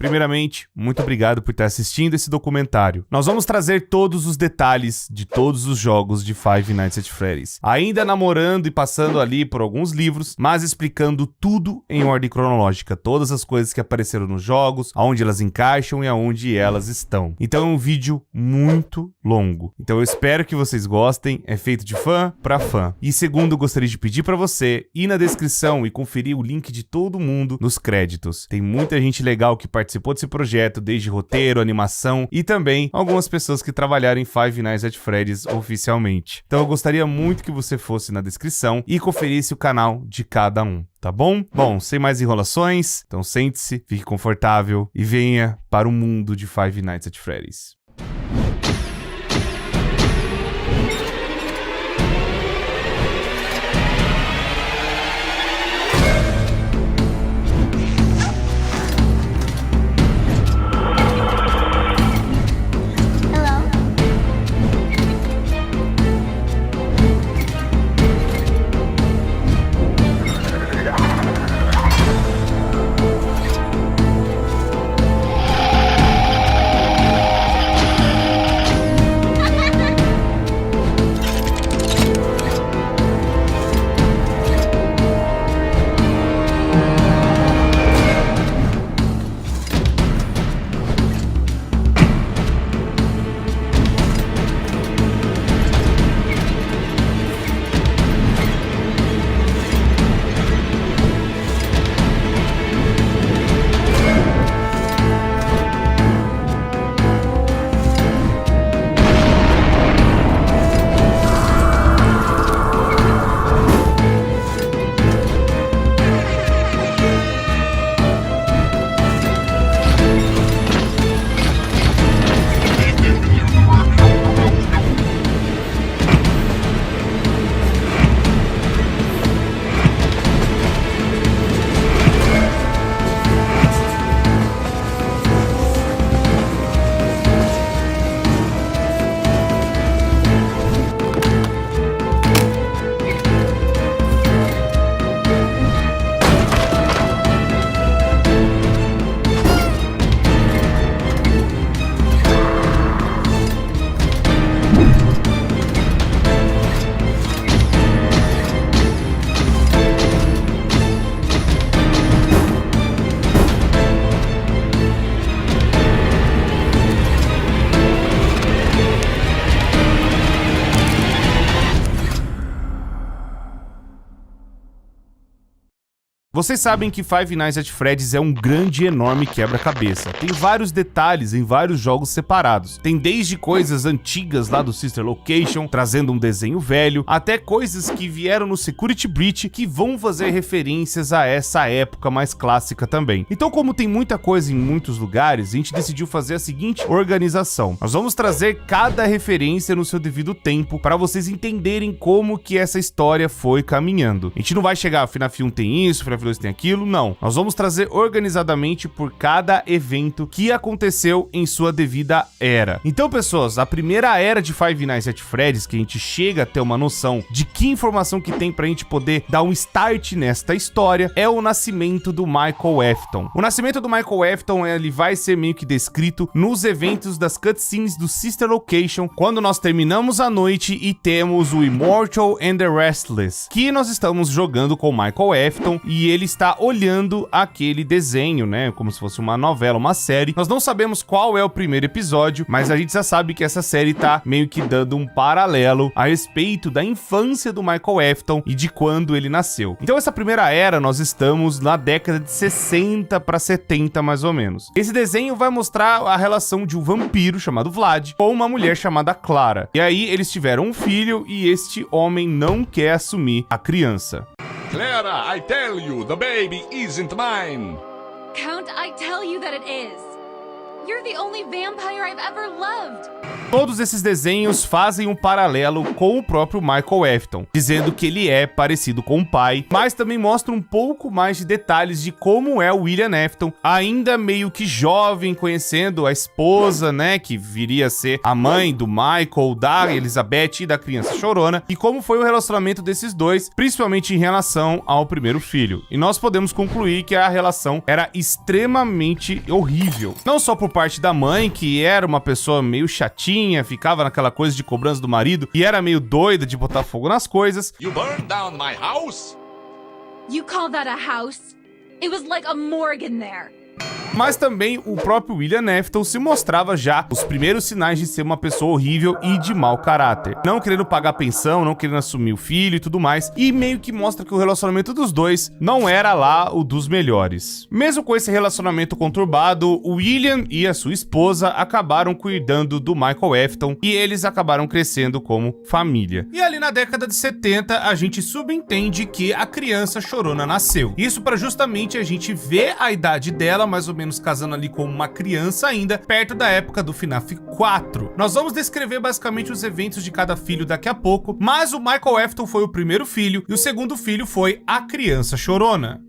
Primeiramente, muito obrigado por estar assistindo esse documentário. Nós vamos trazer todos os detalhes de todos os jogos de Five Nights at Freddy's, ainda namorando e passando ali por alguns livros, mas explicando tudo em ordem cronológica, todas as coisas que apareceram nos jogos, aonde elas encaixam e aonde elas estão. Então é um vídeo muito longo. Então eu espero que vocês gostem, é feito de fã para fã. E segundo, eu gostaria de pedir para você ir na descrição e conferir o link de todo mundo nos créditos. Tem muita gente legal que participou desse projeto, desde roteiro, animação e também algumas pessoas que trabalharam em Five Nights at Freddy's oficialmente. Então eu gostaria muito que você fosse na descrição e conferisse o canal de cada um, tá bom? Bom, sem mais enrolações, então sente-se, fique confortável e venha para o mundo de Five Nights at Freddy's. Vocês sabem que Five Nights at Freddy's é um grande e enorme quebra-cabeça. Tem vários detalhes em vários jogos separados. Tem desde coisas antigas lá do Sister Location, trazendo um desenho velho, até coisas que vieram no Security Breach que vão fazer referências a essa época mais clássica também. Então, como tem muita coisa em muitos lugares, a gente decidiu fazer a seguinte organização. Nós vamos trazer cada referência no seu devido tempo para vocês entenderem como que essa história foi caminhando. A gente não vai chegar, FNAF 1 tem isso, FNAF 2 tem aquilo, não. Nós vamos trazer organizadamente por cada evento que aconteceu em sua devida era. Então, pessoas, a primeira era de Five Nights at Freddy's, que a gente chega a ter uma noção de que informação que tem pra gente poder dar um start nesta história, é o nascimento do Michael Afton. O nascimento do Michael Afton, ele vai ser meio que descrito nos eventos das cutscenes do Sister Location, quando nós terminamos a noite e temos o Immortal and the Restless, que nós estamos jogando com o Michael Afton e ele está olhando aquele desenho, né, como se fosse uma novela, uma série. Nós não sabemos qual é o primeiro episódio, mas a gente já sabe que essa série tá meio que dando um paralelo a respeito da infância do Michael Afton e de quando ele nasceu. Então essa primeira era, nós estamos na década de 60 para 70 mais ou menos. Esse desenho vai mostrar a relação de um vampiro chamado Vlad com uma mulher chamada Clara. E aí eles tiveram um filho e este homem não quer assumir a criança. Clara, I tell you, the baby isn't mine. Count, I tell you that it is. You're the only vampire I've ever loved. Todos esses desenhos fazem um paralelo com o próprio Michael Afton, dizendo que ele é parecido com o pai, mas também mostra um pouco mais de detalhes de como é o William Afton, ainda meio que jovem, conhecendo a esposa, né, que viria a ser a mãe do Michael, da Elizabeth e da criança chorona, e como foi o relacionamento desses dois, principalmente em relação ao primeiro filho. E nós podemos concluir que a relação era extremamente horrível. Não só por parte da mãe, que era uma pessoa meio chatinha, ficava naquela coisa de cobrança do marido e era meio doida de botar fogo nas coisas. You burned down my house? You call that a house? It was like a morgue in there. Mas também o próprio William Afton se mostrava já os primeiros sinais de ser uma pessoa horrível e de mau caráter. Não querendo pagar pensão, não querendo assumir o filho e tudo mais. E meio que mostra que o relacionamento dos dois não era lá o dos melhores. Mesmo com esse relacionamento conturbado, o William e a sua esposa acabaram cuidando do Michael Afton e eles acabaram crescendo como família. E ali na década de 70, a gente subentende que a criança chorona nasceu. Isso para justamente a gente ver a idade dela, mais ou menos casando ali com uma criança ainda, perto da época do FNAF 4. Nós vamos descrever basicamente os eventos de cada filho daqui a pouco, mas o Michael Afton foi o primeiro filho e o segundo filho foi a criança chorona.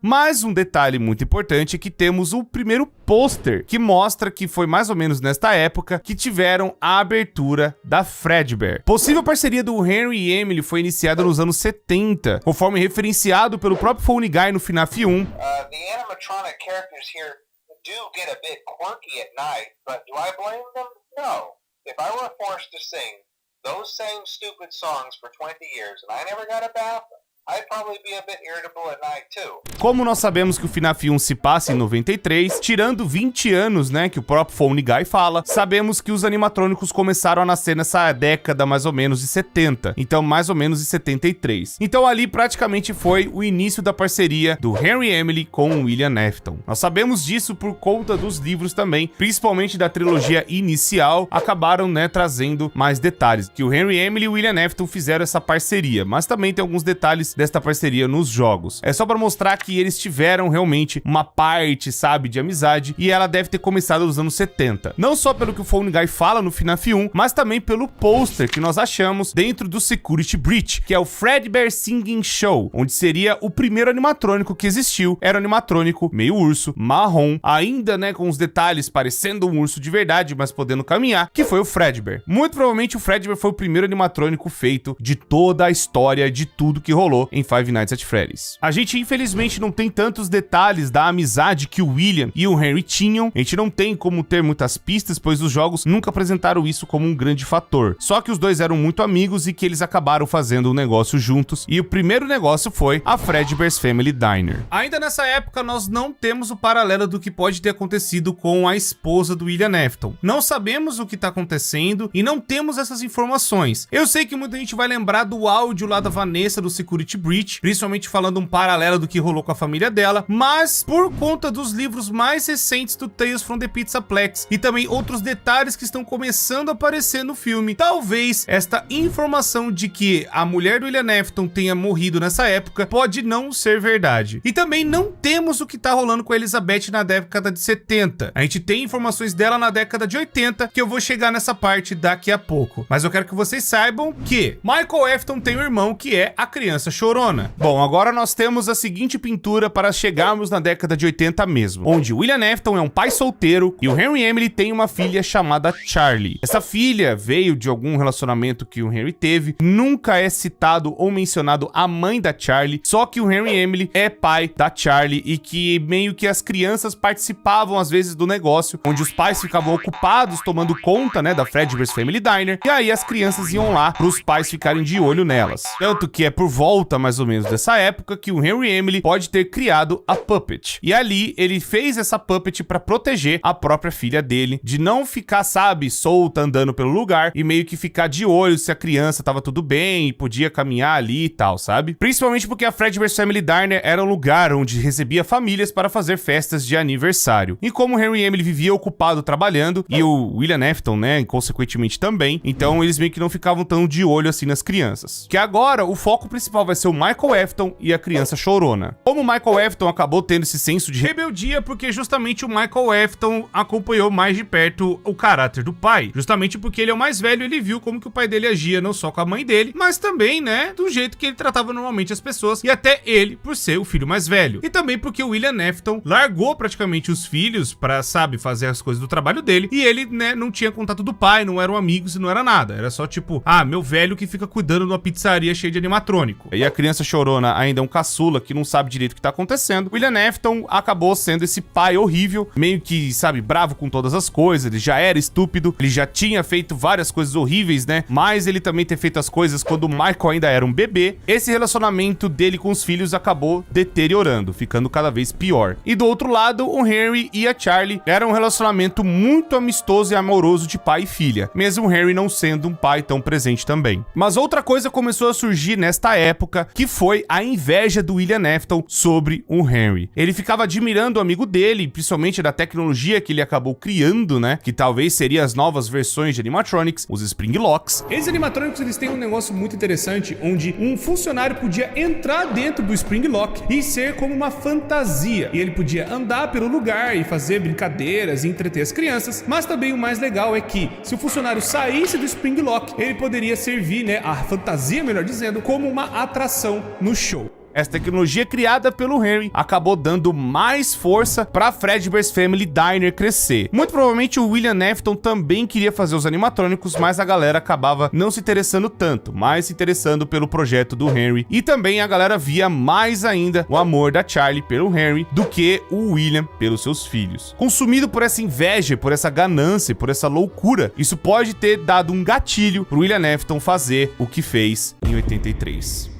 Mas um detalhe muito importante é que temos o primeiro pôster, que mostra que foi mais ou menos nesta época que tiveram a abertura da Fredbear. Possível parceria do Henry e Emily foi iniciada nos anos 70, conforme referenciado pelo próprio Phone Guy no FNAF 1. The animatronic characters here do get a bit quirky at night, but do I blame them? No. If I were forced to sing those same stupid songs for 20 years and I never got a bath, I'd probably be a bit irritable at night too. Como nós sabemos que o FNAF 1 se passa em 93, tirando 20 anos, né, que o próprio Phone Guy fala, sabemos que os animatrônicos começaram a nascer nessa década mais ou menos de 70, então mais ou menos de 73. Então ali praticamente foi o início da parceria do Henry e Emily com o William Afton. Nós sabemos disso por conta dos livros também, principalmente da trilogia inicial, acabaram, né, trazendo mais detalhes, que o Henry e Emily e o William Afton fizeram essa parceria, mas também tem alguns detalhes desta parceria nos jogos. É só pra mostrar que eles tiveram realmente uma parte, sabe, de amizade, e ela deve ter começado nos anos 70. Não só pelo que o Phone Guy fala no FNAF 1, mas também pelo pôster que nós achamos dentro do Security Breach, que é o Fredbear Singing Show, onde seria o primeiro animatrônico que existiu. Era um animatrônico meio urso, marrom, ainda, né, com os detalhes parecendo um urso de verdade, mas podendo caminhar, que foi o Fredbear. Muito provavelmente o Fredbear foi o primeiro animatrônico feito de toda a história, de tudo que rolou em Five Nights at Freddy's. A gente infelizmente não tem tantos detalhes da amizade que o William e o Henry tinham, a gente não tem como ter muitas pistas, pois os jogos nunca apresentaram isso como um grande fator. Só que os dois eram muito amigos e que eles acabaram fazendo um negócio juntos, e o primeiro negócio foi a Fredbear's Family Diner. Ainda nessa época nós não temos o paralelo do que pode ter acontecido com a esposa do William Afton. Não sabemos o que tá acontecendo e não temos essas informações. Eu sei que muita gente vai lembrar do áudio lá da Vanessa do Security Breach, principalmente falando um paralelo do que rolou com a família dela, mas por conta dos livros mais recentes do Tales from the Pizzaplex e também outros detalhes que estão começando a aparecer no filme, talvez esta informação de que a mulher do William Afton tenha morrido nessa época pode não ser verdade. E também não temos o que tá rolando com a Elizabeth na década de 70. A gente tem informações dela na década de 80, que eu vou chegar nessa parte daqui a pouco. Mas eu quero que vocês saibam que Michael Afton tem um irmão que é a criança chorona. Bom, agora nós temos a seguinte pintura para chegarmos na década de 80 mesmo, onde William Afton é um pai solteiro e o Henry e Emily tem uma filha chamada Charlie. Essa filha veio de algum relacionamento que o Henry teve, nunca é citado ou mencionado a mãe da Charlie, só que o Henry e Emily é pai da Charlie e que meio que as crianças participavam às vezes do negócio, onde os pais ficavam ocupados tomando conta, né, da Fredbear's Family Diner, e aí as crianças iam lá para os pais ficarem de olho nelas. Tanto que é por volta mais ou menos dessa época que o Henry e Emily pode ter criado a Puppet. E ali ele fez essa Puppet para proteger a própria filha dele, de não ficar, sabe, solta andando pelo lugar e meio que ficar de olho se a criança tava tudo bem e podia caminhar ali e tal, sabe? Principalmente porque a Fredbear's Family Diner era um lugar onde recebia famílias para fazer festas de aniversário. E como o Henry e Emily vivia ocupado trabalhando, e o William Afton, né, consequentemente também, então eles meio que não ficavam tão de olho assim nas crianças. Que agora o foco principal vai ser apareceu Michael Afton e a criança chorona. Como o Michael Afton acabou tendo esse senso de rebeldia porque justamente o Michael Afton acompanhou mais de perto o caráter do pai, justamente porque ele é o mais velho, ele viu como que o pai dele agia não só com a mãe dele, mas também, né, do jeito que ele tratava normalmente as pessoas, e até ele por ser o filho mais velho. E também porque o William Afton largou praticamente os filhos pra, sabe, fazer as coisas do trabalho dele, e ele, né, não tinha contato do pai, não eram amigos e não era nada, era só tipo, ah, meu velho que fica cuidando de uma pizzaria cheia de animatrônico. E a criança chorona ainda é um caçula que não sabe direito o que tá acontecendo. William Afton acabou sendo esse pai horrível, meio que, sabe, bravo com todas as coisas, ele já era estúpido, ele já tinha feito várias coisas horríveis, né, mas ele também ter feito as coisas quando o Michael ainda era um bebê. Esse relacionamento dele com os filhos acabou deteriorando, ficando cada vez pior. E do outro lado, o Henry e a Charlie era um relacionamento muito amistoso e amoroso de pai e filha, mesmo o Henry não sendo um pai tão presente também. Mas outra coisa começou a surgir nesta época, que foi a inveja do William Afton sobre o Henry. Ele ficava admirando o amigo dele, principalmente da tecnologia que ele acabou criando, né, que talvez seria as novas versões de animatronics, os Springlocks. Esses animatronics, eles têm um negócio muito interessante, onde um funcionário podia entrar dentro do Springlock e ser como uma fantasia, e ele podia andar pelo lugar e fazer brincadeiras e entreter as crianças, mas também o mais legal é que, se o funcionário saísse do Springlock, ele poderia servir, né, a fantasia, melhor dizendo, como uma atração no show. Essa tecnologia criada pelo Henry acabou dando mais força para Fredbear's Family Diner crescer. Muito provavelmente o William Afton também queria fazer os animatrônicos, mas a galera acabava não se interessando tanto, mas se interessando pelo projeto do Henry. E também a galera via mais ainda o amor da Charlie pelo Henry do que o William pelos seus filhos. Consumido por essa inveja, por essa ganância, por essa loucura, isso pode ter dado um gatilho pro William Afton fazer o que fez em 83.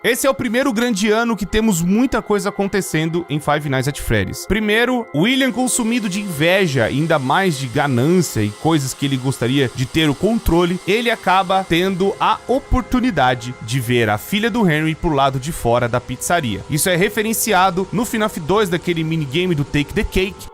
Esse é o primeiro grande ano que temos muita coisa acontecendo em Five Nights at Freddy's. Primeiro, William, consumido de inveja, ainda mais de ganância e coisas que ele gostaria de ter o controle, ele acaba tendo a oportunidade de ver a filha do Henry pro lado de fora da pizzaria. Isso é referenciado no FNAF 2 daquele minigame do Take the Cake.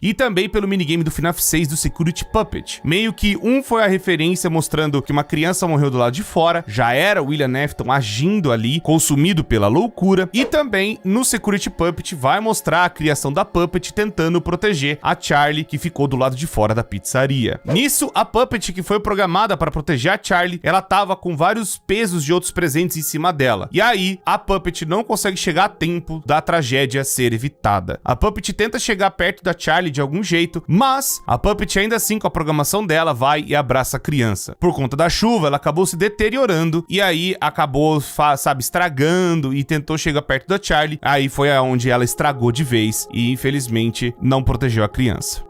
E também pelo minigame do FNAF 6 do Security Puppet. Meio que um foi a referência mostrando que uma criança morreu do lado de fora, já era o William Afton agindo ali, consumido pela loucura. E também no Security Puppet vai mostrar a criação da Puppet tentando proteger a Charlie, que ficou do lado de fora da pizzaria. Nisso, a Puppet, que foi programada para proteger a Charlie, ela tava com vários pesos de outros presentes em cima dela. E aí, a Puppet não consegue chegar a tempo da tragédia ser evitada. A Puppet tenta chegar perto da Charlie de algum jeito, mas a Puppet ainda assim, com a programação dela, vai e abraça a criança. Por conta da chuva, ela acabou se deteriorando e aí acabou, sabe, estragando e tentou chegar perto da Charlie. Aí foi aonde ela estragou de vez e infelizmente não protegeu a criança.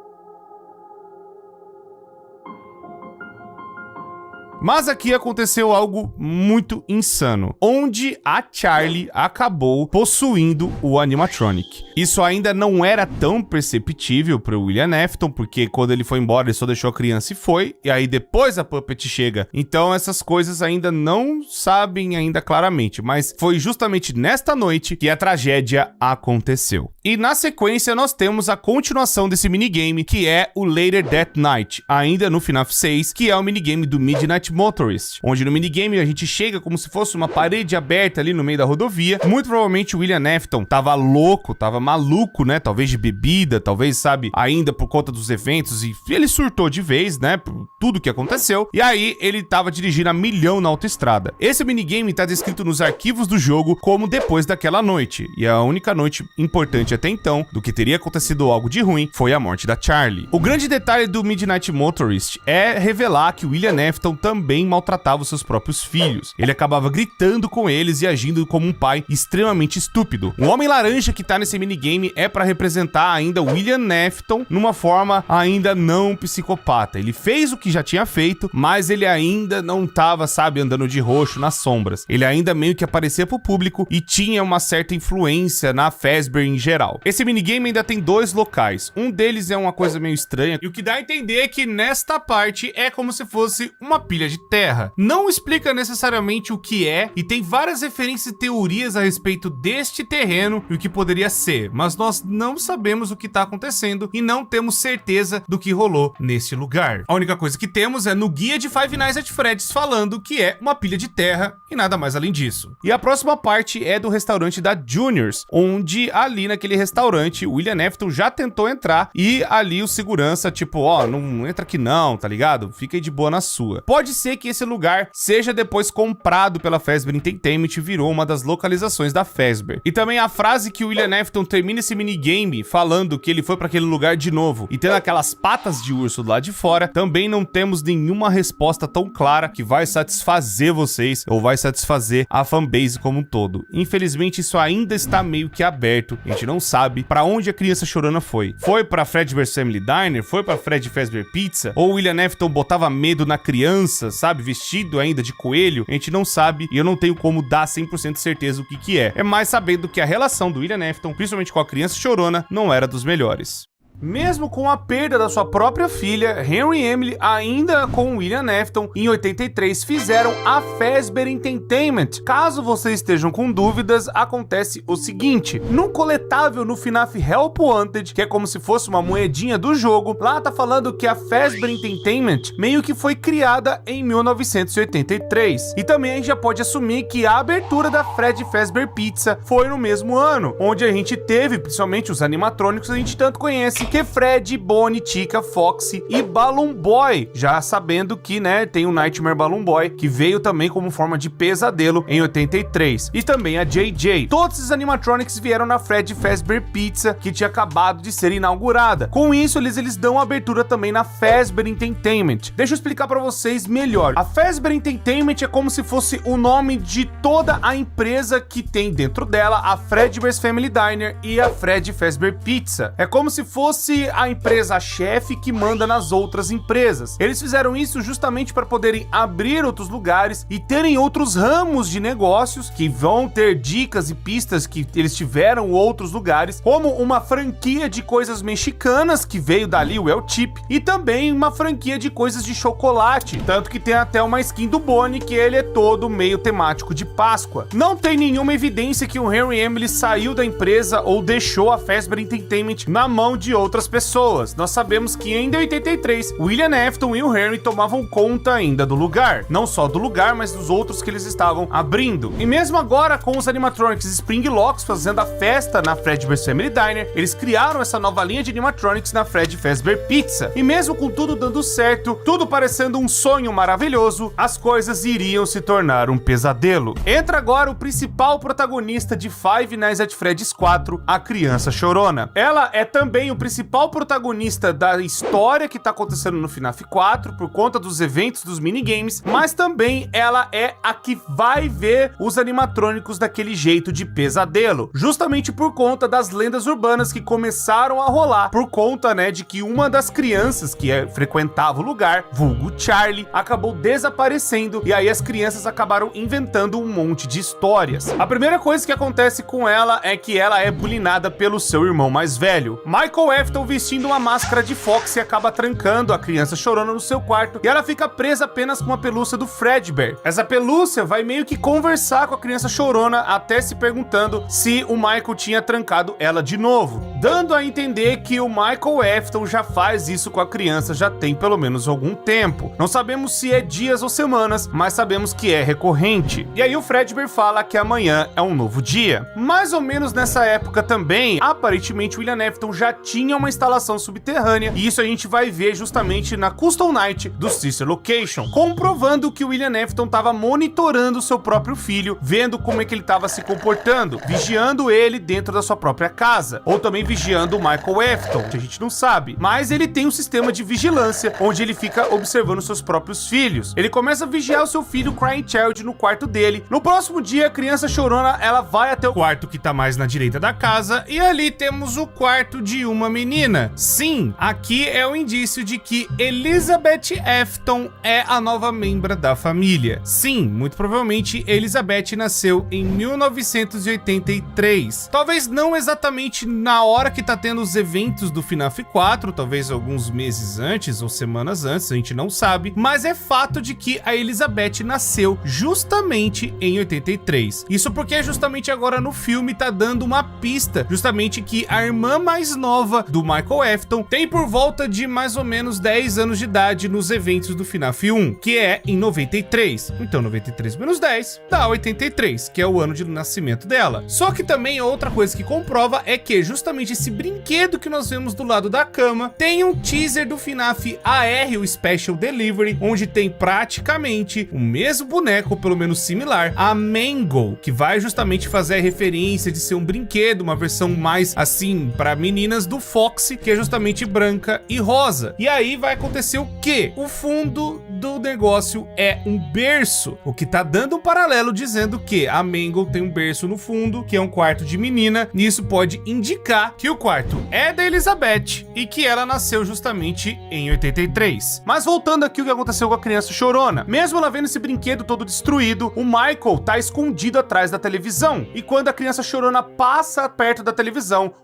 Mas aqui aconteceu algo muito insano, onde a Charlie acabou possuindo o animatronic. Isso ainda não era tão perceptível para o William Afton, porque quando ele foi embora ele só deixou a criança e foi, e aí depois a Puppet chega. Então essas coisas ainda não sabem ainda claramente, mas foi justamente nesta noite que a tragédia aconteceu. E na sequência nós temos a continuação desse minigame, que é o Later That Night, ainda no FNAF 6, que é o minigame do Midnight Motorist, onde no minigame a gente chega como se fosse uma parede aberta ali no meio da rodovia. Muito provavelmente o William Afton tava louco, tava maluco, né? Talvez de bebida, talvez, sabe, ainda por conta dos eventos, e ele surtou de vez, né? Por tudo que aconteceu. E aí ele tava dirigindo a milhão na autoestrada. Esse minigame tá descrito nos arquivos do jogo como depois daquela noite. E a única noite importante até então do que teria acontecido algo de ruim foi a morte da Charlie. O grande detalhe do Midnight Motorist é revelar que o William Afton também maltratava os seus próprios filhos. Ele acabava gritando com eles e agindo como um pai extremamente estúpido. O Homem Laranja que tá nesse minigame é para representar ainda o William Afton numa forma ainda não psicopata. Ele fez o que já tinha feito, mas ele ainda não tava, sabe, andando de roxo nas sombras. Ele ainda meio que aparecia pro público e tinha uma certa influência na Fazbear em geral. Esse minigame ainda tem dois locais. Um deles é uma coisa meio estranha, e o que dá a entender é que nesta parte é como se fosse uma pilha pilha de terra. Não explica necessariamente o que é e tem várias referências e teorias a respeito deste terreno e o que poderia ser, mas nós não sabemos o que está acontecendo e não temos certeza do que rolou nesse lugar. A única coisa que temos é no guia de Five Nights at Freddy's falando que é uma pilha de terra e nada mais além disso. E a próxima parte é do restaurante da Juniors, onde ali naquele restaurante o William Afton já tentou entrar e ali o segurança tipo, ó, não entra aqui não, tá ligado? Fica aí de boa na sua. Pode ser que esse lugar seja depois comprado pela Fazbear Entertainment e virou uma das localizações da Fazbear. E também a frase que o William Afton termina esse minigame falando que ele foi para aquele lugar de novo e tendo aquelas patas de urso do lado de fora, também não temos nenhuma resposta tão clara que vai satisfazer vocês ou vai satisfazer a fanbase como um todo. Infelizmente isso ainda está meio que aberto, a gente não sabe para onde a criança chorona foi. Foi para Fredbear's Family Diner? Foi para Freddy Fazbear Pizza? Ou o William Afton botava medo na criança, sabe, vestido ainda de coelho? A gente não sabe e eu não tenho como dar 100% certeza o que é. É mais sabendo que a relação do William Afton, principalmente com a criança chorona, não era dos melhores. Mesmo com a perda da sua própria filha, Henry e Emily, ainda com William Afton, em 83, fizeram a Fazbear Entertainment. Caso vocês estejam com dúvidas, acontece o seguinte: no coletável no FNAF Help Wanted, que é como se fosse uma moedinha do jogo, lá tá falando que a Fazbear Entertainment meio que foi criada em 1983. E também a gente já pode assumir que a abertura da Freddy Fazbear Pizza foi no mesmo ano, onde a gente teve, principalmente os animatrônicos, a gente tanto conhece, que é Freddy, Bonnie, Chica, Foxy e Balloon Boy, já sabendo que, né, tem o Nightmare Balloon Boy, que veio também como forma de pesadelo em 83, e também a JJ. Todos esses animatronics vieram na Freddy Fazbear Pizza, que tinha acabado de ser inaugurada. Com isso, eles dão abertura também na Fazbear Entertainment. Deixa eu explicar pra vocês melhor. A Fazbear Entertainment é como se fosse o nome de toda a empresa que tem dentro dela a Fredbear's Family Diner e a Freddy Fazbear Pizza. É como se fosse a empresa-chefe que manda nas outras empresas. Eles fizeram isso justamente para poderem abrir outros lugares e terem outros ramos de negócios que vão ter dicas e pistas que eles tiveram outros lugares, como uma franquia de coisas mexicanas que veio dali, o El Chip, e também uma franquia de coisas de chocolate, tanto que tem até uma skin do Bonnie que ele é todo meio temático de Páscoa. Não tem nenhuma evidência que o Henry Emily saiu da empresa ou deixou a Fazbear Entertainment na mão de outras pessoas. Nós sabemos que em 83, William Afton e o Henry tomavam conta ainda do lugar. Não só do lugar, mas dos outros que eles estavam abrindo. E mesmo agora, com os animatronics Springlocks fazendo a festa na Fredbear's Family Diner, eles criaram essa nova linha de animatronics na Freddy Fazbear Pizza. E mesmo com tudo dando certo, tudo parecendo um sonho maravilhoso, as coisas iriam se tornar um pesadelo. Entra agora o principal protagonista de Five Nights at Freddy's 4, a criança chorona. Ela é também o principal protagonista da história que tá acontecendo no FNAF 4 por conta dos eventos dos minigames, mas também ela é a que vai ver os animatrônicos daquele jeito de pesadelo, justamente por conta das lendas urbanas que começaram a rolar, por conta, né, de que uma das crianças que frequentava o lugar, vulgo Charlie, acabou desaparecendo e aí as crianças acabaram inventando um monte de histórias. A primeira coisa que acontece com ela é que ela é bulinada pelo seu irmão mais velho. Michael Afton, vestindo uma máscara de Foxy, acaba trancando a criança chorona no seu quarto e ela fica presa apenas com uma pelúcia do Fredbear. Essa pelúcia vai meio que conversar com a criança chorona, até se perguntando se o Michael tinha trancado ela de novo, dando a entender que o Michael Afton já faz isso com a criança já tem pelo menos algum tempo. Não sabemos se é dias ou semanas, mas sabemos que é recorrente. E aí o Fredbear fala que amanhã é um novo dia. Mais ou menos nessa época também, aparentemente o William Afton já tinha uma instalação subterrânea, e isso a gente vai ver justamente na Custom Night do Sister Location, comprovando que o William Afton estava monitorando seu próprio filho, vendo como é que ele estava se comportando, vigiando ele dentro da sua própria casa, ou também vigiando o Michael Afton, que a gente não sabe, mas ele tem um sistema de vigilância, onde ele fica observando seus próprios filhos. Ele começa a vigiar o seu filho Crying Child no quarto dele. No próximo dia, a criança chorona, ela vai até o quarto que tá mais na direita da casa, e ali temos o quarto de uma menina? Sim, aqui é o indício de que Elizabeth Afton é a nova membra da família. Sim, muito provavelmente Elizabeth nasceu em 1983. Talvez não exatamente na hora que tá tendo os eventos do FNAF 4, talvez alguns meses antes ou semanas antes, a gente não sabe, mas é fato de que a Elizabeth nasceu justamente em 83. Isso porque justamente agora no filme tá dando uma pista, justamente que a irmã mais nova do Michael Afton tem por volta de mais ou menos 10 anos de idade nos eventos do FNAF 1, que é em 93. Então 93 menos 10 dá 83, que é o ano de nascimento dela. Só que também outra coisa que comprova é que justamente esse brinquedo que nós vemos do lado da cama tem um teaser do FNAF AR, o Special Delivery, onde tem praticamente o mesmo boneco, pelo menos similar, a Mangle, que vai justamente fazer a referência de ser um brinquedo, uma versão mais assim para meninas do Foxy, que é justamente branca e rosa. E aí vai acontecer o quê? O fundo do negócio é um berço, o que tá dando um paralelo dizendo que a Mangle tem um berço no fundo, que é um quarto de menina. Nisso pode indicar que o quarto é da Elizabeth e que ela nasceu justamente em 83. Mas voltando aqui o que aconteceu com a criança chorona. Mesmo ela vendo esse brinquedo todo destruído, o Michael tá escondido atrás da televisão. E quando a criança chorona passa perto da televisão,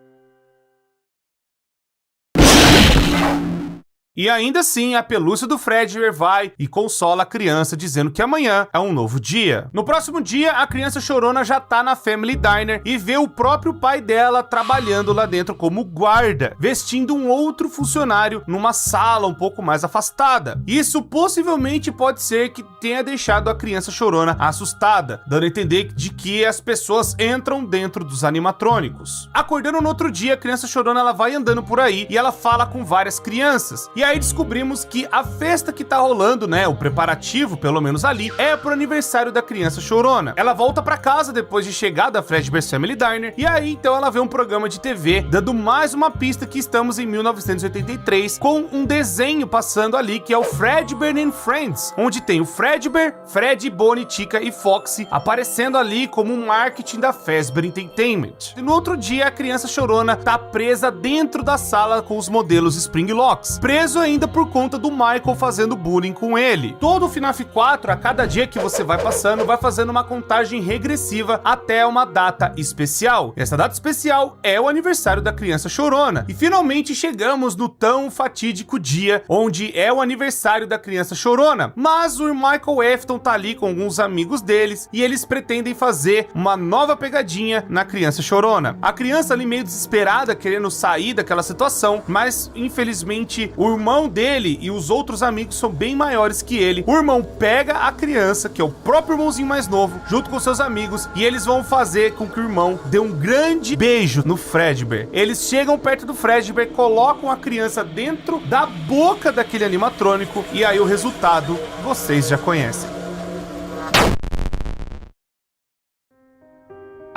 e ainda assim, a pelúcia do Fredbear vai e consola a criança, dizendo que amanhã é um novo dia. No próximo dia, a criança chorona já tá na Family Diner e vê o próprio pai dela trabalhando lá dentro como guarda, vestindo um outro funcionário numa sala um pouco mais afastada. Isso possivelmente pode ser que tenha deixado a criança chorona assustada, dando a entender de que as pessoas entram dentro dos animatrônicos. Acordando no outro dia, a criança chorona ela vai andando por aí e ela fala com várias crianças. E aí descobrimos que a festa que tá rolando, né, o preparativo, pelo menos ali, é pro aniversário da criança chorona. Ela volta pra casa depois de chegar da Fredbear's Family Diner, e aí então ela vê um programa de TV, dando mais uma pista que estamos em 1983, com um desenho passando ali, que é o Fredbear and Friends, onde tem o Fredbear, Fred, Bonnie, Chica e Foxy aparecendo ali como um marketing da Fazbear Entertainment. E no outro dia, a criança chorona tá presa dentro da sala com os modelos Springlocks, preso ainda por conta do Michael fazendo bullying com ele. Todo o FNAF 4, a cada dia que você vai passando, vai fazendo uma contagem regressiva até uma data especial. Essa data especial é o aniversário da criança chorona. E finalmente chegamos no tão fatídico dia onde é o aniversário da criança chorona. Mas o Michael Afton tá ali com alguns amigos deles e eles pretendem fazer uma nova pegadinha na criança chorona. A criança ali meio desesperada, querendo sair daquela situação, mas infelizmente o irmão dele e os outros amigos são bem maiores que ele. O irmão pega a criança, que é o próprio irmãozinho mais novo, junto com seus amigos, e eles vão fazer com que o irmão dê um grande beijo no Fredbear. Eles chegam perto do Fredbear, colocam a criança dentro da boca daquele animatrônico, e aí o resultado vocês já conhecem.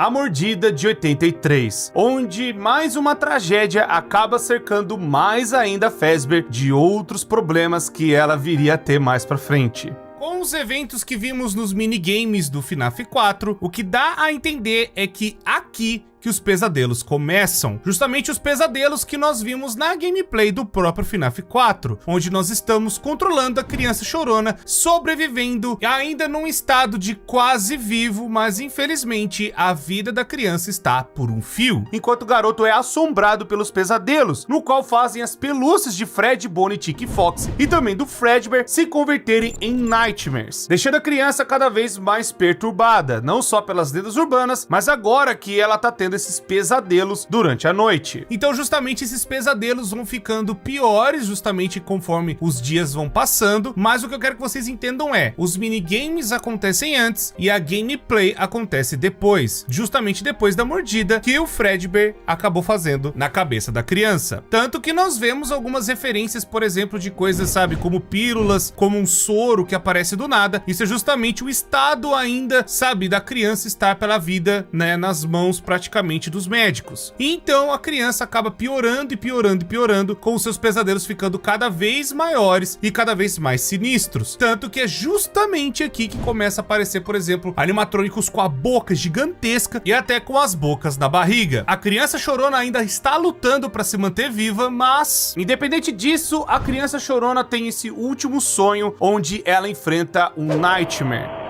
A Mordida de 83, onde mais uma tragédia acaba cercando mais ainda a Fazbear de outros problemas que ela viria a ter mais pra frente. Com os eventos que vimos nos minigames do FNAF 4, o que dá a entender é que aqui que os pesadelos começam. Justamente os pesadelos que nós vimos na gameplay do próprio FNAF 4, onde nós estamos controlando a criança chorona, sobrevivendo ainda num estado de quase vivo, mas infelizmente a vida da criança está por um fio, enquanto o garoto é assombrado pelos pesadelos, no qual fazem as pelúcias de Fred, Bonnie, Chica e Foxy, e também do Fredbear, se converterem em nightmares, deixando a criança cada vez mais perturbada, não só pelas lendas urbanas, mas agora que ela tá tendo esses pesadelos durante a noite. Então justamente esses pesadelos vão ficando piores justamente conforme os dias vão passando, mas o que eu quero que vocês entendam é, os minigames acontecem antes e a gameplay acontece depois, justamente depois da mordida que o Fredbear acabou fazendo na cabeça da criança. Tanto que nós vemos algumas referências, por exemplo, de coisas, sabe, como pílulas, como um soro que aparece do nada. Isso é justamente o estado ainda, sabe, da criança estar pela vida, né, nas mãos praticamente especificamente dos médicos. E então a criança acaba piorando e piorando e piorando, com os seus pesadelos ficando cada vez maiores e cada vez mais sinistros. Tanto que é justamente aqui que começa a aparecer, por exemplo, animatrônicos com a boca gigantesca e até com as bocas na barriga. A criança chorona ainda está lutando para se manter viva, mas independente disso, a criança chorona tem esse último sonho onde ela enfrenta um Nightmare.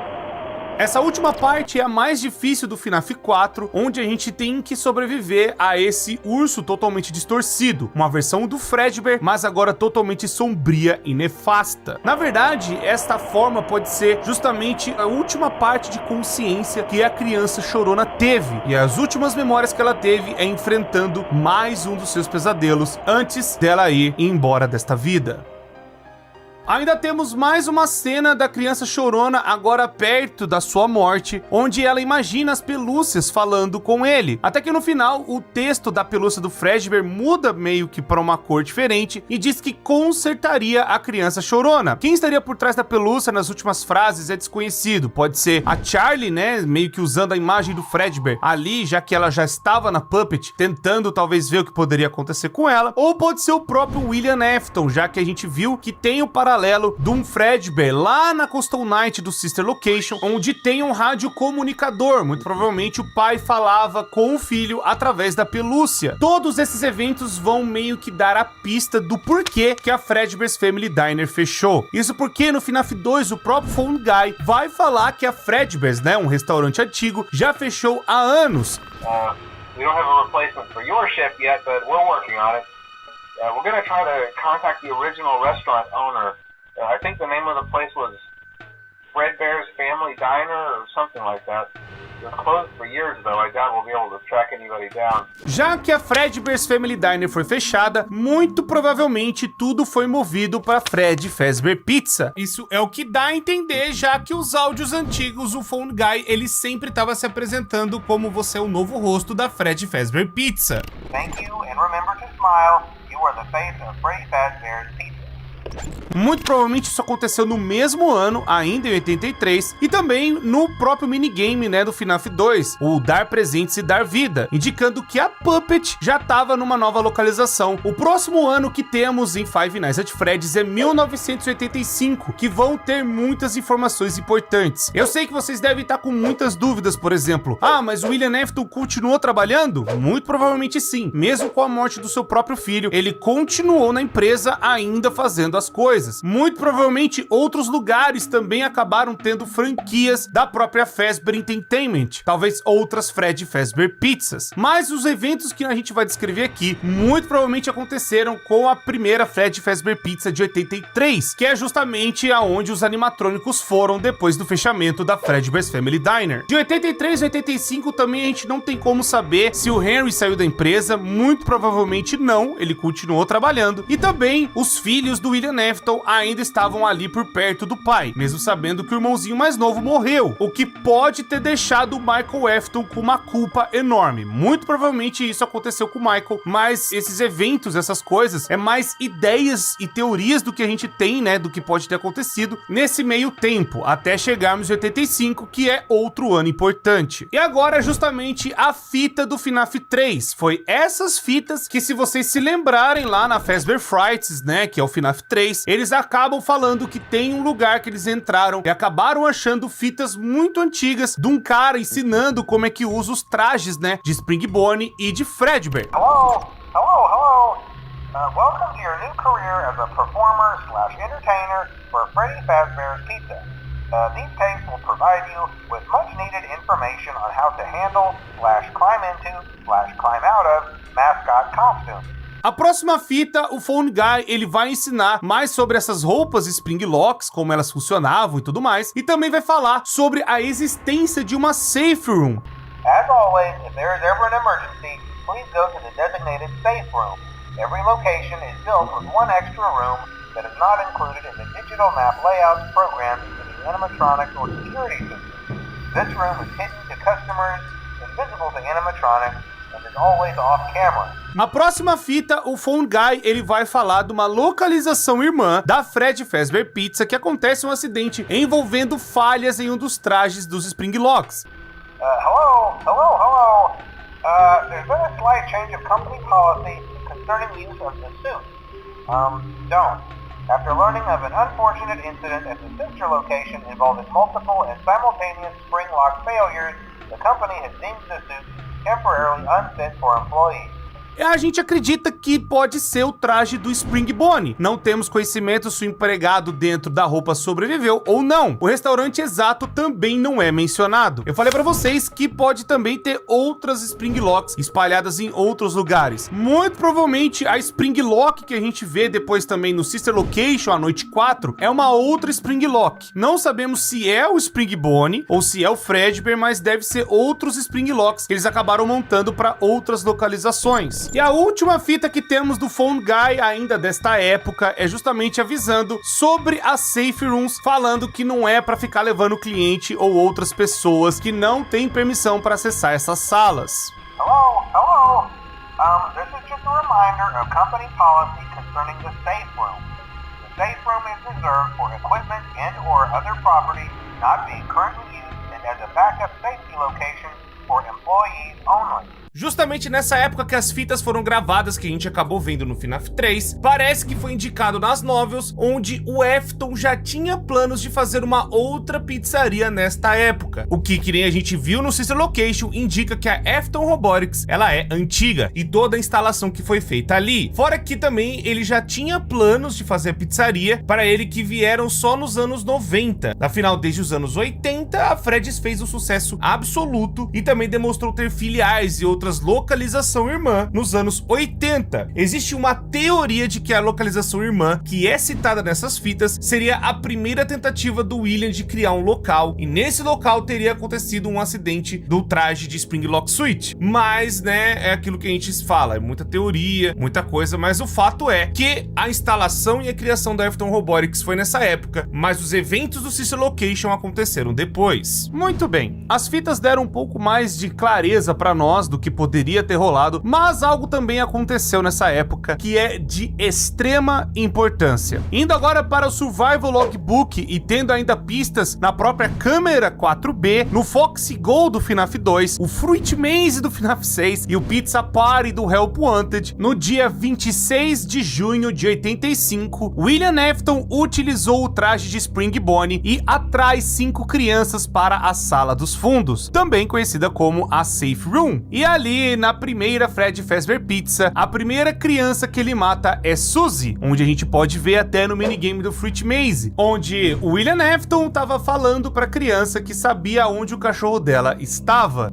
Essa última parte é a mais difícil do FNAF 4, onde a gente tem que sobreviver a esse urso totalmente distorcido, uma versão do Fredbear, mas agora totalmente sombria e nefasta. Na verdade, esta forma pode ser justamente a última parte de consciência que a criança chorona teve, e as últimas memórias que ela teve é enfrentando mais um dos seus pesadelos antes dela ir embora desta vida. Ainda temos mais uma cena da criança chorona agora perto da sua morte, onde ela imagina as pelúcias falando com ele. Até que no final, o texto da pelúcia do Fredbear muda meio que para uma cor diferente e diz que consertaria a criança chorona. Quem estaria por trás da pelúcia nas últimas frases é desconhecido. Pode ser a Charlie, né, meio que usando a imagem do Fredbear ali, já que ela já estava na Puppet, tentando talvez ver o que poderia acontecer com ela. Ou pode ser o próprio William Afton, já que a gente viu que tem o paralelo de um Fredbear lá na Coastal Night do Sister Location, onde tem um rádio comunicador. Muito provavelmente o pai falava com o filho através da pelúcia. Todos esses eventos vão meio que dar a pista do porquê que a Fredbear's Family Diner fechou. Isso porque no FNAF 2 o próprio Phone Guy vai falar que a Fredbear's, né, um restaurante antigo, já fechou há anos. We don't have a replacement for your chef yet, but we're working on it. We're going to try to contact the original restaurant owner. I think the name of the place was Fredbear's Family Diner or something like that. It was closed for years though. I doubt we'll be able to track anybody down. Já que a Fredbear's Family Diner foi fechada, muito provavelmente tudo foi movido para Fred Fazbear Pizza. Isso é o que dá a entender, já que os áudios antigos, o Phone Guy, ele sempre estava se apresentando como você é o novo rosto da Fred Fazbear Pizza. Thank you and remember to smile. You are the face of Freddy Fazbear's Pizza. Muito provavelmente isso aconteceu no mesmo ano, ainda em 83, e também no próprio minigame, né, do FNAF 2, o Dar Presentes e Dar Vida, indicando que a Puppet já estava numa nova localização. O próximo ano que temos em Five Nights at Freddy's é 1985, que vão ter muitas informações importantes. Eu sei que vocês devem estar com muitas dúvidas, por exemplo, mas o William Afton continuou trabalhando? Muito provavelmente sim. Mesmo com a morte do seu próprio filho, ele continuou na empresa ainda fazendo as coisas. Muito provavelmente outros lugares também acabaram tendo franquias da própria Fazbear Entertainment, talvez outras Fred Fazbear Pizzas. Mas os eventos que a gente vai descrever aqui muito provavelmente aconteceram com a primeira Fred Fazbear Pizza de 83, que é justamente aonde os animatrônicos foram depois do fechamento da Fredbear's Family Diner. De 83 a 85 também a gente não tem como saber se o Henry saiu da empresa, muito provavelmente não, ele continuou trabalhando, e também os filhos do William Afton ainda estavam ali por perto do pai, mesmo sabendo que o irmãozinho mais novo morreu, o que pode ter deixado o Michael Afton com uma culpa enorme. Muito provavelmente isso aconteceu com o Michael, mas esses eventos, essas coisas, é mais ideias e teorias do que a gente tem, né, do que pode ter acontecido nesse meio tempo, até chegarmos em 85, que é outro ano importante. E agora, justamente, a fita do FNAF 3. Foi essas fitas que, se vocês se lembrarem lá na Fazbear Frights, né, que é o FNAF 3, eles acabam falando que tem um lugar que eles entraram e acabaram achando fitas muito antigas de um cara ensinando como é que usa os trajes, né, de Springbone e de Fredbear. Hello. Welcome to your new career as a performer/entertainer for Freddy Fazbear's Pizza. These tapes will provide you with much needed information on how to handle/climb into/climb out of mascot costumes. A próxima fita, o Phone Guy, ele vai ensinar mais sobre essas roupas Spring Locks, como elas funcionavam e tudo mais, e também vai falar sobre a existência de uma safe room. As always, if there is ever an emergency, please go to the designated safe room. Every location is built with one extra room that is not included in the digital map layouts programmed into the animatronic or security system. This room is hidden to customers, invisible to animatronics, and is always off camera. Na próxima fita, o Phone Guy, ele vai falar de uma localização irmã da Fred Fazbear Pizza, que acontece um acidente envolvendo falhas em um dos trajes dos Spring Locks. Hello. There's been a slight change of company policy concerning the use of the suit. Don't. After learning of an unfortunate incident at the sister location involving multiple and simultaneous spring lock failures, the company has deemed the suit temporarily unfit for employees. A gente acredita que pode ser o traje do Spring Bonnie. Não temos conhecimento se o empregado dentro da roupa sobreviveu ou não. O restaurante exato também não é mencionado. Eu falei pra vocês que pode também ter outras Spring Locks espalhadas em outros lugares. Muito provavelmente a Spring Lock que a gente vê depois também no Sister Location, a noite 4, é uma outra Spring Lock. Não sabemos se é o Spring Bonnie ou se é o Fredbear, mas deve ser outros Spring Locks que eles acabaram montando para outras localizações. E a última fita que temos do Phone Guy ainda desta época é justamente avisando sobre as Safe Rooms, falando que não é para ficar levando o cliente ou outras pessoas que não têm permissão para acessar essas salas. Hello. This is just a reminder of company policy concerning the safe room. The safe room is reserved for equipment and/or other property not being currently used and as a backup safety location for employees only. Justamente nessa época que as fitas foram gravadas, que a gente acabou vendo no FNAF 3, parece que foi indicado nas novels, onde o Afton já tinha planos de fazer uma outra pizzaria nesta época. O que nem a gente viu no Sister Location, indica que a Afton Robotics, ela é antiga, e toda a instalação que foi feita ali. Fora que também ele já tinha planos de fazer a pizzaria para ele que vieram só nos anos 90. Afinal, desde os anos 80, a Freddy's fez um sucesso absoluto e também demonstrou ter filiais e outras localização irmã nos anos 80. Existe uma teoria de que a localização irmã, que é citada nessas fitas, seria a primeira tentativa do William de criar um local, e nesse local teria acontecido um acidente do traje de Spring Lock Suite. Mas, né, é aquilo que a gente fala, é muita teoria, muita coisa, mas o fato é que a instalação e a criação da Afton Robotics foi nessa época, mas os eventos do Sister Location aconteceram depois. Muito bem, as fitas deram um pouco mais de clareza para nós do que poderia ter rolado, mas algo também aconteceu nessa época que é de extrema importância. Indo agora para o Survival Logbook e tendo ainda pistas na própria câmera 4B, no Foxy Go do FNAF 2, o Fruit Maze do FNAF 6 e o Pizza Party do Help Wanted, no dia 26 de junho de 85, William Afton utilizou o traje de Spring Bonnie e atrai 5 crianças para a Sala dos Fundos, também conhecida como a Safe Room. E ali, na primeira Freddy Fazbear Pizza, a primeira criança que ele mata é Suzy, onde a gente pode ver até no minigame do Fruit Maze, onde o William Afton estava falando para a criança que sabia onde o cachorro dela estava.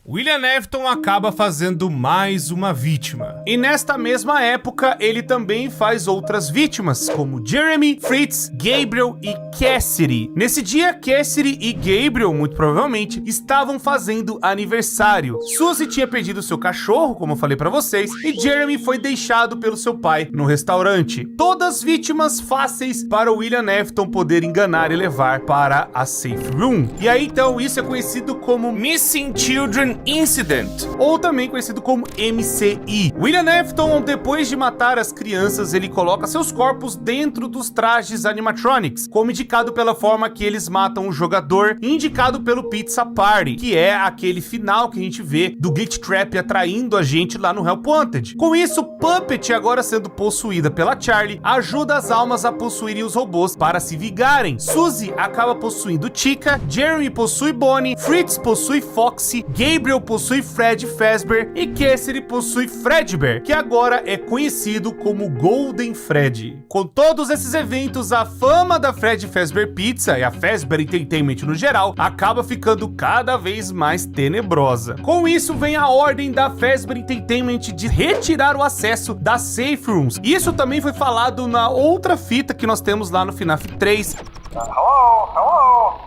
William Afton acaba fazendo mais uma vítima. E nesta mesma época, ele também faz outras vítimas, como Jeremy, Fritz, Gabriel e Cassidy. Nesse dia, Cassidy e Gabriel, muito provavelmente, estavam fazendo aniversário. Suzy tinha perdido seu cachorro, como eu falei pra vocês, e Jeremy foi deixado pelo seu pai no restaurante. Todas vítimas fáceis para o William Afton poder enganar e levar para a Safe Room. E aí, então, isso é conhecido como Missing Children Incident, ou também conhecido como MCI. William Afton, depois de matar as crianças, ele coloca seus corpos dentro dos trajes animatronics, como indicado pela forma que eles matam o jogador, indicado pelo Pizza Party, que é aquele final que a gente vê do Glitch Trap atraindo a gente lá no Help Wanted. Com isso, Puppet, agora sendo possuída pela Charlie, ajuda as almas a possuírem os robôs para se vingarem. Suzy acaba possuindo Chica, Jeremy possui Bonnie, Fritz possui Foxy, Gabriel possui Freddy Fazbear e Cassidy possui Fredbear, que agora é conhecido como Golden Freddy. Com todos esses eventos, a fama da Freddy Fazbear Pizza e a Fazbear Entertainment no geral acaba ficando cada vez mais tenebrosa. Com isso, vem a ordem da Fazbear Entertainment de retirar o acesso das Safe Rooms. Isso também foi falado na outra fita que nós temos lá no FNAF 3. Hello.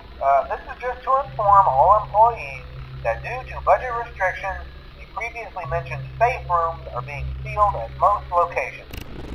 This is just to inform all employees that due to budget restrictions, the previously mentioned safe rooms are being sealed at most locations.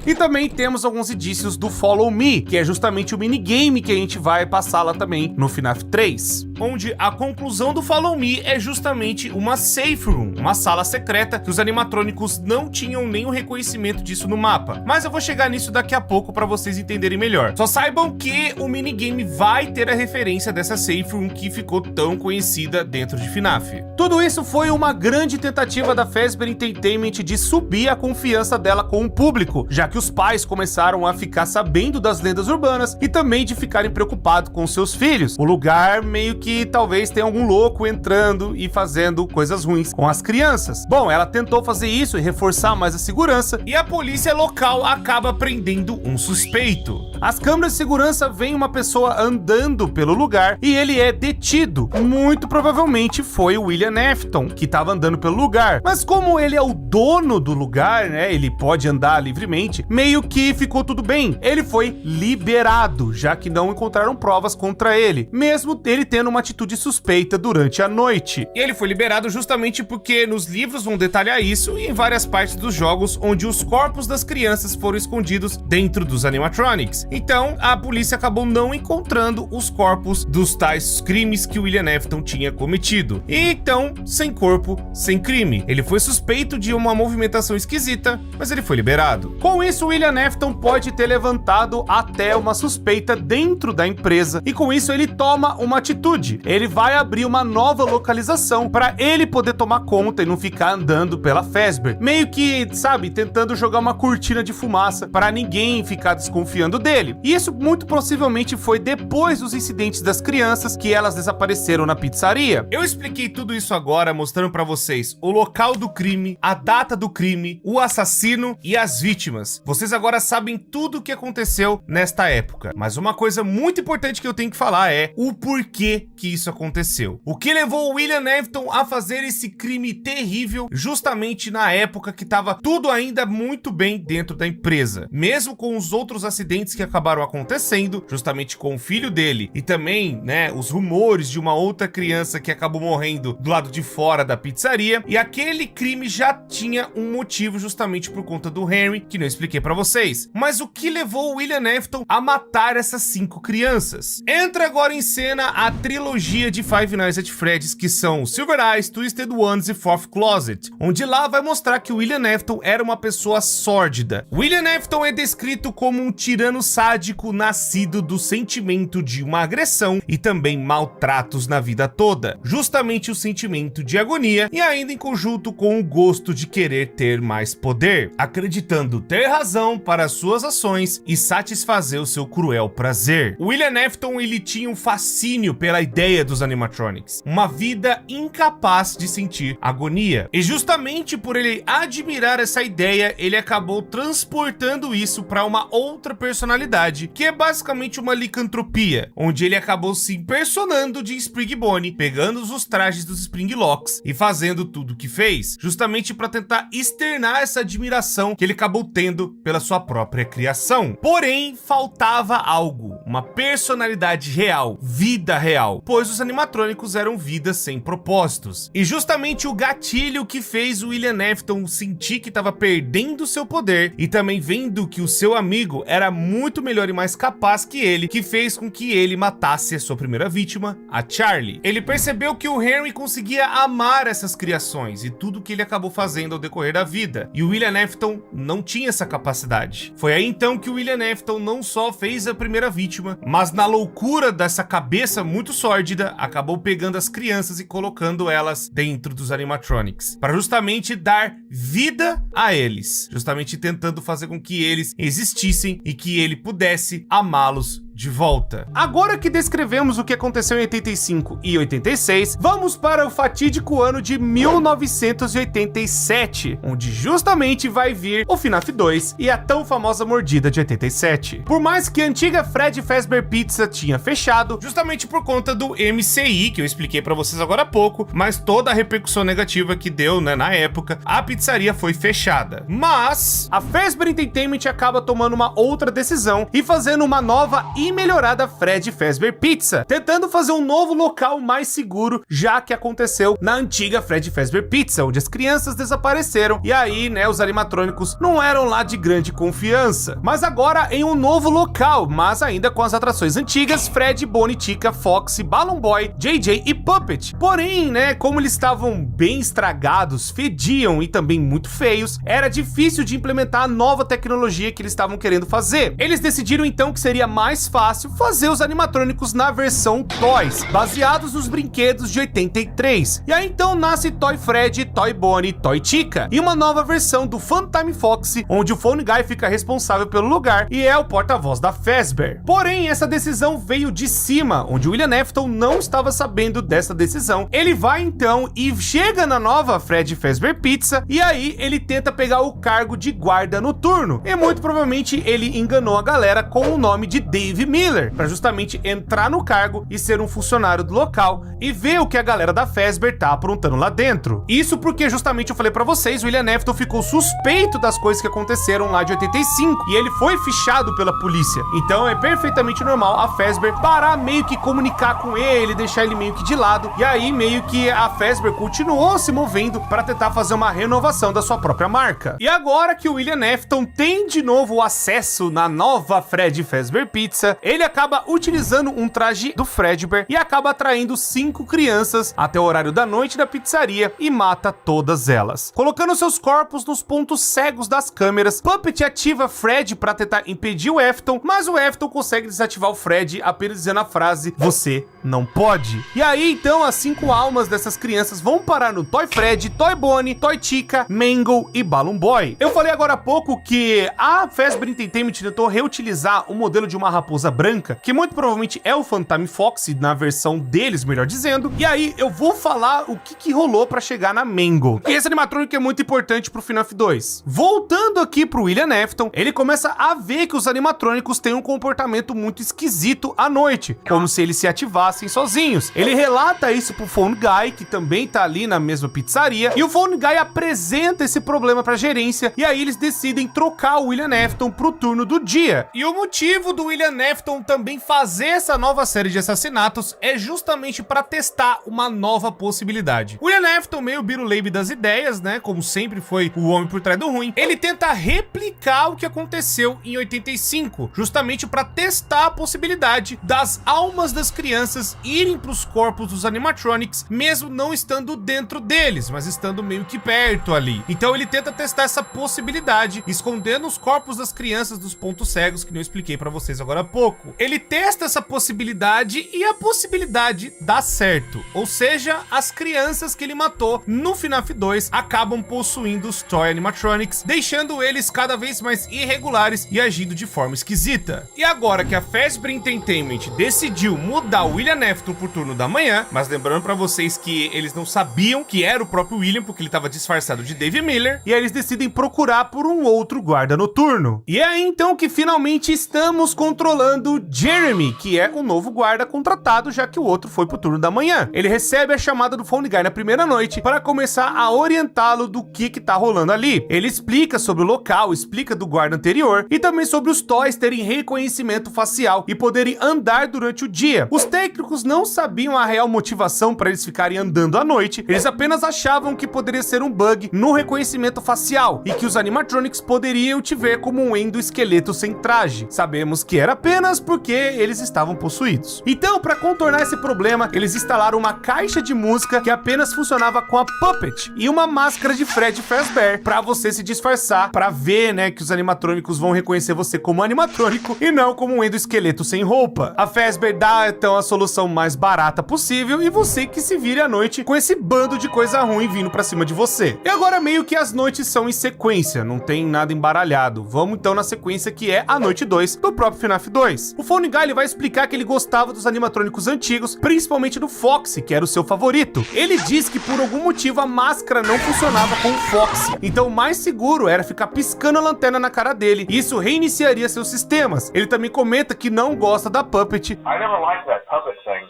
E também temos alguns indícios do Follow Me, que é justamente o minigame que a gente vai passar lá também no FNAF 3. Onde a conclusão do Follow Me é justamente uma safe room, uma sala secreta que os animatrônicos não tinham nenhum reconhecimento disso no mapa. Mas eu vou chegar nisso daqui a pouco para vocês entenderem melhor. Só saibam que o minigame vai ter a referência dessa safe room que ficou tão conhecida dentro de FNAF. Tudo isso foi uma grande tentativa da Fazbear Entertainment de subir a confiança dela com o público, já que os pais começaram a ficar sabendo das lendas urbanas e também de ficarem preocupados com seus filhos. O lugar meio que talvez tenha algum louco entrando e fazendo coisas ruins com as crianças. Bom, ela tentou fazer isso e reforçar mais a segurança, e a polícia local acaba prendendo um suspeito. As câmeras de segurança veem uma pessoa andando pelo lugar e ele é detido. Muito provavelmente foi o William Afton que estava andando pelo lugar, mas como ele é o dono do lugar, né, ele pode andar livremente, meio que ficou tudo bem. Ele foi liberado, já que não encontraram provas contra ele, mesmo ele tendo uma atitude suspeita durante a noite. E ele foi liberado justamente porque nos livros vão detalhar isso e em várias partes dos jogos onde os corpos das crianças foram escondidos dentro dos animatronics. Então, a polícia acabou não encontrando os corpos dos tais crimes que o William Afton tinha cometido. E então, sem corpo, sem crime. Ele foi suspeito de uma movimentação esquisita, mas ele foi liberado. Com isso, o William Afton pode ter levantado até uma suspeita dentro da empresa e com isso ele toma uma atitude. Ele vai abrir uma nova localização para ele poder tomar conta e não ficar andando pela Fazbear. Meio que, sabe, tentando jogar uma cortina de fumaça para ninguém ficar desconfiando dele. E isso muito possivelmente foi depois dos incidentes das crianças que elas desapareceram na pizzaria. Eu expliquei tudo isso agora mostrando para vocês o local do crime, a data do crime, o assassino e as vítimas. Vocês agora sabem tudo o que aconteceu nesta época. Mas uma coisa muito importante que eu tenho que falar é o porquê que isso aconteceu. O que levou o William Afton a fazer esse crime terrível justamente na época que estava tudo ainda muito bem dentro da empresa. Mesmo com os outros acidentes que acabaram acontecendo, justamente com o filho dele e também, né, os rumores de uma outra criança que acabou morrendo do lado de fora da pizzaria, e aquele crime já tinha um motivo justamente por conta do Henry, que não expliquei pra vocês. Mas o que levou o William Afton a matar essas 5 crianças? Entra agora em cena a trilogia de Five Nights at Freddy's, que são Silver Eyes, Twisted Ones e Fourth Closet, onde lá vai mostrar que o William Afton era uma pessoa sórdida. William Afton é descrito como um tirano sádico nascido do sentimento de uma agressão e também maltratos na vida toda, justamente o sentimento de agonia e ainda em conjunto com o gosto de querer ter mais poder, acreditando ter razão para suas ações e satisfazer o seu cruel prazer. William Afton, ele tinha um fascínio pela ideia dos animatronics, uma vida incapaz de sentir agonia, e justamente por ele admirar essa ideia, ele acabou transportando isso para uma outra personalidade, que é basicamente uma licantropia, onde ele acabou se impersonando de Spring Bonnie, pegando os trajes dos Springlocks e fazendo tudo o que fez, justamente para tentar externar essa admiração que ele acabou tendo pela sua própria criação. Porém, faltava algo, uma personalidade real, vida real, pois os animatrônicos eram vidas sem propósitos. E justamente o gatilho que fez o William Afton sentir que estava perdendo seu poder e também vendo que o seu amigo era muito melhor e mais capaz que ele, que fez com que ele matasse a sua primeira vítima, a Charlie. Ele percebeu que o Henry conseguia amar essas criações e tudo que ele acabou fazendo ao decorrer da vida, e o William Afton não tinha essa capacidade. Foi aí então que o William Afton não só fez a primeira vítima, mas na loucura dessa cabeça muito sórdida, acabou pegando as crianças e colocando elas dentro dos animatronics, para justamente dar vida a eles, justamente tentando fazer com que eles existissem e que ele pudesse amá-los de volta. Agora que descrevemos o que aconteceu em 85 e 86, vamos para o fatídico ano de 1987, onde justamente vai vir o FNAF 2 e a tão famosa mordida de 87. Por mais que a antiga Freddy Fazbear Pizza tinha fechado, justamente por conta do MCI, que eu expliquei para vocês agora há pouco, mas toda a repercussão negativa que deu, né, na época, a pizzaria foi fechada. Mas a Fazbear Entertainment acaba tomando uma outra decisão e fazendo uma nova e melhorada Freddy Fazbear Pizza, tentando fazer um novo local mais seguro, já que aconteceu na antiga Freddy Fazbear Pizza, onde as crianças desapareceram e aí, né, os animatrônicos não eram lá de grande confiança. Mas agora em um novo local, mas ainda com as atrações antigas, Freddy, Bonnie, Chica, Foxy, Balloon Boy, JJ e Puppet. Porém, né, como eles estavam bem estragados, fediam e também muito feios, era difícil de implementar a nova tecnologia que eles estavam querendo fazer. Eles decidiram então que seria mais fácil fazer os animatrônicos na versão Toys, baseados nos brinquedos de 83. E aí então nasce Toy Freddy, Toy Bonnie, Toy Chica e uma nova versão do Funtime Foxy, onde o Phone Guy fica responsável pelo lugar e é o porta-voz da Fazbear. Porém, essa decisão veio de cima, onde o William Afton não estava sabendo dessa decisão. Ele vai então e chega na nova Freddy Fazbear Pizza e aí ele tenta pegar o cargo de guarda noturno e muito provavelmente ele enganou a galera com o nome de Dave Miller, para justamente entrar no cargo e ser um funcionário do local e ver o que a galera da Fazbear tá aprontando lá dentro. Isso porque justamente eu falei pra vocês, o William Afton ficou suspeito das coisas que aconteceram lá de 85 e ele foi fichado pela polícia. Então é perfeitamente normal a Fazbear parar meio que comunicar com ele, deixar ele meio que de lado, e aí meio que a Fazbear continuou se movendo para tentar fazer uma renovação da sua própria marca. E agora que o William Afton tem de novo o acesso na nova Freddy Fazbear Pizza, ele acaba utilizando um traje do Fredbear e acaba atraindo 5 crianças até o horário da noite da pizzaria e mata todas elas. Colocando seus corpos nos pontos cegos das câmeras, Puppet ativa Freddy para tentar impedir o Afton, mas o Afton consegue desativar o Freddy apenas dizendo a frase, você não pode. E aí então as 5 almas dessas crianças vão parar no Toy Freddy, Toy Bonnie, Toy Chica, Mangle e Balloon Boy. Eu falei agora há pouco que a Fazbear Entertainment tentou reutilizar o modelo de uma raposa branca, que muito provavelmente é o Funtime Foxy na versão deles, melhor dizendo. E aí eu vou falar o que rolou pra chegar na Mangle. E esse animatrônico é muito importante pro FNAF 2. Voltando aqui pro William Afton, ele começa a ver que os animatrônicos têm um comportamento muito esquisito à noite, como se eles se ativassem sozinhos. Ele relata isso pro Phone Guy, que também tá ali na mesma pizzaria, e o Phone Guy apresenta esse problema pra gerência, e aí eles decidem trocar o William Afton pro turno do dia. E o motivo do William Afton também fazer essa nova série de assassinatos é justamente para testar uma nova possibilidade. O William Afton, meio biruleibe das ideias, né, como sempre foi o homem por trás do ruim, ele tenta replicar o que aconteceu em 85, justamente para testar a possibilidade das almas das crianças irem para os corpos dos animatronics, mesmo não estando dentro deles, mas estando meio que perto ali. Então ele tenta testar essa possibilidade, escondendo os corpos das crianças dos pontos cegos, que eu expliquei para vocês agora há pouco. Ele testa essa possibilidade e a possibilidade dá certo, ou seja, as crianças que ele matou no FNAF 2 acabam possuindo os Toy Animatronics, deixando eles cada vez mais irregulares e agindo de forma esquisita. E agora que a Fazbear Entertainment decidiu mudar o William Afton pro turno da manhã, mas lembrando pra vocês que eles não sabiam que era o próprio William, porque ele tava disfarçado de Dave Miller, e aí eles decidem procurar por um outro guarda noturno. E é aí então que finalmente estamos controlando Jeremy, que é o novo guarda contratado, já que o outro foi pro turno da manhã. Ele recebe a chamada do Phone Guy na primeira noite para começar a orientá-lo do que tá rolando ali. Ele explica sobre o local, explica do guarda anterior e também sobre os toys terem reconhecimento facial e poderem andar durante o dia. Os técnicos não sabiam a real motivação para eles ficarem andando à noite, eles apenas achavam que poderia ser um bug no reconhecimento facial e que os animatronics poderiam te ver como um endoesqueleto sem traje. Sabemos que era apenas porque eles estavam possuídos. Então, para contornar esse problema, eles instalaram uma caixa de música que apenas funcionava com a Puppet e uma máscara de Freddy Fazbear para você se disfarçar, para ver, né, que os animatrônicos vão reconhecer você como animatrônico e não como um endoesqueleto sem roupa. A Fazbear dá então a solução mais barata possível e você que se vire à noite com esse bando de coisa ruim vindo pra cima de você. E agora meio que as noites são em sequência, não tem nada embaralhado. Vamos então na sequência que é a noite 2 do próprio FNAF 2. O Phone Guy ele vai explicar que ele gostava dos animatrônicos antigos, principalmente do Foxy, que era o seu favorito. Ele diz que por algum motivo a máscara não funcionava com o Foxy, então o mais seguro era ficar piscando a lanterna na cara dele, e isso reiniciaria seus sistemas. Ele também comenta que não gosta da Puppet. I never liked that puppet thing.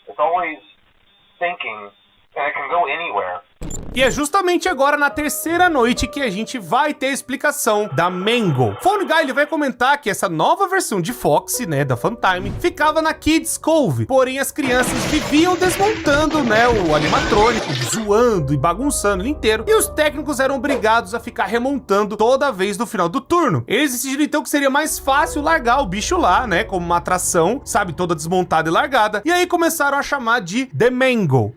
It's always thinking And it can go anywhere. E é justamente agora na terceira noite que a gente vai ter a explicação da Mangle. Phone Guy ele vai comentar que essa nova versão de Foxy, né, da Funtime, ficava na Kids Cove, porém as crianças viviam desmontando, né, o animatrônico, zoando e bagunçando ele inteiro, e os técnicos eram obrigados a ficar remontando toda vez no final do turno. Eles decidiram então que seria mais fácil largar o bicho lá, né, como uma atração, sabe, toda desmontada e largada, e aí começaram a chamar de The Mangle.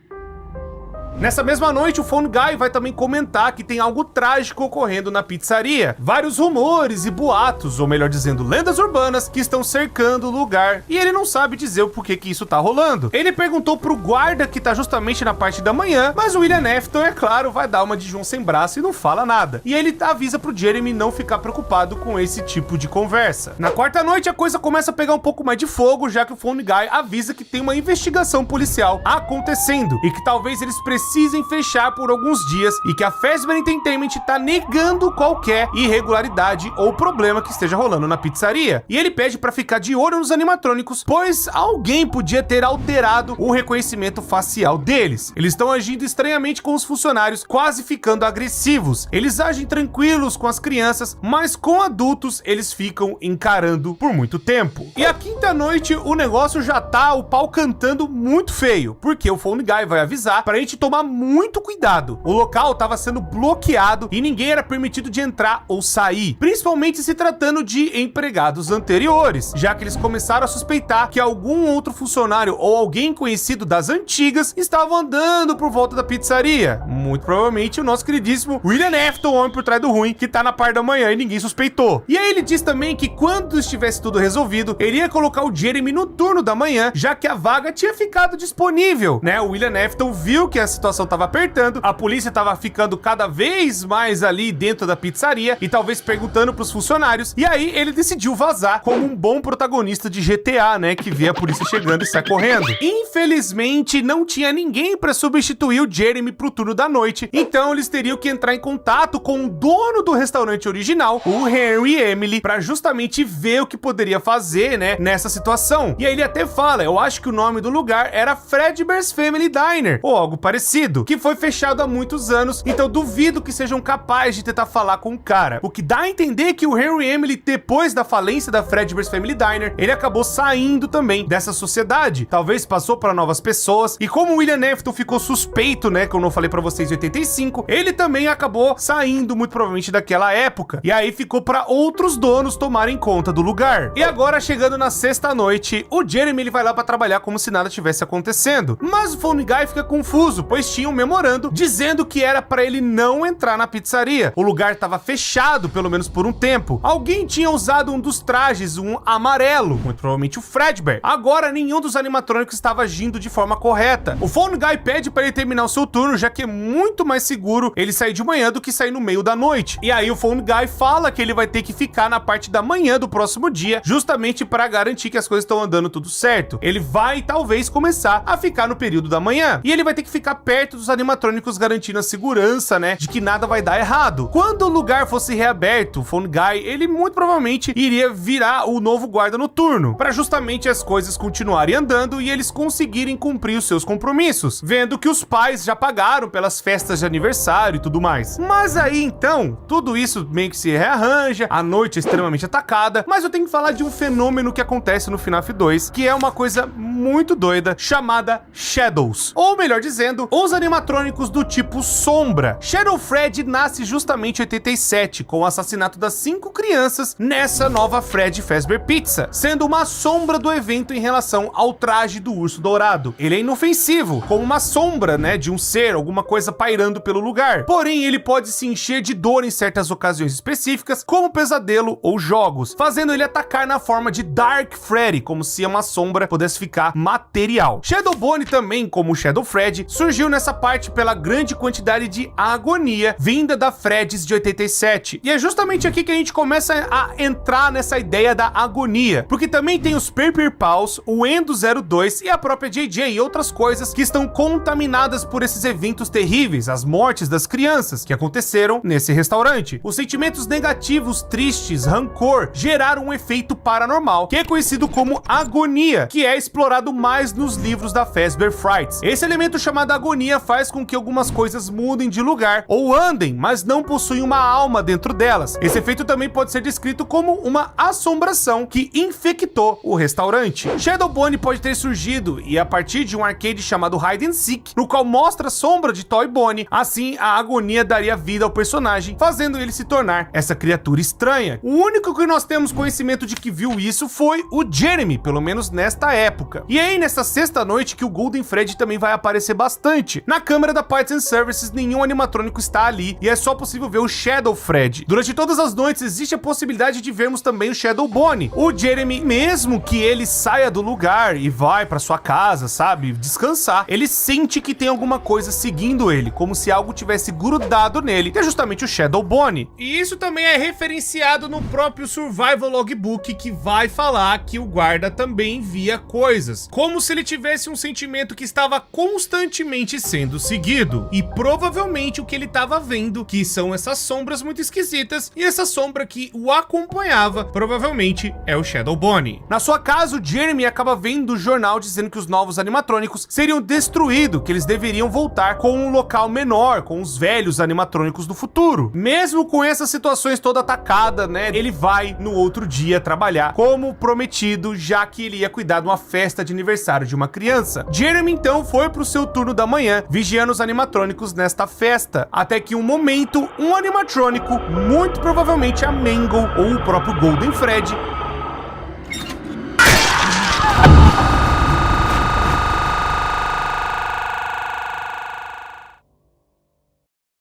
Nessa mesma noite, o Phone Guy vai também comentar que tem algo trágico ocorrendo na pizzaria. Vários rumores e boatos, ou melhor dizendo, lendas urbanas, que estão cercando o lugar. E ele não sabe dizer o porquê que isso tá rolando. Ele perguntou pro guarda que tá justamente na parte da manhã, mas o William Afton, é claro, vai dar uma de João sem braço e não fala nada. E ele avisa pro Jeremy não ficar preocupado com esse tipo de conversa. Na quarta noite, a coisa começa a pegar um pouco mais de fogo, já que o Phone Guy avisa que tem uma investigação policial acontecendo e que talvez eles precisem fechar por alguns dias e que a Fazbear Entertainment tá negando qualquer irregularidade ou problema que esteja rolando na pizzaria. E ele pede pra ficar de olho nos animatrônicos, pois alguém podia ter alterado o reconhecimento facial deles. Eles estão agindo estranhamente com os funcionários, quase ficando agressivos. Eles agem tranquilos com as crianças, mas com adultos eles ficam encarando por muito tempo. E a quinta noite o negócio já tá o pau cantando muito feio, porque o Phone Guy vai avisar pra gente tomar muito cuidado. O local estava sendo bloqueado e ninguém era permitido de entrar ou sair, principalmente se tratando de empregados anteriores, já que eles começaram a suspeitar que algum outro funcionário ou alguém conhecido das antigas estavam andando por volta da pizzaria. Muito provavelmente o nosso queridíssimo William Afton, o homem por trás do ruim, que tá na parte da manhã e ninguém suspeitou. E aí ele diz também que quando estivesse tudo resolvido, ele ia colocar o Jeremy no turno da manhã, já que a vaga tinha ficado disponível, né? O William Afton viu que a situação tava apertando, a polícia tava ficando cada vez mais ali dentro da pizzaria e talvez perguntando pros funcionários, e aí ele decidiu vazar como um bom protagonista de GTA, né, que vê a polícia chegando e sai correndo. Infelizmente, não tinha ninguém pra substituir o Jeremy pro turno da noite, então eles teriam que entrar em contato com o dono do restaurante original, o Henry e Emily, pra justamente ver o que poderia fazer, né, nessa situação. E aí ele até fala, eu acho que o nome do lugar era Fredbear's Family Diner, ou algo parecido, que foi fechado há muitos anos, então duvido que sejam capazes de tentar falar com o cara. O que dá a entender que o Henry Emily, depois da falência da Fredbear's Family Diner, ele acabou saindo também dessa sociedade. Talvez passou para novas pessoas, e como o William Afton ficou suspeito, né, que eu não falei pra vocês em 85, ele também acabou saindo muito provavelmente daquela época, e aí ficou para outros donos tomarem conta do lugar. E agora, chegando na sexta noite, o Jeremy ele vai lá para trabalhar como se nada tivesse acontecendo, mas o Phone Guy fica confuso, pois tinha um memorando dizendo que era para ele não entrar na pizzaria. O lugar estava fechado, pelo menos por um tempo. Alguém tinha usado um dos trajes, um amarelo, muito provavelmente o Fredbear. Agora, nenhum dos animatrônicos estava agindo de forma correta. O Phone Guy pede para ele terminar o seu turno, já que é muito mais seguro ele sair de manhã do que sair no meio da noite. E aí o Phone Guy fala que ele vai ter que ficar na parte da manhã do próximo dia, justamente para garantir que as coisas estão andando tudo certo. Ele vai, talvez, começar a ficar no período da manhã. E ele vai ter que ficar perto dos animatrônicos, garantindo a segurança, né, de que nada vai dar errado. Quando o lugar fosse reaberto, o Phone Guy, ele muito provavelmente iria virar o novo guarda noturno, para justamente as coisas continuarem andando e eles conseguirem cumprir os seus compromissos, vendo que os pais já pagaram pelas festas de aniversário e tudo mais. Mas aí, então, tudo isso meio que se rearranja, a noite é extremamente atacada, mas eu tenho que falar de um fenômeno que acontece no FNAF 2, que é uma coisa muito doida, chamada Shadows. Ou melhor dizendo, os animatrônicos do tipo sombra. Shadow Fred nasce justamente em 87, com o assassinato das 5 crianças nessa nova Fred Fazbear Pizza, sendo uma sombra do evento em relação ao traje do urso dourado. Ele é inofensivo, como uma sombra, né, de um ser, alguma coisa pairando pelo lugar. Porém, ele pode se encher de dor em certas ocasiões específicas, como pesadelo ou jogos, fazendo ele atacar na forma de Dark Freddy, como se uma sombra pudesse ficar material. Shadow Bonnie também, como o Shadow Fred, surgiu nessa parte pela grande quantidade de agonia vinda da Freds de 87. E é justamente aqui que a gente começa a entrar nessa ideia da agonia, porque também tem os Paper Paws, o Endo 02 e a própria JJ e outras coisas que estão contaminadas por esses eventos terríveis, as mortes das crianças que aconteceram nesse restaurante. Os sentimentos negativos, tristes, rancor, geraram um efeito paranormal, que é conhecido como agonia, que é explorado mais nos livros da Fazbear Frights. Esse elemento chamado agonia agonia faz com que algumas coisas mudem de lugar ou andem, mas não possuem uma alma dentro delas. Esse efeito também pode ser descrito como uma assombração que infectou o restaurante. Shadow Bonnie pode ter surgido e a partir de um arcade chamado Hide and Seek, no qual mostra a sombra de Toy Bonnie. Assim, a agonia daria vida ao personagem, fazendo ele se tornar essa criatura estranha. O único que nós temos conhecimento de que viu isso foi o Jeremy, pelo menos nesta época. E aí, nessa sexta noite que o Golden Freddy também vai aparecer bastante. Na câmera da Parts and Services, nenhum animatrônico está ali e é só possível ver o Shadow Freddy. Durante todas as noites, existe a possibilidade de vermos também o Shadow Bonnie. O Jeremy, mesmo que ele saia do lugar e vai para sua casa, sabe, descansar, ele sente que tem alguma coisa seguindo ele, como se algo tivesse grudado nele, que é justamente o Shadow Bonnie. E isso também é referenciado no próprio Survival Logbook, que vai falar que o guarda também via coisas, como se ele tivesse um sentimento que estava constantemente sendo seguido. E provavelmente o que ele estava vendo, que são essas sombras muito esquisitas, e essa sombra que o acompanhava, provavelmente é o Shadow Bonnie. Na sua casa, o Jeremy acaba vendo o jornal dizendo que os novos animatrônicos seriam destruídos, que eles deveriam voltar com um local menor, com os velhos animatrônicos do futuro. Mesmo com essas situações toda atacada, né, ele vai no outro dia trabalhar como prometido, já que ele ia cuidar de uma festa de aniversário de uma criança. Jeremy então foi pro seu turno da manhã, vigiando os animatrônicos nesta festa, até que um momento, um animatrônico, muito provavelmente a Mangle ou o próprio Golden Freddy,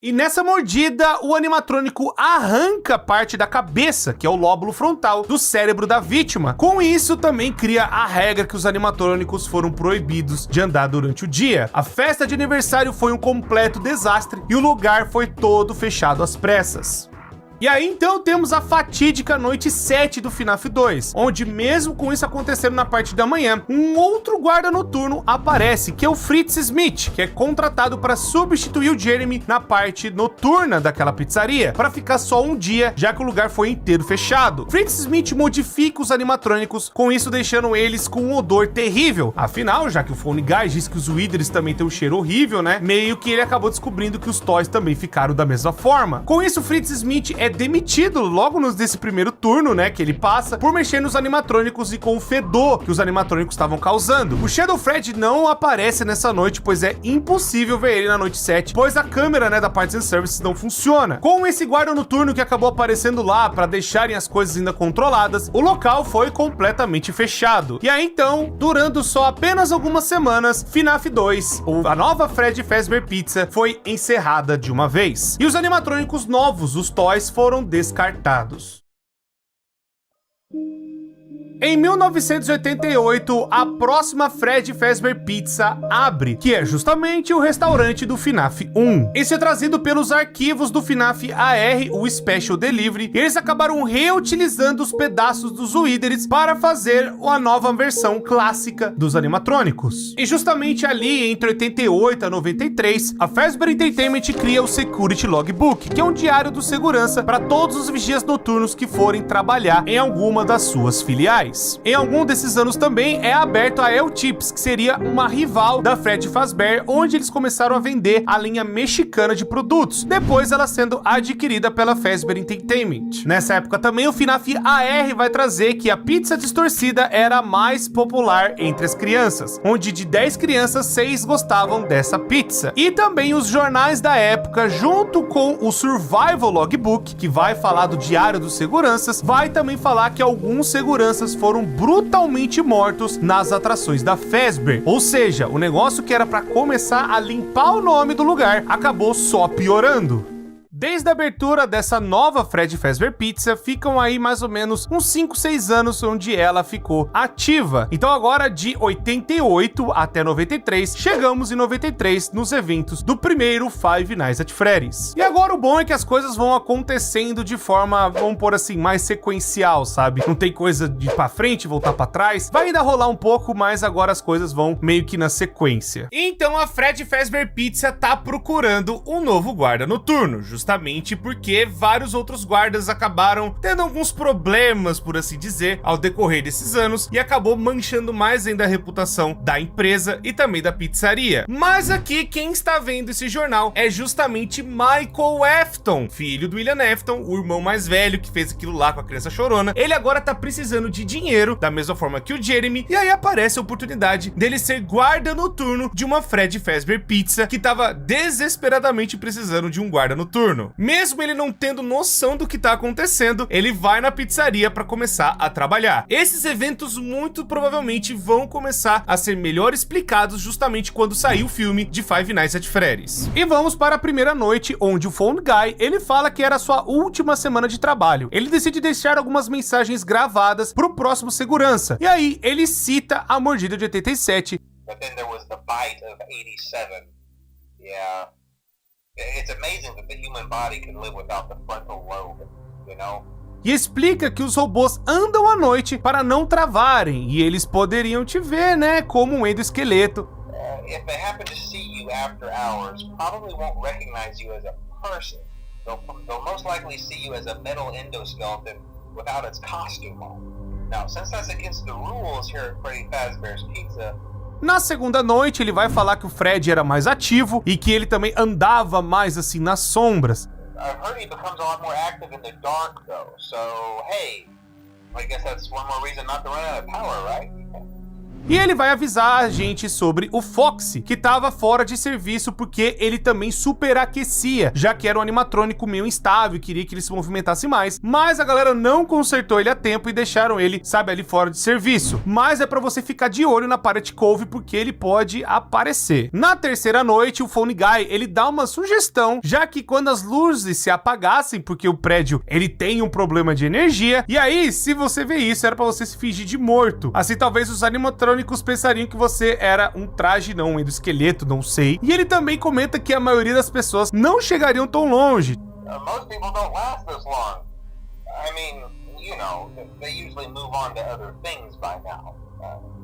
e nessa mordida, o animatrônico arranca parte da cabeça, que é o lóbulo frontal, do cérebro da vítima. Com isso, também cria a regra que os animatrônicos foram proibidos de andar durante o dia. A festa de aniversário foi um completo desastre e o lugar foi todo fechado às pressas. E aí então temos a fatídica noite 7 do FNAF 2, onde mesmo com isso acontecendo na parte da manhã, um outro guarda noturno aparece, que é o Fritz Smith, que é contratado para substituir o Jeremy na parte noturna daquela pizzaria, para ficar só um dia, já que o lugar foi inteiro fechado. Fritz Smith modifica os animatrônicos, com isso deixando eles com um odor terrível. Afinal, já que o Phone Guy diz que os Withers também tem um cheiro horrível, né? Meio que ele acabou descobrindo que os Toys também ficaram da mesma forma. Com isso, Fritz Smith é demitido logo nesse primeiro turno, né, que ele passa, por mexer nos animatrônicos e com o fedor que os animatrônicos estavam causando. O Shadow Freddy não aparece nessa noite, pois é impossível ver ele na noite 7, pois a câmera, né, da Parts and Services não funciona. Com esse guarda noturno que acabou aparecendo lá para deixarem as coisas ainda controladas, o local foi completamente fechado. E aí então, durando só apenas algumas semanas, FNAF 2, ou a nova Freddy Fazbear Pizza, foi encerrada de uma vez. E os animatrônicos novos, os Toys, foram descartados. Em 1988, a próxima Freddy Fazbear Pizza abre, que é justamente o restaurante do FNAF 1. Isso é trazido pelos arquivos do FNAF AR, o Special Delivery, e eles acabaram reutilizando os pedaços dos Withers para fazer a nova versão clássica dos animatrônicos. E justamente ali, entre 88 a 93, a Fazbear Entertainment cria o Security Logbook, que é um diário do segurança para todos os vigias noturnos que forem trabalhar em alguma das suas filiais. Em algum desses anos também é aberto a El Chips, que seria uma rival da Freddy Fazbear, onde eles começaram a vender a linha mexicana de produtos, depois ela sendo adquirida pela Fazbear Entertainment. Nessa época também o FNAF AR vai trazer que a pizza distorcida era a mais popular entre as crianças, onde de 10 crianças, 6 gostavam dessa pizza. E também os jornais da época, junto com o Survival Logbook, que vai falar do diário dos seguranças, vai também falar que alguns seguranças foram brutalmente mortos nas atrações da Fazbear. Ou seja, o negócio que era para começar a limpar o nome do lugar acabou só piorando. Desde a abertura dessa nova Freddy Fazbear Pizza, ficam aí mais ou menos uns 5, 6 anos onde ela ficou ativa. Então agora de 88 até 93, chegamos em 93 nos eventos do primeiro Five Nights at Freddy's. E agora o bom é que as coisas vão acontecendo de forma, vamos pôr assim, mais sequencial, sabe? Não tem coisa de ir pra frente e voltar pra trás. Vai ainda rolar um pouco, mas agora as coisas vão meio que na sequência. Então a Freddy Fazbear Pizza tá procurando um novo guarda noturno, justamente justamente porque vários outros guardas acabaram tendo alguns problemas, por assim dizer, ao decorrer desses anos, e acabou manchando mais ainda a reputação da empresa e também da pizzaria. Mas aqui quem está vendo esse jornal é justamente Michael Afton, filho do William Afton, o irmão mais velho que fez aquilo lá com a criança chorona. Ele agora tá precisando de dinheiro, da mesma forma que o Jeremy, e aí aparece a oportunidade dele ser guarda noturno de uma Fred Fazbear Pizza que tava desesperadamente precisando de um guarda noturno. Mesmo ele não tendo noção do que tá acontecendo, ele vai na pizzaria para começar a trabalhar. Esses eventos muito provavelmente vão começar a ser melhor explicados justamente quando sair o filme de Five Nights at Freddy's. E vamos para a primeira noite, onde o Phone Guy, ele fala que era sua última semana de trabalho. Ele decide deixar algumas mensagens gravadas pro próximo segurança. E aí ele cita a mordida de 87. But then there was the bite of 87. Yeah. It's amazing that the human body can live without the frontal lobe, you know? E explica que os robôs andam à noite para não travarem, e eles poderiam te ver, né, como um endoesqueleto. If they happen to see you after hours, probably won't recognize you as a person. They'll most likely see you as a metal endoskeleton without its costume on. Now, since that's against the rules here at Freddy Fazbear's Pizza. Na segunda noite, ele vai falar que o Fred era mais ativo e que ele também andava mais assim nas sombras. I've heard he becomes a lot more active in the dark though, so hey, I guess that's one more reason not to run out of power, right? E ele vai avisar a gente sobre o Foxy, que estava fora de serviço porque ele também superaquecia, já que era um animatrônico meio instável e queria que ele se movimentasse mais, mas a galera não consertou ele a tempo e deixaram ele, sabe, ali fora de serviço. Mas é pra você ficar de olho na Parrot Cove porque ele pode aparecer. Na terceira noite, o Phone Guy, ele dá uma sugestão, já que quando as luzes se apagassem, porque o prédio, ele tem um problema de energia, e aí, se você vê isso, era pra você se fingir de morto. Assim, talvez os animatrônicos pensariam que você era um traje, não, um endoesqueleto, não sei. E ele também comenta que a maioria das pessoas não chegariam tão longe. Most people don't last this long. I mean, you know, they usually move on to other things by now.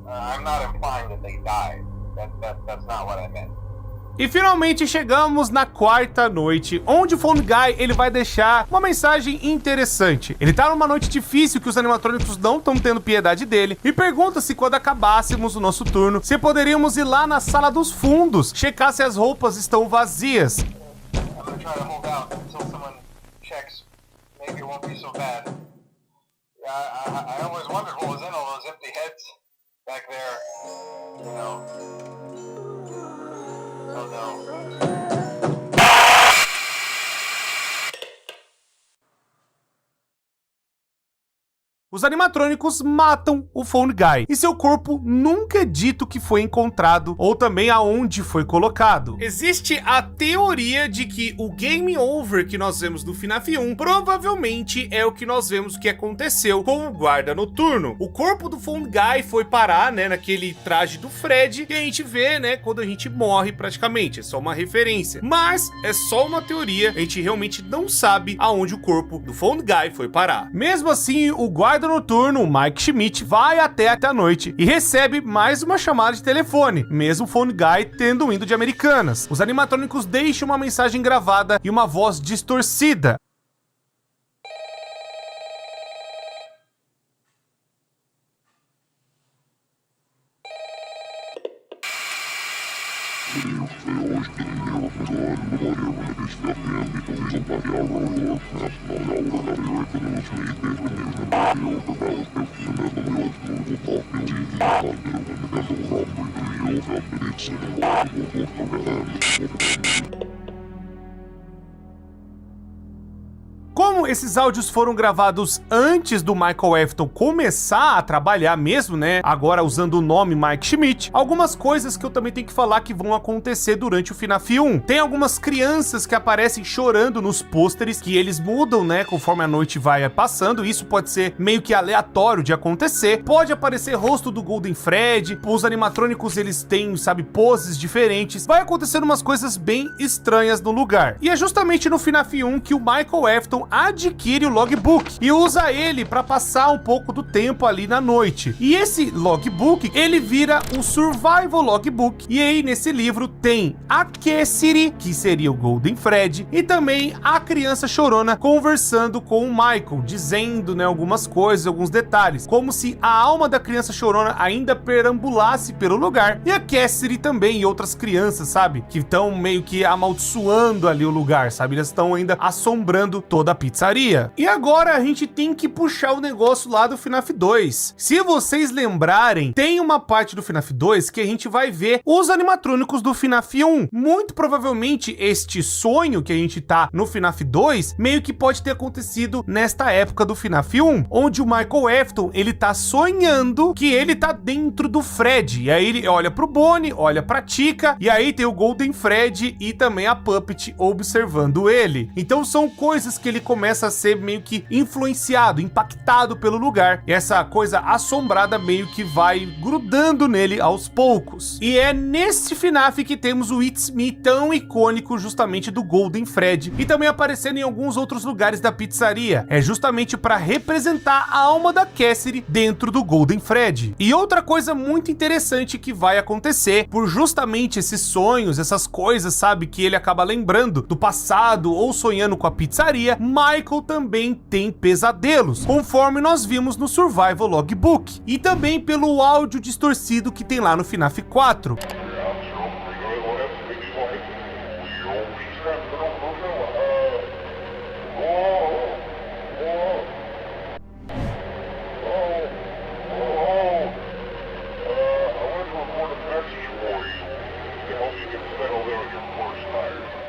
I'm not implying that they died. That's not what I meant. E finalmente chegamos na quarta noite, onde o Phone Guy, ele vai deixar uma mensagem interessante. Ele tá numa noite difícil que os animatrônicos não estão tendo piedade dele e pergunta se quando acabássemos o nosso turno, se poderíamos ir lá na sala dos fundos, checar se as roupas estão vazias. I'm gonna try to hold out until someone checks. Maybe it won't be so bad. I always wondered what was in all those empty heads back there, you know. Oh no. Os animatrônicos matam o Phone Guy e seu corpo nunca é dito que foi encontrado ou também aonde foi colocado. Existe a teoria de que o game over que nós vemos no FNAF 1 provavelmente é o que nós vemos que aconteceu com o guarda noturno. O corpo do Phone Guy foi parar, né, naquele traje do Fred que a gente vê, né, quando a gente morre praticamente. É só uma referência. Mas é só uma teoria, a gente realmente não sabe aonde o corpo do Phone Guy foi parar. Mesmo assim, o guarda noturno, o Mike Schmidt, vai até a noite e recebe mais uma chamada de telefone, mesmo o Phone Guy tendo ido de Americanas. Os animatrônicos deixam uma mensagem gravada e uma voz distorcida. Como esses áudios foram gravados antes do Michael Afton começar a trabalhar mesmo, né, agora usando o nome Mike Schmidt, algumas coisas que eu também tenho que falar que vão acontecer durante o FNAF 1. Tem algumas crianças que aparecem chorando nos pôsteres, que eles mudam, né, conforme a noite vai passando. Isso pode ser meio que aleatório de acontecer. Pode aparecer rosto do Golden Fred, os animatrônicos eles têm, sabe, poses diferentes. Vai acontecendo umas coisas bem estranhas no lugar. E é justamente no FNAF 1 que o Michael Afton Afton adquire o logbook e usa ele para passar um pouco do tempo ali na noite. E esse logbook, ele vira o Survival Logbook. E aí nesse livro tem a Cassidy, que seria o Golden Freddy, e também a criança chorona conversando com o Michael, dizendo, né, algumas coisas, alguns detalhes, como se a alma da criança chorona ainda perambulasse pelo lugar, e a Cassidy também e outras crianças, sabe, que estão meio que amaldiçoando ali o lugar, sabe, eles estão ainda assombrando toda a pizzaria. E agora a gente tem que puxar o negócio lá do FNAF 2. Se vocês lembrarem, tem uma parte do FNAF 2 que a gente vai ver os animatrônicos do FNAF 1. Muito provavelmente este sonho que a gente tá no FNAF 2 meio que pode ter acontecido nesta época do FNAF 1, onde o Michael Afton, ele tá sonhando que ele tá dentro do Fred, e aí ele olha pro Bonnie, olha pra Chica, e aí tem o Golden Freddy e também a Puppet observando ele. Então são coisas que ele começa a ser meio que influenciado, impactado pelo lugar, e essa coisa assombrada meio que vai grudando nele aos poucos. E é nesse FNAF que temos o It's Me tão icônico, justamente do Golden Freddy, e também aparecendo em alguns outros lugares da pizzaria. É justamente para representar a alma da Cassidy dentro do Golden Freddy. E outra coisa muito interessante que vai acontecer, por justamente esses sonhos, essas coisas, sabe, que ele acaba lembrando do passado ou sonhando com a pizzaria, Michael também tem pesadelos, conforme nós vimos no Survival Logbook, e também pelo áudio distorcido que tem lá no FNAF 4.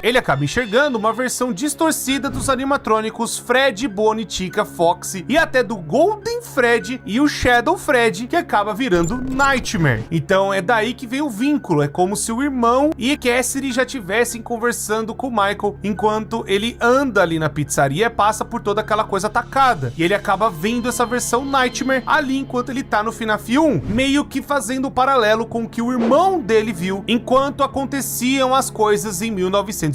Ele acaba enxergando uma versão distorcida dos animatrônicos Fred, Bonnie, Chica, Foxy e até do Golden Freddy e o Shadow Freddy, que acaba virando Nightmare. Então é daí que vem o vínculo, é como se o irmão e Cassidy já estivessem conversando com o Michael enquanto ele anda ali na pizzaria e passa por toda aquela coisa atacada. E ele acaba vendo essa versão Nightmare ali enquanto ele tá no FNAF 1, meio que fazendo o paralelo com o que o irmão dele viu enquanto aconteciam as coisas em 1983.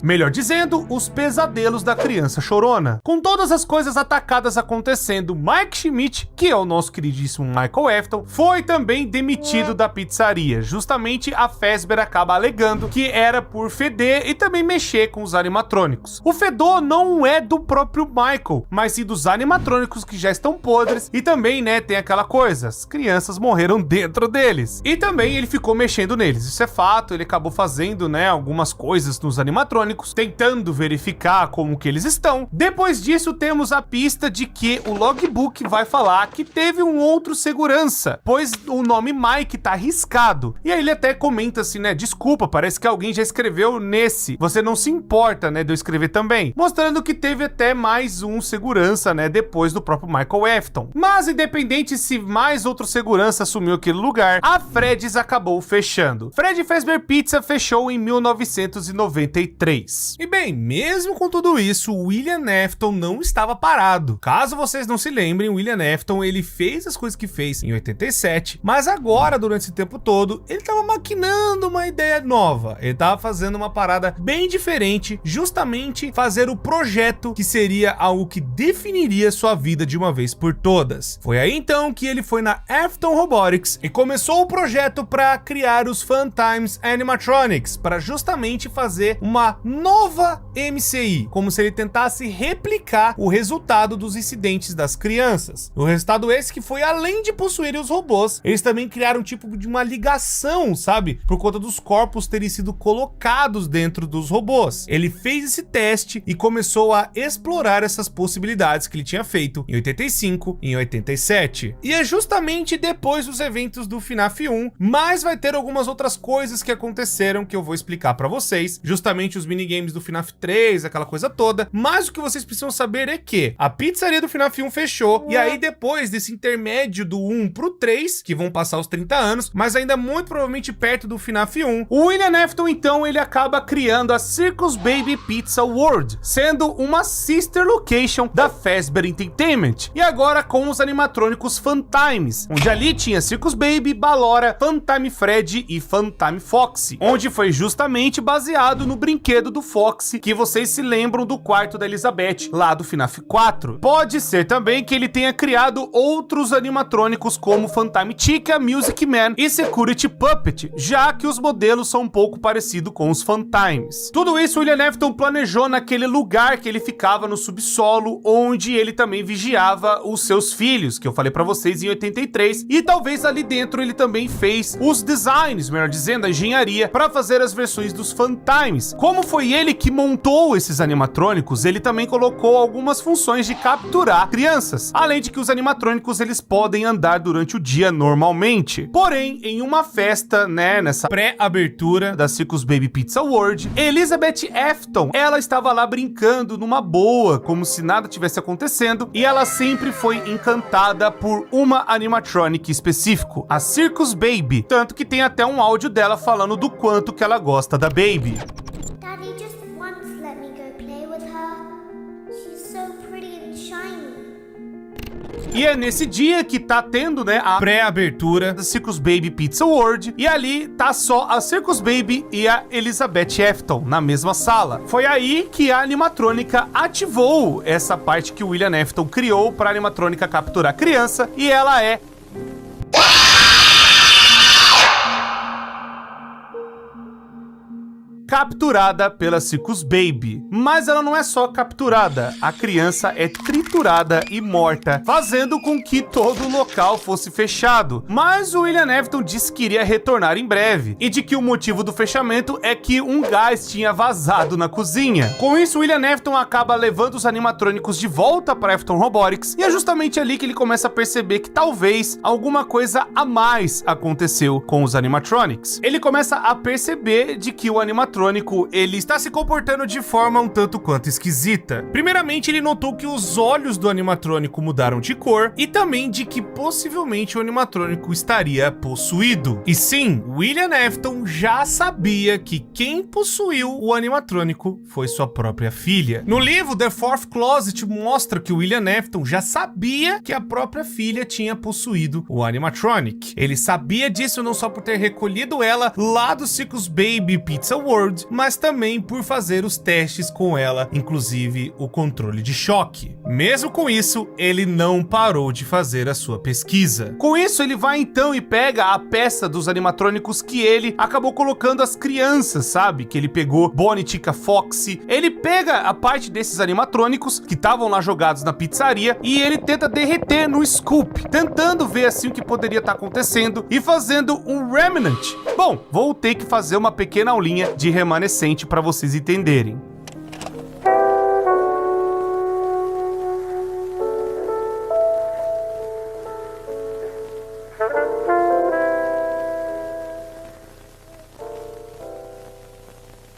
Melhor dizendo, os pesadelos da criança chorona. Com todas as coisas atacadas acontecendo, Mike Schmidt, que é o nosso queridíssimo Michael Afton, foi também demitido da pizzaria. Justamente a Fazbear acaba alegando que era por feder e também mexer com os animatrônicos. O fedor não é do próprio Michael, mas sim dos animatrônicos que já estão podres, e também, né, tem aquela coisa, as crianças morreram dentro deles. E também ele ficou mexendo neles, isso é fato, ele acabou fazendo, né, algumas coisas nos animatrônicos, tentando verificar como que eles estão. Depois disso, temos a pista de que o logbook vai falar que teve um outro segurança, pois o nome Mike tá arriscado. E aí ele até comenta assim, né, desculpa, parece que alguém já escreveu nesse, você não se importa, né, de eu escrever também, mostrando que teve até mais um segurança, né, depois do próprio Michael Afton. Mas independente se mais outro segurança assumiu aquele lugar, a Freddy's acabou fechando. Freddy Fazbear Pizza fechou em 1993. E bem, mesmo com tudo isso, o William Afton não estava parado. Caso vocês não se lembrem, o William Afton, ele fez as coisas que fez em 87, mas agora, durante esse tempo todo, ele estava maquinando uma ideia nova. Ele estava fazendo uma parada bem diferente, justamente fazer o projeto que seria algo que definiria sua vida de uma vez por todas. Foi aí então que ele foi na Afton Robotics e começou o projeto para criar os Funtimes Animatronics, para justamente fazer uma nova MCI, como se ele tentasse replicar o resultado dos incidentes das crianças. O resultado esse que foi, além de possuírem os robôs, eles também criaram um tipo de uma ligação, sabe? Por conta dos corpos terem sido colocados dentro dos robôs. Ele fez esse teste e começou a explorar essas possibilidades que ele tinha feito em 85 e em 87. E é justamente depois dos eventos do FNAF 1, mas vai ter algumas outras coisas que aconteceram que eu vou explicar pra vocês, justamente os minigames do FNAF 3, aquela coisa toda, mas o que vocês precisam saber é que a pizzaria do FNAF 1 fechou, e aí depois desse intermédio do 1 pro 3, que vão passar os 30 anos, mas ainda muito provavelmente perto do FNAF 1, o William Afton então ele acaba criando a Circus Baby Pizza World, sendo uma sister location da Fazbear Entertainment, e agora com os animatrônicos Funtimes, onde ali tinha Circus Baby, Ballora, Funtime Freddy e Funtime Foxy, onde foi justamente baseado baseado no brinquedo do Foxy, que vocês se lembram do quarto da Elizabeth, lá do FNAF 4. Pode ser também que ele tenha criado outros animatrônicos como Funtime Chica, Music Man e Security Puppet, já que os modelos são um pouco parecidos com os Funtimes. Tudo isso o William Afton planejou naquele lugar que ele ficava no subsolo, onde ele também vigiava os seus filhos, que eu falei pra vocês em 83, e talvez ali dentro ele também fez os designs, melhor dizendo, a engenharia, para fazer as versões dos Funtimes. Como foi ele que montou esses animatrônicos, ele também colocou algumas funções de capturar crianças, além de que os animatrônicos eles podem andar durante o dia normalmente. Porém, em uma festa, né, nessa pré-abertura da Circus Baby Pizza World, Elizabeth Afton, ela estava lá brincando numa boa, como se nada tivesse acontecendo, e ela sempre foi encantada por uma animatronic específico, a Circus Baby, tanto que tem até um áudio dela falando do quanto que ela gosta da Baby. Daddy, just once let me go play with her. She's so pretty and shiny. E é nesse dia que tá tendo, né, a pré-abertura da Circus Baby Pizza World, e ali tá só a Circus Baby e a Elizabeth Afton na mesma sala. Foi aí que a animatrônica ativou essa parte que o William Afton criou para a animatrônica capturar a criança, e ela é capturada pela Circus Baby. Mas ela não é só capturada, a criança é triturada e morta, fazendo com que todo o local fosse fechado. Mas o William Afton disse que iria retornar em breve, e de que o motivo do fechamento é que um gás tinha vazado na cozinha. Com isso, o William Afton acaba levando os animatrônicos de volta para Afton Robotics, e é justamente ali que ele começa a perceber que talvez alguma coisa a mais aconteceu com os animatronics. Ele começa a perceber de que o animatrônico ele está se comportando de forma um tanto quanto esquisita. Primeiramente, ele notou que os olhos do animatrônico mudaram de cor, e também de que possivelmente o animatrônico estaria possuído. E sim, William Afton já sabia que quem possuiu o animatrônico foi sua própria filha. No livro The Fourth Closet mostra que o William Afton já sabia que a própria filha tinha possuído o animatronic. Ele sabia disso não só por ter recolhido ela lá do Circus Baby Pizza World, mas também por fazer os testes com ela, inclusive o controle de choque. Mesmo com isso, ele não parou de fazer a sua pesquisa. Com isso, ele vai então e pega a peça dos animatrônicos que ele acabou colocando as crianças, sabe? Que ele pegou Bonnie, Chica, Foxy. Ele pega a parte desses animatrônicos que estavam lá jogados na pizzaria e ele tenta derreter no scoop, tentando ver assim o que poderia estar acontecendo e fazendo um remnant. Bom, vou ter que fazer uma pequena aulinha de remanescente para vocês entenderem.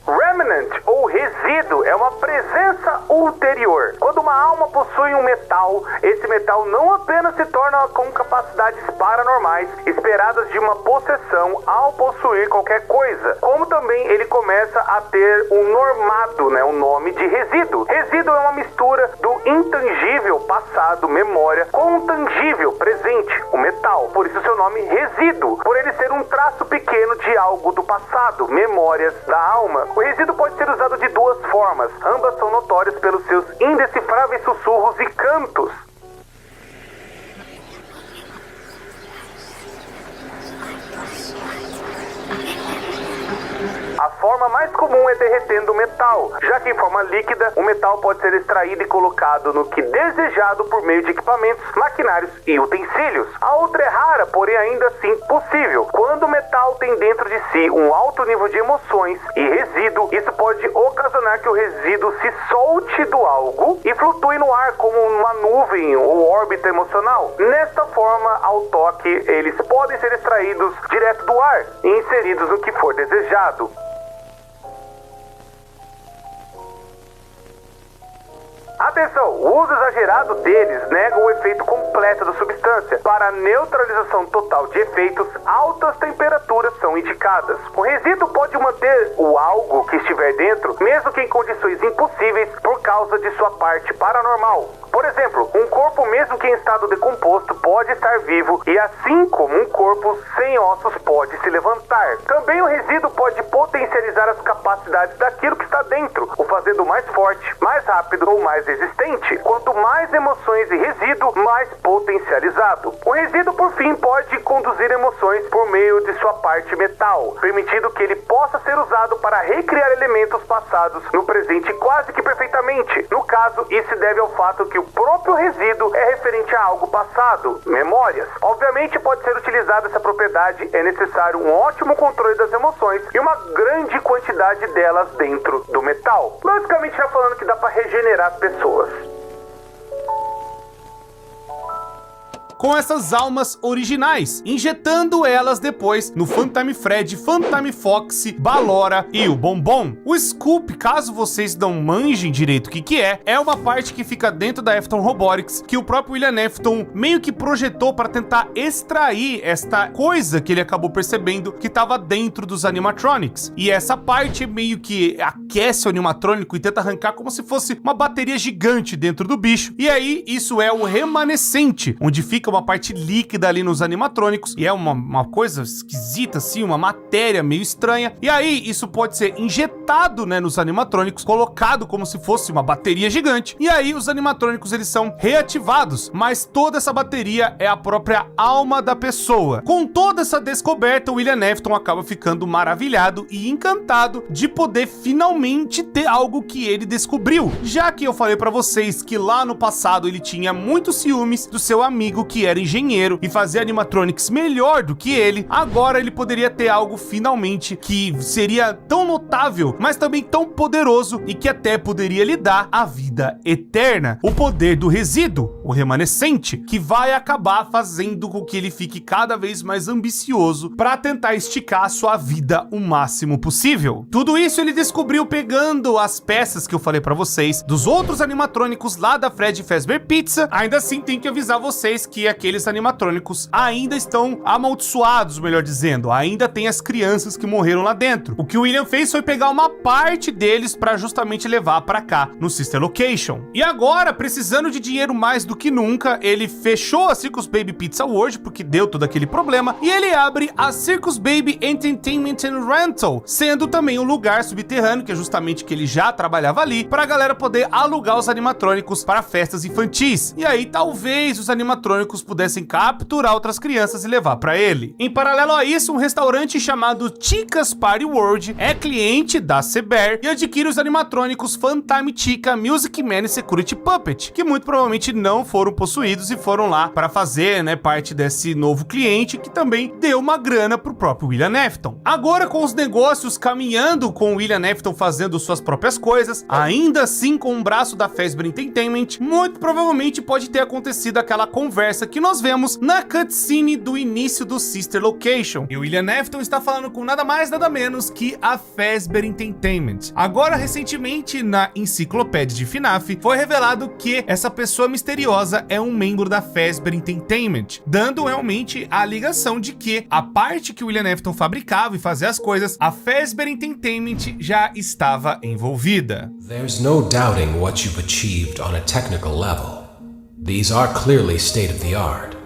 Remnant, ou resíduo, é uma presença ulterior. Quando uma alma possui um metal, esse metal não apenas se torna com capacidades paranormais esperadas de uma possessão ao possuir qualquer coisa, como também ele começa a ter um normado, né, o nome de resíduo. Resíduo é uma mistura do intangível passado, memória, com o tangível presente, o metal. Por isso seu nome resíduo, por ele ser um traço pequeno de algo do passado, memórias da alma. O resíduo pode ser usado de duas formas, ambas são notórias pelos seus indecifráveis sussurros e cantos. A forma mais comum é derretendo o metal, já que em forma líquida, o metal pode ser extraído e colocado no que desejado por meio de equipamentos, maquinários e utensílios. A outra é rara, porém ainda assim possível. Quando o metal tem dentro de si um alto nível de emoções e resíduo, isso pode ocasionar que o resíduo se solte do algo e flutue no ar como uma nuvem ou órbita emocional. Nesta forma, ao toque, eles podem ser extraídos direto do ar e inseridos no que for desejado. Atenção, o uso exagerado deles nega o efeito completo da substância. Para a neutralização total de efeitos, altas temperaturas são indicadas. O resíduo pode manter o algo que estiver dentro, mesmo que em condições impossíveis por causa de sua parte paranormal. Por exemplo, um corpo mesmo que em estado decomposto pode estar vivo e assim como um corpo sem ossos pode se levantar. Também o resíduo pode potencializar as capacidades rápido ou mais resistente. Quanto mais emoções e resíduo, mais potencializado. O resíduo, por fim, pode conduzir emoções por meio de sua parte metal, permitindo que ele possa ser usado para recriar elementos passados no presente quase que perfeitamente. No caso, isso se deve ao fato que o próprio resíduo é referente a algo passado, memórias. Obviamente pode ser utilizada essa propriedade, é necessário um ótimo controle das emoções e uma grande quantidade delas dentro do metal. Basicamente já falando que dá para regenerar as pessoas. Com essas almas originais, injetando elas depois no Funtime Fred, Funtime Fox, Ballora e o Bombom. O Scoop, caso vocês não manjem direito o que é uma parte que fica dentro da Afton Robotics, que o próprio William Afton meio que projetou para tentar extrair esta coisa que ele acabou percebendo que estava dentro dos animatronics. E essa parte meio que aquece o animatrônico e tenta arrancar como se fosse uma bateria gigante dentro do bicho. E aí, isso é o remanescente, onde fica uma parte líquida ali nos animatrônicos, e é uma coisa esquisita assim, uma matéria meio estranha, e aí isso pode ser injetado, né, nos animatrônicos, colocado como se fosse uma bateria gigante, e aí os animatrônicos eles são reativados, mas toda essa bateria é a própria alma da pessoa. Com toda essa descoberta, o William Afton acaba ficando maravilhado e encantado de poder finalmente ter algo que ele descobriu, já que eu falei pra vocês que lá no passado ele tinha muitos ciúmes do seu amigo que era engenheiro e fazia animatronics melhor do que ele. Agora ele poderia ter algo finalmente que seria tão notável, mas também tão poderoso e que até poderia lhe dar a vida eterna. O poder do resíduo, o remanescente, que vai acabar fazendo com que ele fique cada vez mais ambicioso para tentar esticar a sua vida o máximo possível. Tudo isso ele descobriu pegando as peças que eu falei para vocês dos outros animatrônicos lá da Fred Fazbear Pizza. Ainda assim, tem que avisar vocês que aqueles animatrônicos ainda estão amaldiçoados, melhor dizendo, ainda tem as crianças que morreram lá dentro. O que o William fez foi pegar uma parte deles para justamente levar para cá, no Sister Location. E agora, precisando de dinheiro mais do que nunca, ele fechou a Circus Baby Pizza World, porque deu todo aquele problema, e ele abre a Circus Baby Entertainment and Rental, sendo também um lugar subterrâneo, que é justamente que ele já trabalhava ali, para a galera poder alugar os animatrônicos para festas infantis. E aí, talvez os animatrônicos pudessem capturar outras crianças e levar para ele. Em paralelo a isso, um restaurante chamado Chica's Party World é cliente da Ceber e adquire os animatrônicos Funtime Chica, Music Man e Security Puppet, que muito provavelmente não foram possuídos e foram lá para fazer, né, parte desse novo cliente que também deu uma grana pro próprio William Afton. Agora, com os negócios caminhando com o William Afton fazendo suas próprias coisas, ainda assim com um braço da Fazbear Entertainment, muito provavelmente pode ter acontecido aquela conversa que nós vemos na cutscene do início do Sister Location. E o William Afton está falando com nada mais nada menos que a Fazbear Entertainment. Agora, recentemente, na enciclopédia de FNAF, foi revelado que essa pessoa misteriosa é um membro da Fazbear Entertainment, dando realmente a ligação de que a parte que o William Afton fabricava e fazia as coisas, a Fazbear Entertainment já estava envolvida. There's no doubting what you've achieved on a technical level. These are clearly state-of-the-art.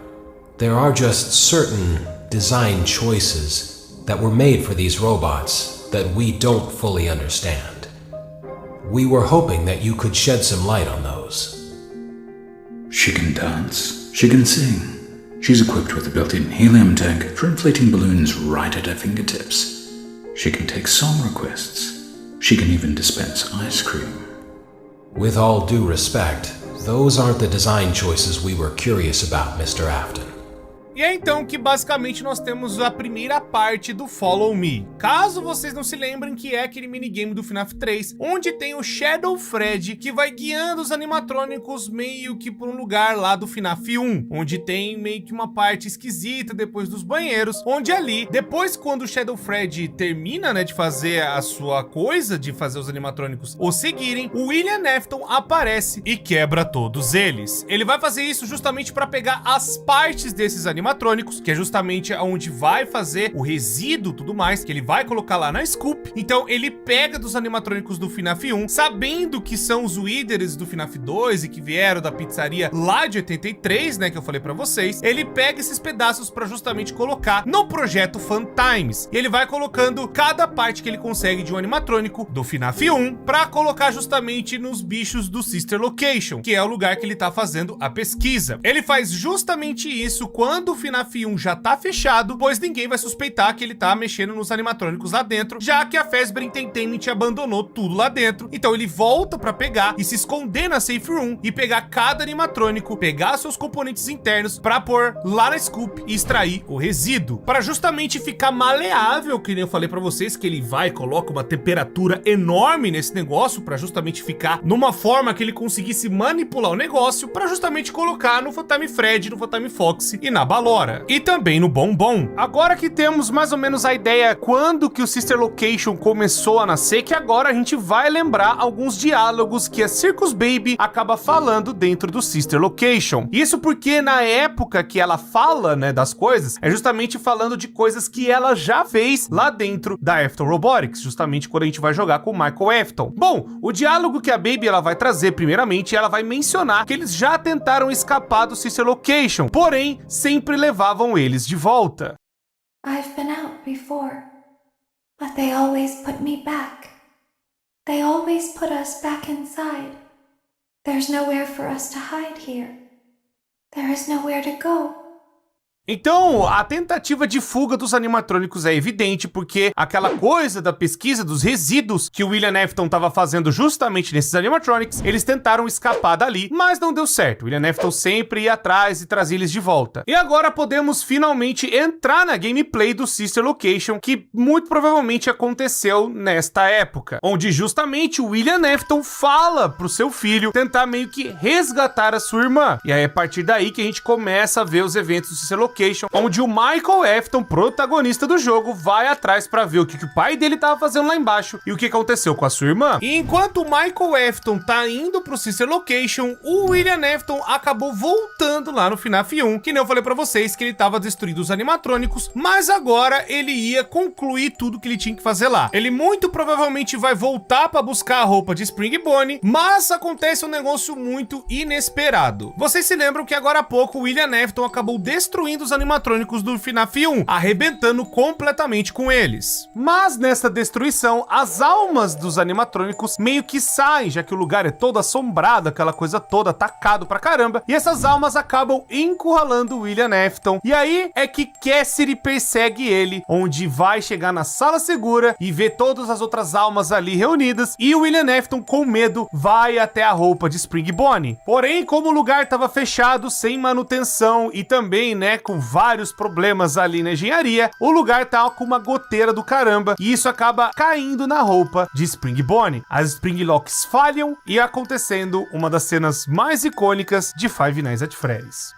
There are just certain design choices that were made for these robots that we don't fully understand. We were hoping that you could shed some light on those. She can dance. She can sing. She's equipped with a built-in helium tank for inflating balloons right at her fingertips. She can take song requests. She can even dispense ice cream. With all due respect, those aren't the design choices we were curious about, Mr. Afton. E é então que basicamente nós temos a primeira parte do Follow Me. Caso vocês não se lembrem, que é aquele minigame do FNAF 3, onde tem o Shadow Fred, que vai guiando os animatrônicos meio que por um lugar lá do FNAF 1, onde tem meio que uma parte esquisita depois dos banheiros, onde ali, depois quando o Shadow Fred termina, né, de fazer a sua coisa, de fazer os animatrônicos o seguirem, o William Afton aparece e quebra todos eles. Ele vai fazer isso justamente para pegar as partes desses animatrônicos animatrônicos, que é justamente onde vai fazer o resíduo e tudo mais, que ele vai colocar lá na Scoop. Então ele pega dos animatrônicos do FNAF 1, sabendo que são os Withers do FNAF 2 e que vieram da pizzaria lá de 83, né, que eu falei pra vocês. Ele pega esses pedaços pra justamente colocar no projeto Funtimes. E ele vai colocando cada parte que ele consegue de um animatrônico do FNAF 1 pra colocar justamente nos bichos do Sister Location, que é o lugar que ele tá fazendo a pesquisa. Ele faz justamente isso quando o FNAF 1 já tá fechado, pois ninguém vai suspeitar que ele tá mexendo nos animatrônicos lá dentro, já que a Fazbear Entertainment abandonou tudo lá dentro. Então ele volta pra pegar e se esconder na Safe Room e pegar cada animatrônico, pegar seus componentes internos pra pôr lá na Scoop e extrair o resíduo, para justamente ficar maleável, que nem eu falei pra vocês, que ele vai e coloca uma temperatura enorme nesse negócio pra justamente ficar numa forma que ele conseguisse manipular o negócio pra justamente colocar no Funtime Fred, no Funtime Foxy e na Ballora. E também no Bombom. Agora que temos mais ou menos a ideia quando que o Sister Location começou a nascer, que agora a gente vai lembrar alguns diálogos que a Circus Baby acaba falando dentro do Sister Location. Isso porque na época que ela fala, né, das coisas, é justamente falando de coisas que ela já fez lá dentro da Afton Robotics, justamente quando a gente vai jogar com o Michael Afton. Bom, o diálogo que a Baby ela vai trazer primeiramente, ela vai mencionar que eles já tentaram escapar do Sister Location, porém sempre levavam eles de volta. I've been out before, but they always put me back. They always put us back inside. There's nowhere for us to hide here. There is nowhere to go. Então, a tentativa de fuga dos animatrônicos é evidente, porque aquela coisa da pesquisa dos resíduos que o William Afton estava fazendo justamente nesses animatronics, eles tentaram escapar dali, mas não deu certo. O William Afton sempre ia atrás e trazia eles de volta. E agora podemos finalmente entrar na gameplay do Sister Location, que muito provavelmente aconteceu nesta época, onde justamente o William Afton fala pro seu filho tentar meio que resgatar a sua irmã. E aí é a partir daí que a gente começa a ver os eventos do Sister Location, onde o Michael Afton, protagonista do jogo, vai atrás pra ver o que o pai dele tava fazendo lá embaixo e o que aconteceu com a sua irmã. E enquanto o Michael Afton tá indo pro Sister Location, o William Afton acabou voltando lá no FNAF 1, que nem eu falei pra vocês que ele tava destruindo os animatrônicos, mas agora ele ia concluir tudo que ele tinha que fazer lá. Ele muito provavelmente vai voltar pra buscar a roupa de Spring Bonnie, mas acontece um negócio muito inesperado. Vocês se lembram que agora há pouco o William Afton acabou destruindo os animatrônicos do FNAF 1, arrebentando completamente com eles. Mas nessa destruição, as almas dos animatrônicos meio que saem, já que o lugar é todo assombrado, aquela coisa toda, atacado pra caramba, e essas almas acabam encurralando o William Afton. E aí é que Cassidy persegue ele, onde vai chegar na sala segura e vê todas as outras almas ali reunidas, e o William Afton, com medo, vai até a roupa de Spring Bonnie. Porém, como o lugar estava fechado, sem manutenção e também, né, com vários problemas ali na engenharia, o lugar tá com uma goteira do caramba e isso acaba caindo na roupa de Spring Bonnie. As Spring Locks falham e acontecendo uma das cenas mais icônicas de Five Nights at Freddy's.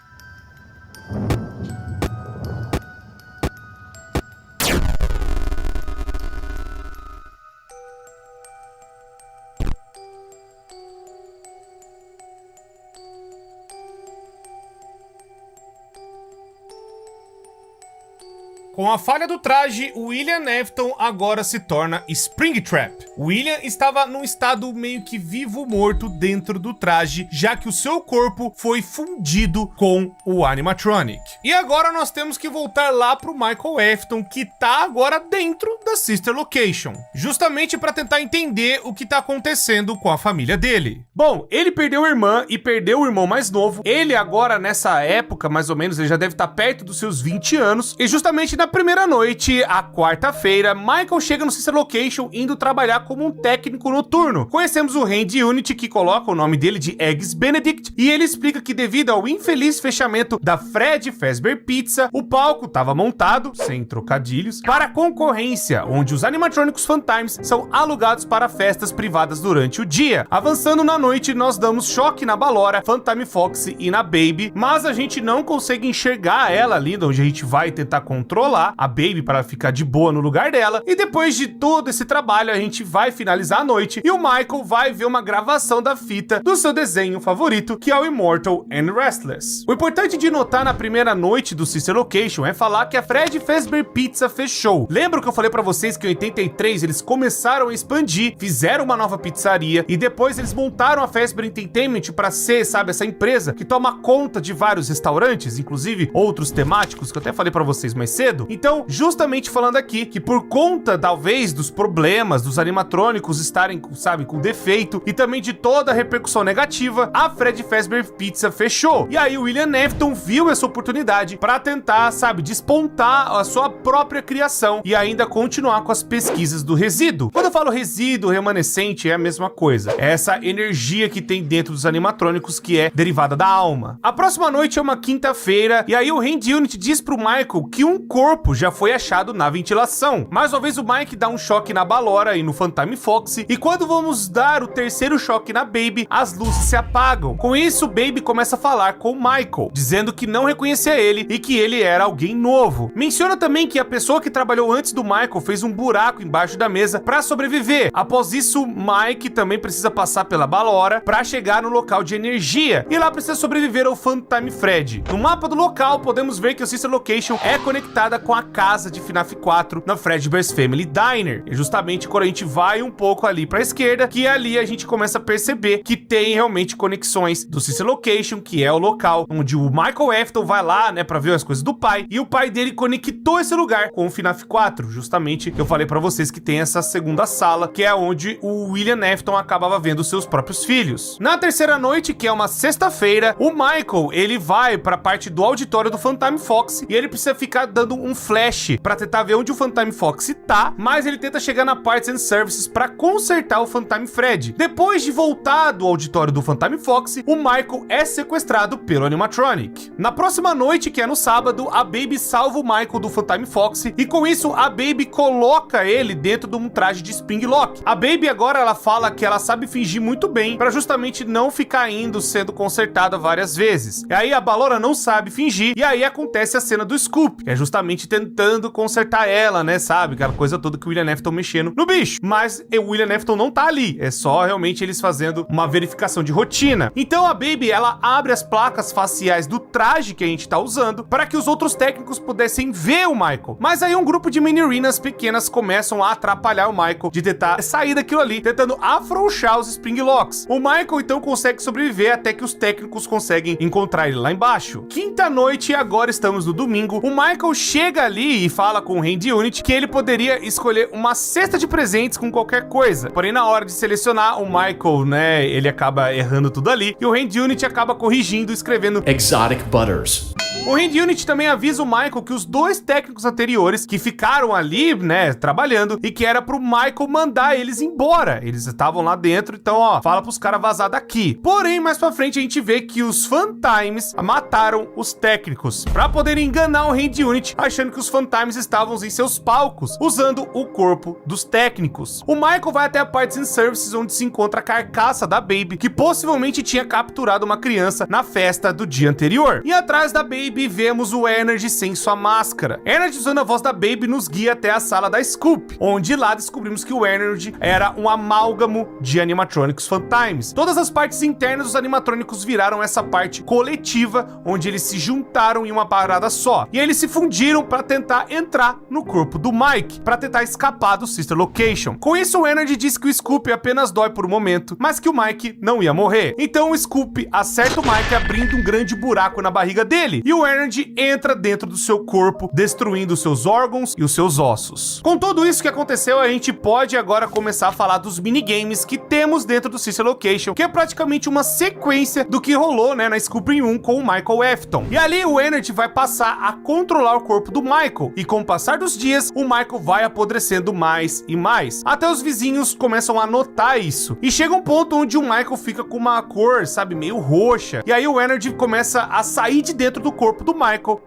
Com a falha do traje, o William Afton agora se torna Springtrap. O William estava num estado meio que vivo-morto dentro do traje, já que o seu corpo foi fundido com o animatronic. E agora nós temos que voltar lá pro Michael Afton, que tá agora dentro da Sister Location, justamente para tentar entender o que tá acontecendo com a família dele. Bom, ele perdeu a irmã e perdeu o irmão mais novo. Ele agora, nessa época, mais ou menos, ele já deve estar perto dos seus 20 anos, e justamente na primeira noite, a quarta-feira, Michael chega no Sister Location indo trabalhar como um técnico noturno. Conhecemos o Randy Unity, que coloca o nome dele de Eggs Benedict, e ele explica que devido ao infeliz fechamento da Fred Fazbear Pizza, o palco estava montado, sem trocadilhos, para concorrência, onde os animatrônicos Funtimes são alugados para festas privadas durante o dia. Avançando na noite, nós damos choque na Ballora, Funtime Foxy e na Baby, mas a gente não consegue enxergar ela ali, onde a gente vai tentar controlar controlar a Baby para ficar de boa no lugar dela. E depois de todo esse trabalho, a gente vai finalizar a noite e o Michael vai ver uma gravação da fita do seu desenho favorito, que é o Immortal and Restless. O importante de notar na primeira noite do Sister Location é falar que a Freddy Fazbear Pizza fechou. Lembra que eu falei pra vocês que em 83 eles começaram a expandir, fizeram uma nova pizzaria e depois eles montaram a Fazbear Entertainment para ser, sabe, essa empresa que toma conta de vários restaurantes, inclusive outros temáticos que eu até falei pra vocês mais cedo. Então, justamente falando aqui que por conta, talvez, dos problemas dos animatrônicos estarem, sabe, com defeito e também de toda a repercussão negativa, a Freddy Fazbear Pizza fechou. E aí o William Afton viu essa oportunidade para tentar, sabe, despontar a sua própria criação e ainda continuar com as pesquisas do resíduo. Quando eu falo resíduo, remanescente, é a mesma coisa. É essa energia que tem dentro dos animatrônicos que é derivada da alma. A próxima noite é uma quinta-feira e aí o Hand Unit diz pro Michael que um corpo já foi achado na ventilação. Mais uma vez o Mike dá um choque na Ballora e no Phantom Foxy e quando vamos dar o terceiro choque na Baby, as luzes se apagam. Com isso, Baby começa a falar com o Michael, dizendo que não reconhecia ele e que ele era alguém novo. Menciona também que a pessoa que trabalhou antes do Michael fez um buraco embaixo da mesa para sobreviver. Após isso, Mike também precisa passar pela Ballora para chegar no local de energia e lá precisa sobreviver ao Phantom Fred. No mapa do local, podemos ver que o Sister Location é conectada com a casa de FNAF 4 na Fredbear's Family Diner. E justamente quando a gente vai um pouco ali para a esquerda, que ali a gente começa a perceber que tem realmente conexões do Sister Location, que é o local onde o Michael Afton vai lá, né, para ver as coisas do pai, e o pai dele conectou esse lugar com o FNAF 4, justamente que eu falei para vocês que tem essa segunda sala, que é onde o William Afton acabava vendo seus próprios filhos. Na terceira noite, que é uma sexta-feira, o Michael, ele vai para a parte do auditório do Phantom Fox e ele precisa ficar dando um flash para tentar ver onde o Phantom Fox tá, mas ele tenta chegar na Parts and Services para consertar o Phantom Fred. Depois de voltar do auditório do Phantom Fox, o Michael é sequestrado pelo animatronic. Na próxima noite, que é no sábado, a Baby salva o Michael do Phantom Fox e com isso a Baby coloca ele dentro de um traje de Spring Lock. A Baby agora ela fala que ela sabe fingir muito bem para justamente não ficar indo sendo consertada várias vezes. E aí a Ballora não sabe fingir e aí acontece a cena do Scoop, que é justamente tentando consertar ela, né, sabe? Aquela coisa toda que o William Afton mexendo no bicho. Mas o William Afton não tá ali, é só realmente eles fazendo uma verificação de rotina. Então a Baby, ela abre as placas faciais do traje que a gente tá usando para que os outros técnicos pudessem ver o Michael. Mas aí um grupo de menininas pequenas começam a atrapalhar o Michael de tentar sair daquilo ali, tentando afrouxar os Spring Locks. O Michael então consegue sobreviver até que os técnicos conseguem encontrar ele lá embaixo. Quinta noite e agora estamos no domingo. O Michael chega ali e fala com o Hand Unit que ele poderia escolher uma cesta de presentes com qualquer coisa. Porém, na hora de selecionar, o Michael, né, ele acaba errando tudo ali e o Hand Unit acaba corrigindo, escrevendo Exotic Butters. O Hand Unit também avisa o Michael que os dois técnicos anteriores que ficaram ali, né, trabalhando, e que era pro Michael mandar eles embora. Eles estavam lá dentro, então, ó, fala pros caras vazar daqui. Porém, mais pra frente a gente vê que os Phantoms mataram os técnicos pra poder enganar o Hand Unit, achando que os Phantoms estavam em seus palcos, usando o corpo dos técnicos. O Michael vai até a Parts and Services, onde se encontra a carcaça da Baby, que possivelmente tinha capturado uma criança na festa do dia anterior. E atrás da Baby vemos o Energy sem sua máscara. Energy, usando a voz da Baby, nos guia até a sala da Scoop, onde lá descobrimos que o Energy era um amálgamo de animatrônicos Phantoms. Todas as partes internas dos animatrônicos viraram essa parte coletiva, onde eles se juntaram em uma parada só. E eles se fundiram para tentar entrar no corpo do Mike, para tentar escapar do Sister Location. Com isso, o Energy diz que o Scoop apenas dói por um momento, mas que o Mike não ia morrer. Então o Scoop acerta o Mike abrindo um grande buraco na barriga dele, e o Energy entra dentro do seu corpo, destruindo seus órgãos e os seus ossos. Com tudo isso que aconteceu, a gente pode agora começar a falar dos minigames que temos dentro do Sister Location, que é praticamente uma sequência do que rolou, né, na Scoop 1 com o Michael Afton. E ali o Energy vai passar a controlar o corpo do Michael, e com o passar dos dias, o Michael vai apodrecendo mais e mais, até os vizinhos começam a notar isso. E chega um ponto onde o Michael fica com uma cor, sabe, meio roxa, e aí o Energy começa a sair de dentro do corpo do Michael.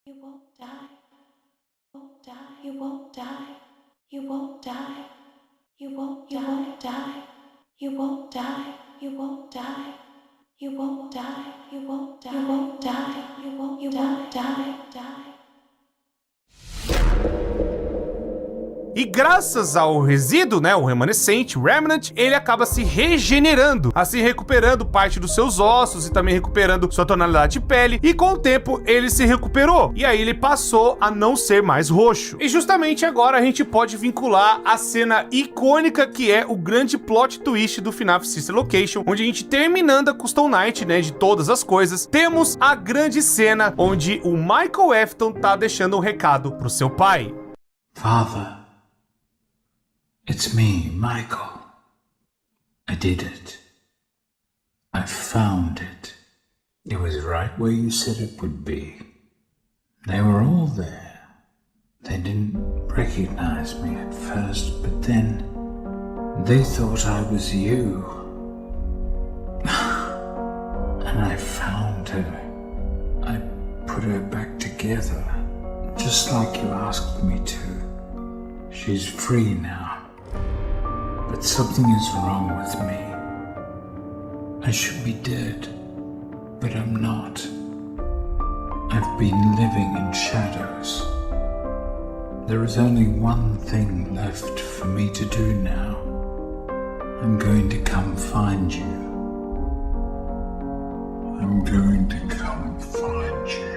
You won't die. Won't die. You won't die. You won't die. You won't die. You won't die. You won't die. You won't die. You won't die. You won't die. You won't die. You won't die. E graças ao resíduo, né, o remanescente, o Remnant, ele acaba se regenerando, assim recuperando parte dos seus ossos e também recuperando sua tonalidade de pele, e com o tempo ele se recuperou, e aí ele passou a não ser mais roxo. E justamente agora a gente pode vincular a cena icônica que é o grande plot twist do FNAF Sister Location, onde a gente terminando a Custom Night, né, de todas as coisas, temos a grande cena onde o Michael Afton tá deixando um recado pro seu pai. Father, it's me, Michael. I did it. I found it. It was right where you said it would be. They were all there. They didn't recognize me at first, but then they thought I was you. And I found her. I put her back together, just like you asked me to. She's free now. But something is wrong with me. I should be dead, but I'm not. I've been living in shadows. There is only one thing left for me to do now. I'm going to come find you. I'm going to come find you.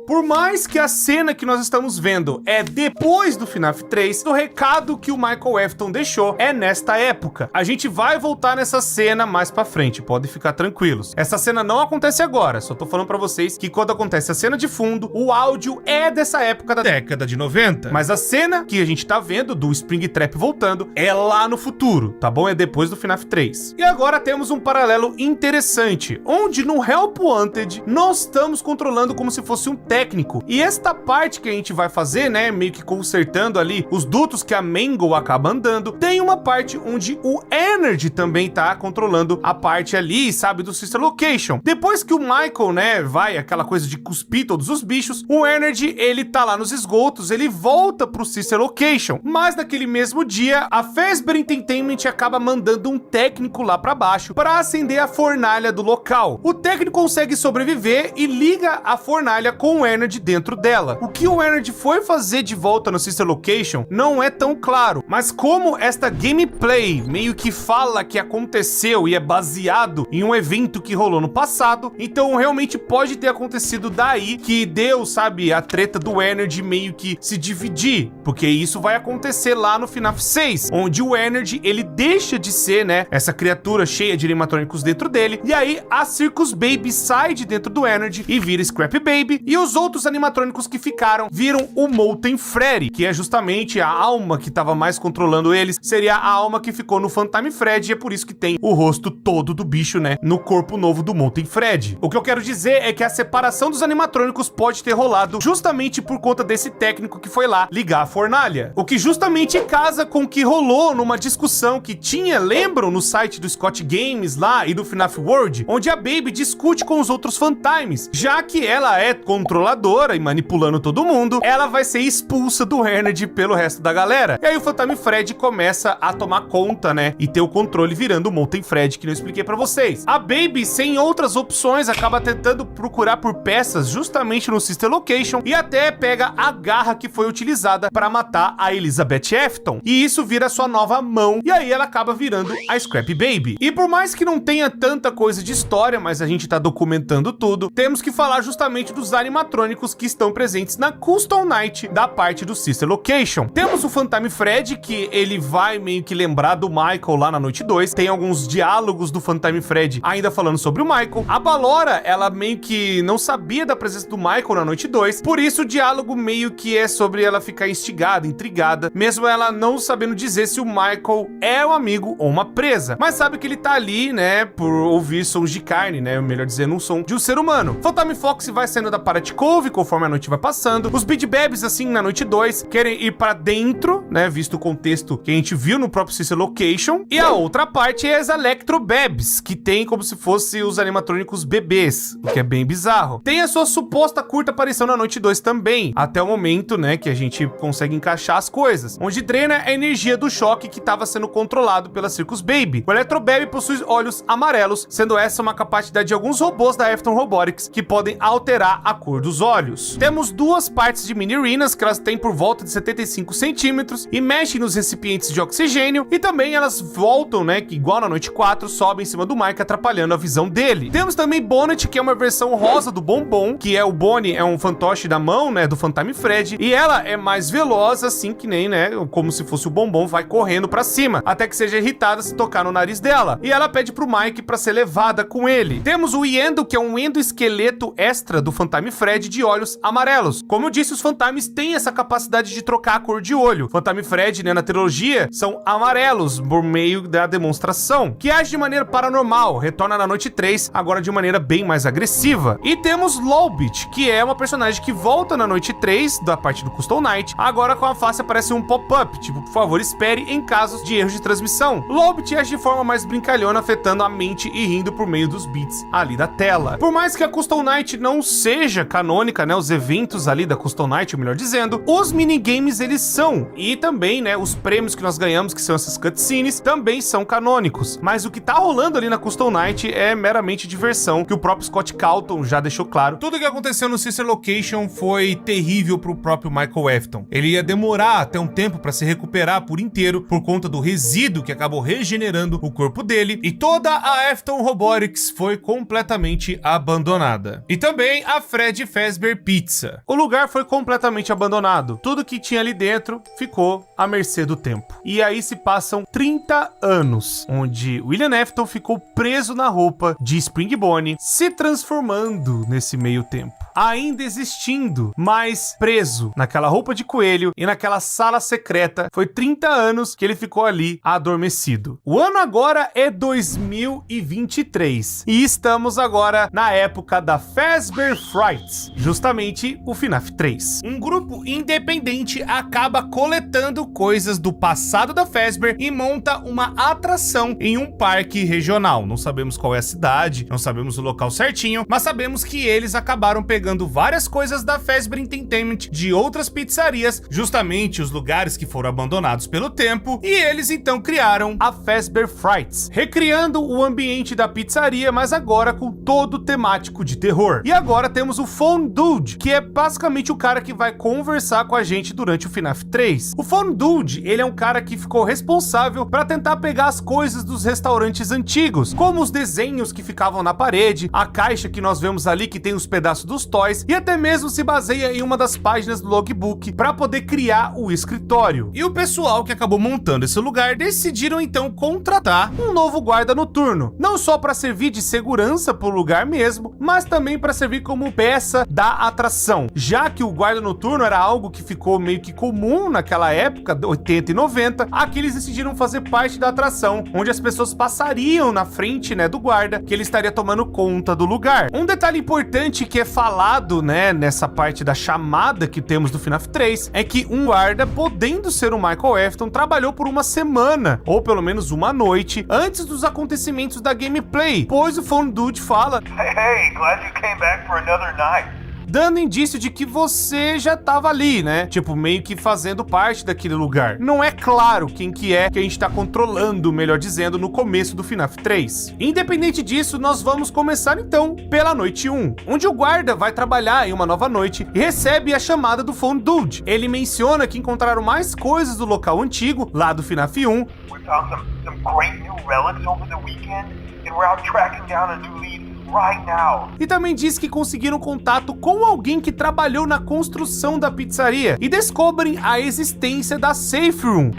Por mais que a cena que nós estamos vendo é depois do FNAF 3, o recado que o Michael Afton deixou é nesta época. A gente vai voltar nessa cena mais pra frente, podem ficar tranquilos. Essa cena não acontece agora, só tô falando pra vocês que quando acontece a cena de fundo, o áudio é dessa época da década de 90. Mas a cena que a gente tá vendo do Springtrap voltando é lá no futuro, tá bom? É depois do FNAF 3. E agora temos um paralelo interessante, onde no Help Wanted nós estamos controlando como se fosse um técnico. E esta parte que a gente vai fazer, né, meio que consertando ali os dutos que a Mangle acaba andando, tem uma parte onde o Ennard também tá controlando a parte ali, sabe, do Sister Location. Depois que o Michael, né, vai aquela coisa de cuspir todos os bichos, o Ennard, ele tá lá nos esgotos, ele volta pro Sister Location. Mas naquele mesmo dia, a Fazbear Entertainment acaba mandando um técnico lá pra baixo para acender a fornalha do local. O técnico consegue sobreviver e liga a fornalha com o Ennard dentro dela. O que o Ennard foi fazer de volta no Sister Location não é tão claro, mas como esta gameplay meio que fala que aconteceu e é baseado em um evento que rolou no passado, então realmente pode ter acontecido daí que deu, sabe, a treta do Ennard meio que se dividir, porque isso vai acontecer lá no FNAF 6, onde o Ennard, ele deixa de ser, né, essa criatura cheia de animatrônicos dentro dele, e aí a Circus Baby sai de dentro do Ennard e vira Scrap Baby, e os outros animatrônicos que ficaram viram o Molten Freddy, que é justamente a alma que estava mais controlando eles, seria a alma que ficou no Phantom Freddy, e é por isso que tem o rosto todo do bicho, né, no corpo novo do Molten Freddy. O que eu quero dizer é que a separação dos animatrônicos pode ter rolado justamente por conta desse técnico que foi lá ligar a fornalha, o que justamente casa com o que rolou numa discussão que tinha, lembram, no site do Scott Games lá e do FNAF World, onde a Baby discute com os outros Phantoms, já que ela é controladora e manipulando todo mundo, ela vai ser expulsa do Ennard pelo resto da galera. E aí o Phantom Freddy começa a tomar conta, né, e ter o controle virando o Molten Freddy, que eu expliquei pra vocês. A Baby, sem outras opções, acaba tentando procurar por peças justamente no Sister Location e até pega a garra que foi utilizada para matar a Elizabeth Afton. E isso vira sua nova mão, e aí ela acaba virando a Scrap Baby. E por mais que não tenha tanta coisa de história, mas a gente tá documentando tudo, temos que falar justamente dos animatrônicos que estão presentes na Custom Night da parte do Sister Location. Temos o Phantom Freddy, que ele vai meio que lembrar do Michael lá na noite 2, tem alguns diálogos do Phantom Freddy ainda falando sobre o Michael. A Ballora, ela meio que não sabia da presença do Michael na noite 2, por isso o diálogo meio que é sobre ela ficar instigada, intrigada, mesmo ela não sabendo dizer se o Michael é um amigo ou uma presa, mas sabe que ele tá ali, né, por ouvir sons de carne, né, melhor dizendo, um som de um ser humano. Phantom Fox vai saindo da Party Cove conforme a noite vai passando. Os Bead Babs, assim, na noite 2, querem ir pra dentro, né, visto o contexto que a gente viu no próprio Sister Location. E a outra parte é as Electro Babs, que tem como se fosse os animatrônicos bebês, o que é bem bizarro. Tem a sua suposta curta aparição na noite 2 também, até o momento, né, que a gente consegue encaixar as coisas, onde drena a energia do choque que estava sendo controlado pela Circus Baby. O Electro Baby possui olhos amarelos, sendo essa uma capacidade de alguns robôs da Afton Robotics que podem alterar a cor dos olhos. Temos duas partes de mini arenas que elas têm por volta de 75 centímetros e mexem nos recipientes de oxigênio, e também elas voltam, né, que igual na noite 4, sobem em cima do Mike, atrapalhando a visão dele. Temos também Bonnet, que é uma versão rosa do Bombom, que é o Bonnie, é um fantoche da mão, né, do Phantom Fred, e ela é mais veloz, assim que nem, né, como se fosse o Bombom, vai correndo pra cima, até que seja irritada se tocar no nariz dela, e ela pede pro Mike pra ser levada com ele. Temos o Yendo, que é um endoesqueleto extra do Phantom Fred de olhos amarelos. Como eu disse, os Phantoms têm essa capacidade de trocar a cor de olho. Phantom Fred, né, na trilogia, são amarelos por meio da demonstração, que age de maneira paranormal, retorna na noite 3, agora de maneira bem mais agressiva. E temos Lolbit, que é uma personagem que volta na noite 3, da parte do Custom Night, agora com a face aparece um pop-up, tipo, por favor, espere em casos de erros de transmissão. Lolbit age de forma mais brincalhona, afetando a mente e rindo por meio dos bits ali da tela. Por mais que a Custom Night não seja canônica, né, os eventos ali da Custom Night, melhor dizendo, os minigames eles são, e também, né, os prêmios que nós ganhamos, que são essas cutscenes, também são canônicos. Mas o que tá rolando ali na Custom Night é meramente diversão, que o próprio Scott Calton já deixou claro. Tudo que aconteceu no Sister Location foi terrível pro próprio Michael Afton. Ele ia demorar até um tempo para se recuperar por inteiro por conta do resíduo que acabou regenerando o corpo dele, e toda a Afton Robotics foi completamente abandonada. E também a Fred Fazbear Pizza. O lugar foi completamente abandonado. Tudo que tinha ali dentro ficou à mercê do tempo. E aí se passam 30 anos, onde William Afton ficou preso na roupa de Spring Bonnie, se transformando nesse meio tempo, ainda existindo, mas preso naquela roupa de coelho e naquela sala secreta. Foi 30 anos que ele ficou ali adormecido. O ano agora é 2023 e estamos agora na época da Fazbear Frights, justamente o FNAF 3. Um grupo independente acaba coletando coisas do passado da Fazbear e monta uma atração em um parque regional. Não sabemos qual é a cidade, não sabemos o local certinho, mas sabemos que eles acabaram pegando várias coisas da Fazbear Entertainment de outras pizzarias, justamente os lugares que foram abandonados pelo tempo, e eles então criaram a Fazbear Frights, recriando o ambiente da pizzaria, mas agora com todo temático de terror. E agora temos o Phone Dude, que é basicamente o cara que vai conversar com a gente durante o FNAF 3. O Phone Dude, ele é um cara que ficou responsável para tentar pegar as coisas dos restaurantes antigos, como os desenhos que ficavam na parede, a caixa que nós vemos ali que tem os pedaços dos toys, e até mesmo se baseia em uma das páginas do logbook para poder criar o escritório. E o pessoal que acabou montando esse lugar decidiram então contratar um novo guarda noturno, não só para servir de segurança para o lugar mesmo, mas também para servir como peça da atração, já que o guarda noturno era algo que ficou meio que comum naquela época, 80 e 90, aqui eles decidiram fazer parte da atração, onde as pessoas passariam na frente, né, do guarda, que ele estaria tomando conta do lugar. Um detalhe importante que é falado, né, nessa parte da chamada que temos do FNAF 3, é que um guarda, podendo ser o Michael Afton, trabalhou por uma semana, ou pelo menos uma noite, antes dos acontecimentos da gameplay, pois o Phone Dude fala: Hey, glad you came back for another night. Dando indício de que você já tava ali, né? Tipo, meio que fazendo parte daquele lugar. Não é claro quem que é que a gente tá controlando, melhor dizendo, no começo do FNAF 3. Independente disso, nós vamos começar então pela noite 1, onde o guarda vai trabalhar em uma nova noite e recebe a chamada do Phone Dude. Ele menciona que encontraram mais coisas do local antigo, lá do FNAF 1. We found some great new relics over the weekend, and we're out tracking down a new lead right now. E também diz que conseguiram contato com alguém que trabalhou na construção da pizzaria e descobrem a existência da Safe Room.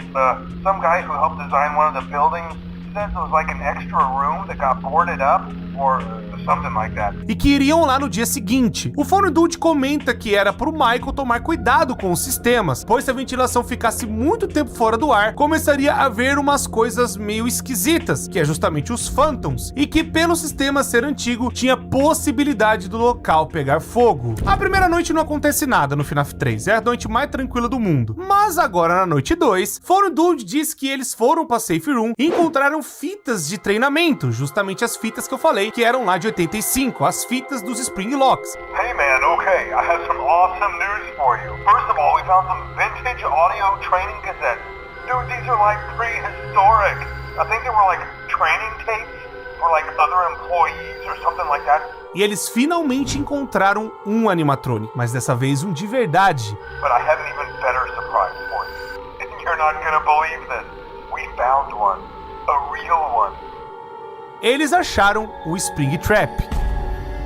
Some guy who helped design one of the buildings says it was like an extra room that got boarded up, or the something like that. E que iriam lá no dia seguinte. O Phone Dude comenta que era pro Michael tomar cuidado com os sistemas, pois se a ventilação ficasse muito tempo fora do ar, começaria a haver umas coisas meio esquisitas, que é justamente os Phantoms, e que pelo sistema ser antigo, tinha possibilidade do local pegar fogo. A primeira noite não acontece nada no FNAF 3, é a noite mais tranquila do mundo. Mas agora na noite 2, Phone Dude diz que eles foram pra Safe Room e encontraram fitas de treinamento, justamente as fitas que eu falei, que eram lá de 85, as fitas dos Spring Locks. Hey man, okay, I have some awesome news for you. First of all, we found some vintage audio training cassettes. Dude, these are like prehistoric. I think they were like training tapes for like other employees or something like that. E eles finalmente encontraram um animatronic, mas dessa vez um de verdade. But I have an even better surprise for you. You're not gonna believe this. We found one. A real one. Eles acharam o Springtrap.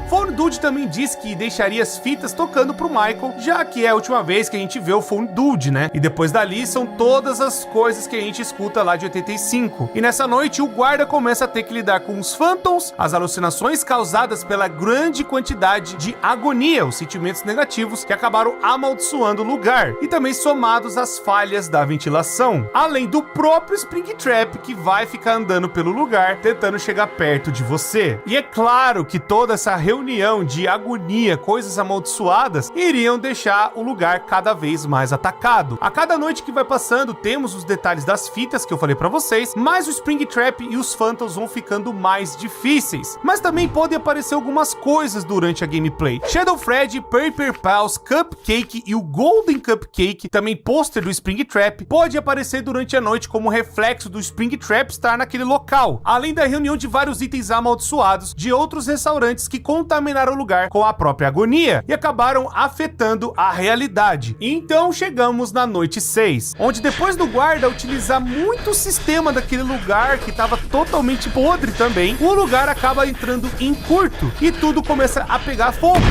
Phone Dude também diz que deixaria as fitas tocando pro Michael, já que é a última vez que a gente vê o Phone Dude, né? E depois dali são todas as coisas que a gente escuta lá de 85. E nessa noite o guarda começa a ter que lidar com os Phantoms, as alucinações causadas pela grande quantidade de agonia, os sentimentos negativos que acabaram amaldiçoando o lugar, e também somados às falhas da ventilação, além do próprio Springtrap que vai ficar andando pelo lugar, tentando chegar perto de você. E é claro que toda essa reunião de agonia, coisas amaldiçoadas, iriam deixar o lugar cada vez mais atacado. A cada noite que vai passando, temos os detalhes das fitas que eu falei pra vocês, mas o Springtrap e os Phantoms vão ficando mais difíceis. Mas também podem aparecer algumas coisas durante a gameplay. Shadow Freddy, Paper Pals, Cupcake e o Golden Cupcake, também pôster do Springtrap, pode aparecer durante a noite como reflexo do Springtrap estar naquele local, além da reunião de vários itens amaldiçoados de outros restaurantes que contaminaram o lugar com a própria agonia e acabaram afetando a realidade. Então chegamos na noite 6, onde depois do guarda utilizar muito o sistema daquele lugar que estava totalmente podre também, o lugar acaba entrando em curto e tudo começa a pegar fogo.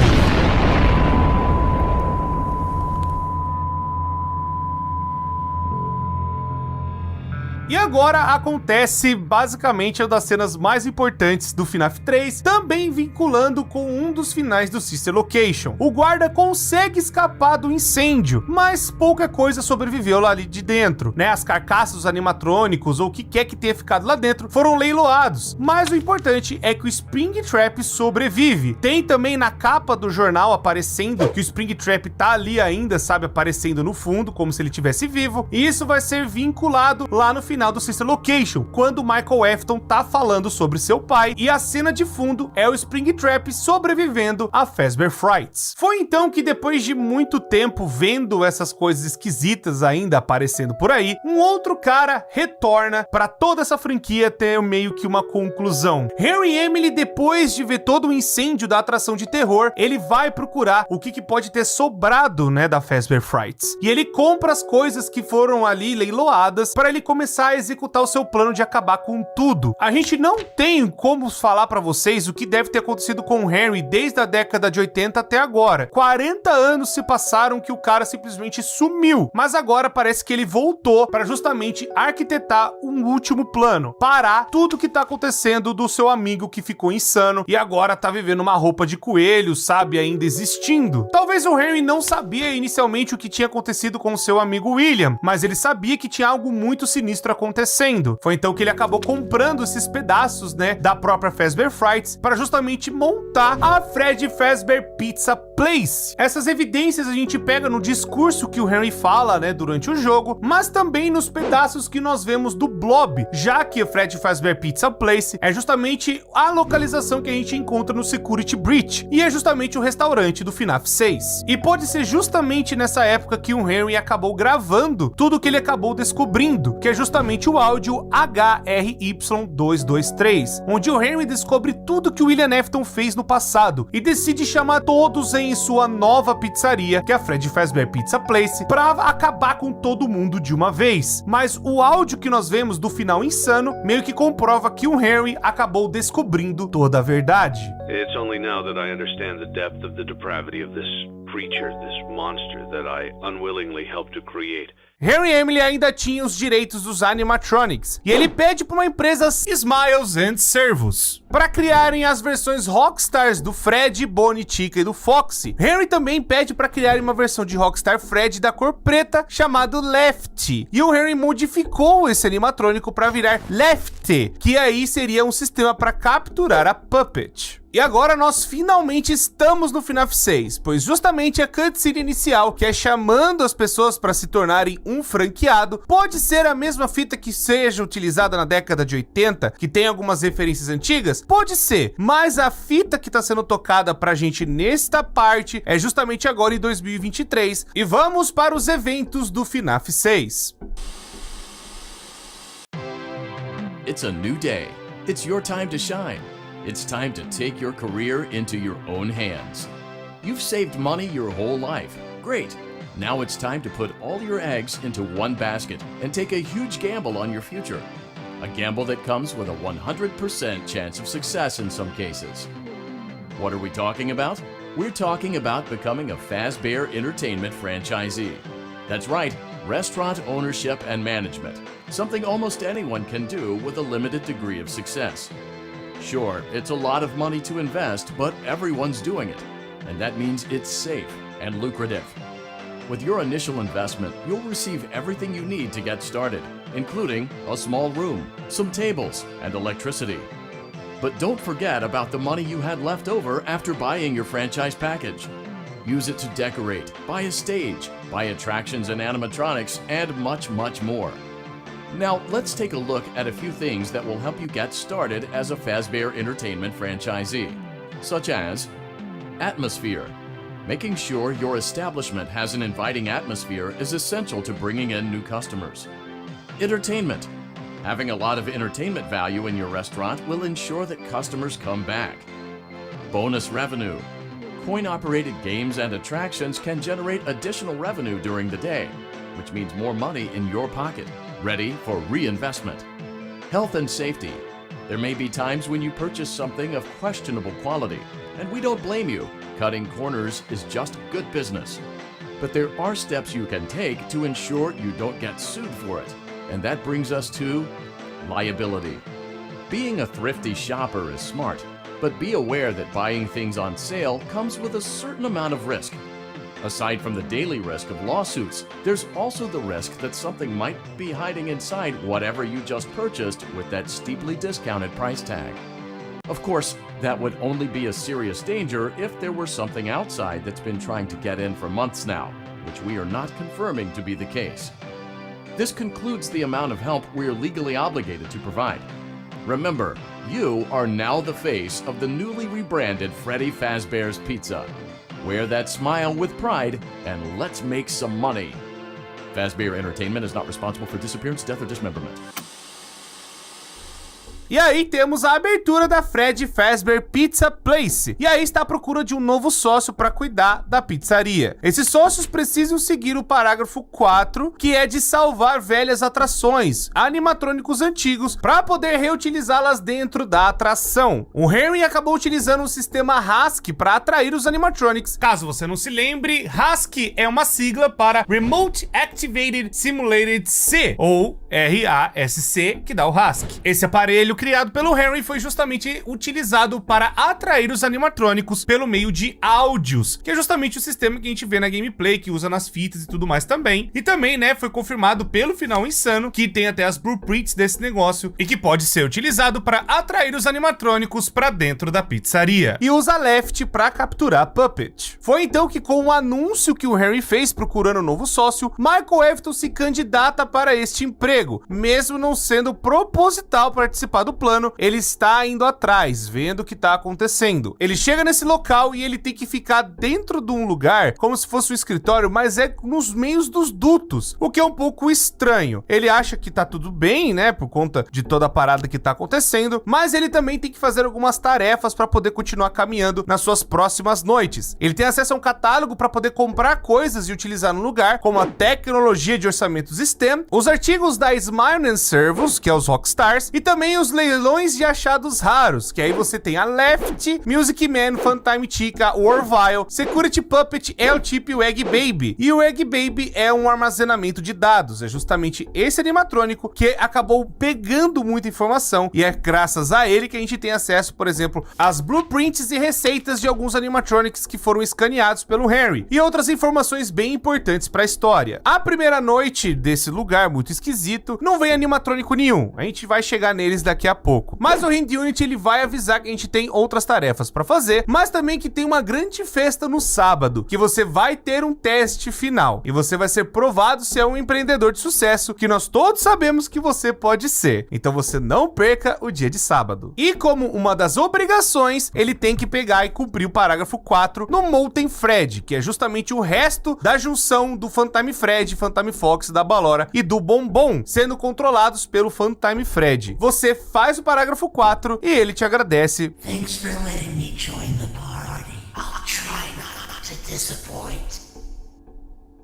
E agora acontece basicamente uma das cenas mais importantes do FNAF 3, também vinculando com um dos finais do Sister Location. O guarda consegue escapar do incêndio, mas pouca coisa sobreviveu lá ali de dentro, né? As carcaças dos animatrônicos ou o que quer que tenha ficado lá dentro foram leiloados, mas o importante é que o Springtrap sobrevive. Tem também na capa do jornal aparecendo que o Springtrap tá ali ainda, sabe, aparecendo no fundo, como se ele estivesse vivo, e isso vai ser vinculado lá no final do Sister Location, quando o Michael Afton tá falando sobre seu pai, e a cena de fundo é o Springtrap sobrevivendo a Fazbear Frights. Foi então que, depois de muito tempo vendo essas coisas esquisitas ainda aparecendo por aí, um outro cara retorna para toda essa franquia ter meio que uma conclusão. Harry Emily, depois de ver todo o incêndio da atração de terror, ele vai procurar o que pode ter sobrado, né, da Fazbear Frights, e ele compra as coisas que foram ali leiloadas para ele começar a executar o seu plano de acabar com tudo. A gente não tem como falar pra vocês o que deve ter acontecido com o Henry desde a década de 80 até agora. 40 anos se passaram que o cara simplesmente sumiu, mas agora parece que ele voltou para justamente arquitetar um último plano, parar tudo que tá acontecendo do seu amigo que ficou insano e agora tá vivendo uma roupa de coelho, sabe, ainda existindo. Talvez o Henry não sabia inicialmente o que tinha acontecido com o seu amigo William, mas ele sabia que tinha algo muito sinistro acontecendo. Foi então que ele acabou comprando esses pedaços, né, da própria Fazbear Frights para justamente montar a Freddy Fazbear Pizza Place. Essas evidências a gente pega no discurso que o Henry fala, né, durante o jogo, mas também nos pedaços que nós vemos do Blob, já que a Freddy Fazbear Pizza Place é justamente a localização que a gente encontra no Security Breach, e é justamente o restaurante do FNAF 6. E pode ser justamente nessa época que o Henry acabou gravando tudo que ele acabou descobrindo, que é justamente o áudio HRY223, onde o Henry descobre tudo que o William Afton fez no passado e decide chamar todos em sua nova pizzaria, que é a Freddy Fazbear Pizza Place, para acabar com todo mundo de uma vez. Mas o áudio que nós vemos do final insano meio que comprova que o Henry acabou descobrindo toda a verdade. It's only now that I understand the depth of the depravity of this creature, this monster that I unwillingly helped to create. Harry Emily ainda tinha os direitos dos animatronics, e ele pede para uma empresa Smiles and Servos para criarem as versões Rockstars do Fred, Bonnie, Chica e do Foxy. Harry também pede para criarem uma versão de Rockstar Fred da cor preta chamado Lefty, e o Harry modificou esse animatrônico para virar Lefty, que aí seria um sistema para capturar a Puppet. E agora nós finalmente estamos no FNAF 6, pois justamente a cutscene inicial, que é chamando as pessoas para se tornarem um franqueado, pode ser a mesma fita que seja utilizada na década de 80, que tem algumas referências antigas? Pode ser, mas a fita que está sendo tocada pra gente nesta parte é justamente agora em 2023, e vamos para os eventos do FNAF 6. It's a new day. It's your time to shine. It's time to take your career into your own hands. You've saved money your whole life. Great. Now it's time to put all your eggs into one basket and take a huge gamble on your future. A gamble that comes with a 100% chance of success in some cases. What are we talking about? We're talking about becoming a Fazbear Entertainment franchisee. That's right, restaurant ownership and management. Something almost anyone can do with a limited degree of success. Sure, it's a lot of money to invest, but everyone's doing it, and that means it's safe and lucrative. With your initial investment, you'll receive everything you need to get started, including a small room, some tables, and electricity. But don't forget about the money you had left over after buying your franchise package. Use it to decorate, buy a stage, buy attractions and animatronics, and much, much more. Now, let's take a look at a few things that will help you get started as a Fazbear Entertainment franchisee, such as atmosphere. Making sure your establishment has an inviting atmosphere is essential to bringing in new customers. Entertainment. Having a lot of entertainment value in your restaurant will ensure that customers come back. Bonus revenue. Coin-operated games and attractions can generate additional revenue during the day, which means more money in your pocket, ready for reinvestment. Health and safety. There may be times when you purchase something of questionable quality, and we don't blame you. Cutting corners is just good business. But there are steps you can take to ensure you don't get sued for it, and that brings us to liability. Being a thrifty shopper is smart, but be aware that buying things on sale comes with a certain amount of risk. Aside from the daily risk of lawsuits, there's also the risk that something might be hiding inside whatever you just purchased with that steeply discounted price tag. Of course, that would only be a serious danger if there were something outside that's been trying to get in for months now, which we are not confirming to be the case. This concludes the amount of help we are legally obligated to provide. Remember, you are now the face of the newly rebranded Freddy Fazbear's Pizza. Wear that smile with pride, and let's make some money. Fazbear Entertainment is not responsible for disappearance, death, or dismemberment. E aí temos a abertura da Freddy Fazbear Pizza Place, e aí está à procura de um novo sócio para cuidar da pizzaria. Esses sócios precisam seguir o parágrafo 4, que é de salvar velhas atrações, animatrônicos antigos, para poder reutilizá-las dentro da atração. O Harry acabou utilizando o sistema RASC para atrair os animatronics. Caso você não se lembre, RASC é uma sigla para Remote Activated Simulated C, ou RASC, que dá o RASC. Esse aparelho criado pelo Harry foi justamente utilizado para atrair os animatrônicos pelo meio de áudios, que é justamente o sistema que a gente vê na gameplay, que usa nas fitas e tudo mais também. E também, né, foi confirmado pelo Final Insano, que tem até as blueprints desse negócio e que pode ser utilizado para atrair os animatrônicos para dentro da pizzaria. E usa Left para capturar a Puppet. Foi então que, com o anúncio que o Harry fez procurando um novo sócio, Michael Afton se candidata para este emprego, mesmo não sendo proposital participar do plano. Ele está indo atrás, vendo o que está acontecendo. Ele chega nesse local e ele tem que ficar dentro de um lugar como se fosse um escritório, mas é nos meios dos dutos, o que é um pouco estranho. Ele acha que tá tudo bem, né, por conta de toda a parada que tá acontecendo, mas ele também tem que fazer algumas tarefas para poder continuar caminhando nas suas próximas noites. Ele tem acesso a um catálogo para poder comprar coisas e utilizar no lugar, como a tecnologia de orçamentos STEM, os artigos da Smile and Servos, que é os Rockstars, e também os leilões de achados raros, que aí você tem a Left, Music Man, Funtime Chica, Orville, Security Puppet, L-Tip e o Egg Baby. E o Egg Baby é um armazenamento de dados, é justamente esse animatrônico que acabou pegando muita informação e é graças a ele que a gente tem acesso, por exemplo, às blueprints e receitas de alguns animatronics que foram escaneados pelo Henry e outras informações bem importantes para a história. A primeira noite desse lugar muito esquisito, não vem animatrônico nenhum, a gente vai chegar neles daqui a pouco. Mas o Hand Unit ele vai avisar que a gente tem outras tarefas para fazer, mas também que tem uma grande festa no sábado, que você vai ter um teste final e você vai ser provado se é um empreendedor de sucesso, que nós todos sabemos que você pode ser. Então você não perca o dia de sábado. E como uma das obrigações, ele tem que pegar e cumprir o parágrafo 4 no Molten Fred, que é justamente o resto da junção do Funtime Fred, Funtime Fox, da Ballora e do Bombom, sendo controlados pelo Funtime Fred. Você faz o parágrafo 4 e ele te agradece. Thanks for letting me join the party. I'll try not to disappoint.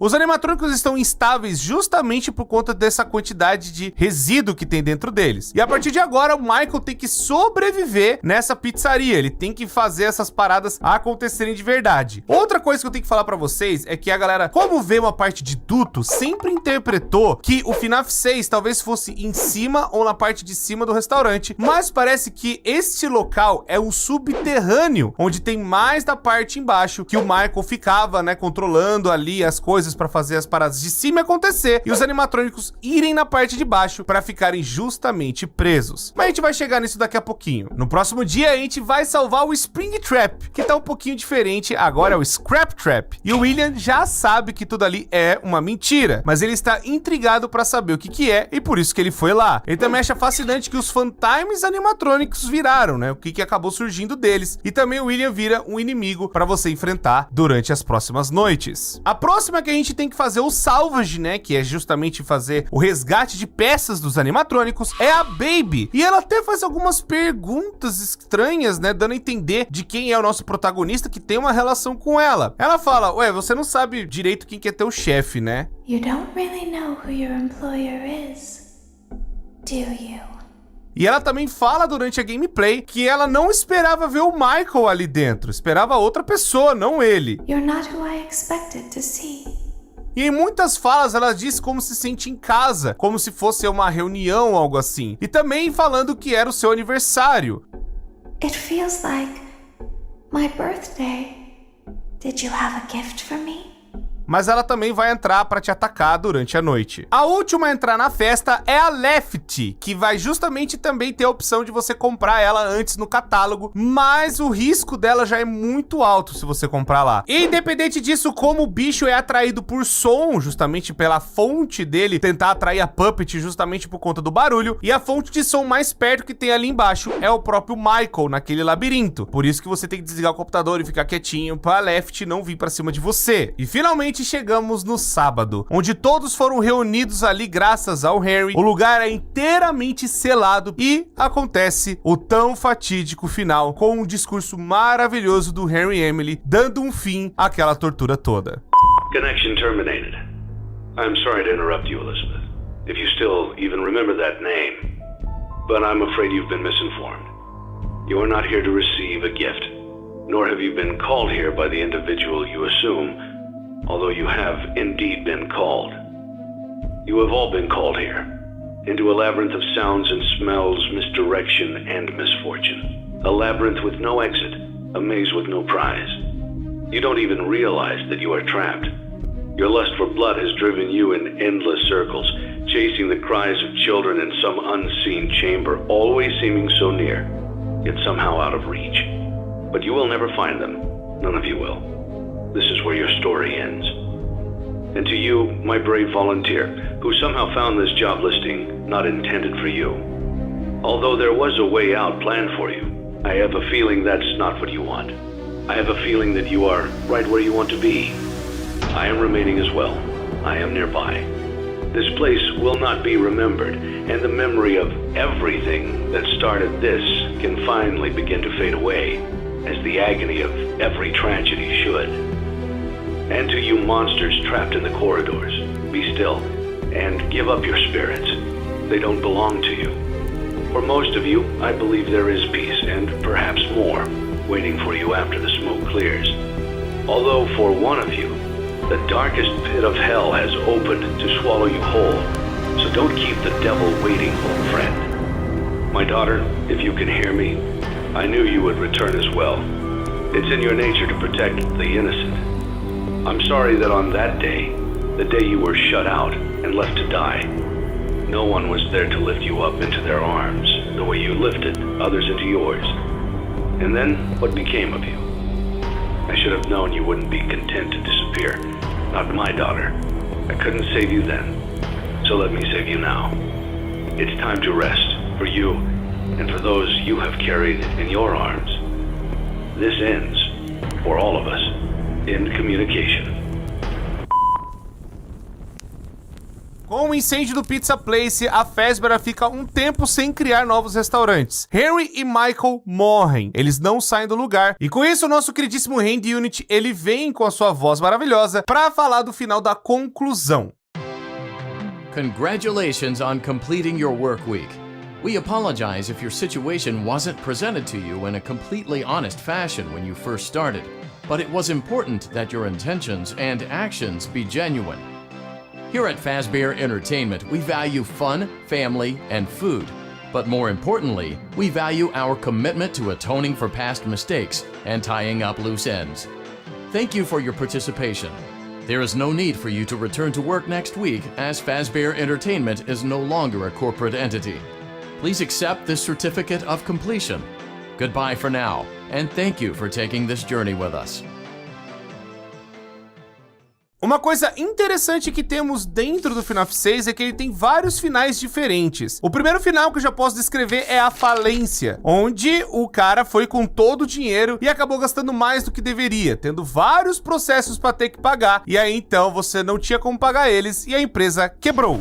Os animatrônicos estão instáveis justamente por conta dessa quantidade de resíduo que tem dentro deles. E a partir de agora, o Michael tem que sobreviver nessa pizzaria. Ele tem que fazer essas paradas acontecerem de verdade. Outra coisa que eu tenho que falar pra vocês é que a galera, como vê uma parte de duto, sempre interpretou que o FNAF 6 talvez fosse em cima ou na parte de cima do restaurante. Mas parece que este local é um subterrâneo, onde tem mais da parte embaixo que o Michael ficava, né, controlando ali as coisas para fazer as paradas de cima acontecer e os animatrônicos irem na parte de baixo para ficarem justamente presos. Mas a gente vai chegar nisso daqui a pouquinho. No próximo dia a gente vai salvar o Spring Trap, que tá um pouquinho diferente, agora é o Scrap Trap. E o William já sabe que tudo ali é uma mentira, mas ele está intrigado para saber o que é e por isso que ele foi lá. Ele também acha fascinante que os Funtimes animatrônicos viraram, né? O que acabou surgindo deles. E também o William vira um inimigo para você enfrentar durante as próximas noites. A próxima que a gente tem que fazer o salvage, né, que é justamente fazer o resgate de peças dos animatrônicos, é a Baby. E ela até faz algumas perguntas estranhas, né, dando a entender de quem é o nosso protagonista que tem uma relação com ela. Ela fala, ué, você não sabe direito quem que é teu chefe, né? You don't really know who your employer is, do you? E ela também fala durante a gameplay que ela não esperava ver o Michael ali dentro, esperava outra pessoa, não ele. You're not who I expected to see. E em muitas falas ela diz como se sente em casa, como se fosse uma reunião ou algo assim. E também falando que era o seu aniversário. It feels like my birthday. Did you have a gift for me? Mas ela também vai entrar para te atacar durante a noite. A última a entrar na festa é a Left, que vai justamente também ter a opção de você comprar ela antes no catálogo, mas o risco dela já é muito alto se você comprar lá. E independente disso, como o bicho é atraído por som, justamente pela fonte dele, tentar atrair a Puppet justamente por conta do barulho, e a fonte de som mais perto que tem ali embaixo é o próprio Michael naquele labirinto. Por isso que você tem que desligar o computador e ficar quietinho para a Left não vir para cima de você. E finalmente chegamos no sábado, onde todos foram reunidos ali graças ao Harry. O lugar é inteiramente selado e acontece o tão fatídico final com um discurso maravilhoso do Harry e Emily, dando um fim àquela tortura toda. Connection terminated. I'm sorry to interrupt you, Elizabeth, if you still even remember that name, but I'm afraid you've been misinformed. You are not here to receive a gift, nor have you been called here by the individual you assume, although you have indeed been called. You have all been called here, into a labyrinth of sounds and smells, misdirection and misfortune. A labyrinth with no exit, a maze with no prize. You don't even realize that you are trapped. Your lust for blood has driven you in endless circles, chasing the cries of children in some unseen chamber, always seeming so near, yet somehow out of reach. But you will never find them. None of you will. This is where your story ends. And to you, my brave volunteer, who somehow found this job listing not intended for you. Although there was a way out planned for you, I have a feeling that's not what you want. I have a feeling that you are right where you want to be. I am remaining as well. I am nearby. This place will not be remembered, and the memory of everything that started this can finally begin to fade away, as the agony of every tragedy should. And to you monsters trapped in the corridors, be still and give up your spirits. They don't belong to you. For most of you, I believe there is peace, and perhaps more, waiting for you after the smoke clears. Although for one of you, the darkest pit of hell has opened to swallow you whole. So don't keep the devil waiting, old friend. My daughter, if you can hear me, I knew you would return as well. It's in your nature to protect the innocent. I'm sorry that on that day, the day you were shut out and left to die, no one was there to lift you up into their arms the way you lifted others into yours. And then, what became of you? I should have known you wouldn't be content to disappear. Not my daughter. I couldn't save you then. So let me save you now. It's time to rest, for you, and for those you have carried in your arms. This ends, for all of us, in communication. Com o incêndio do Pizza Place, a Fazbear fica um tempo sem criar novos restaurantes. Henry e Michael morrem, eles não saem do lugar, e com isso o nosso queridíssimo Randy Unit, ele vem com a sua voz maravilhosa para falar do final da conclusão. Congratulations on completing your work week. We apologize if your situation wasn't presented to you in a completely honest fashion when you first started, but it was important that your intentions and actions be genuine. Here at Fazbear Entertainment, we value fun, family, and food. But more importantly, we value our commitment to atoning for past mistakes and tying up loose ends. Thank you for your participation. There is no need for you to return to work next week, as Fazbear Entertainment is no longer a corporate entity. Please accept this certificate of completion. Goodbye for now, and thank you for taking this journey with us. Uma coisa interessante que temos dentro do FNAF 6 é que ele tem vários finais diferentes. O primeiro final que eu já posso descrever é a falência, onde o cara foi com todo o dinheiro e acabou gastando mais do que deveria, tendo vários processos para ter que pagar, e aí então você não tinha como pagar eles e a empresa quebrou.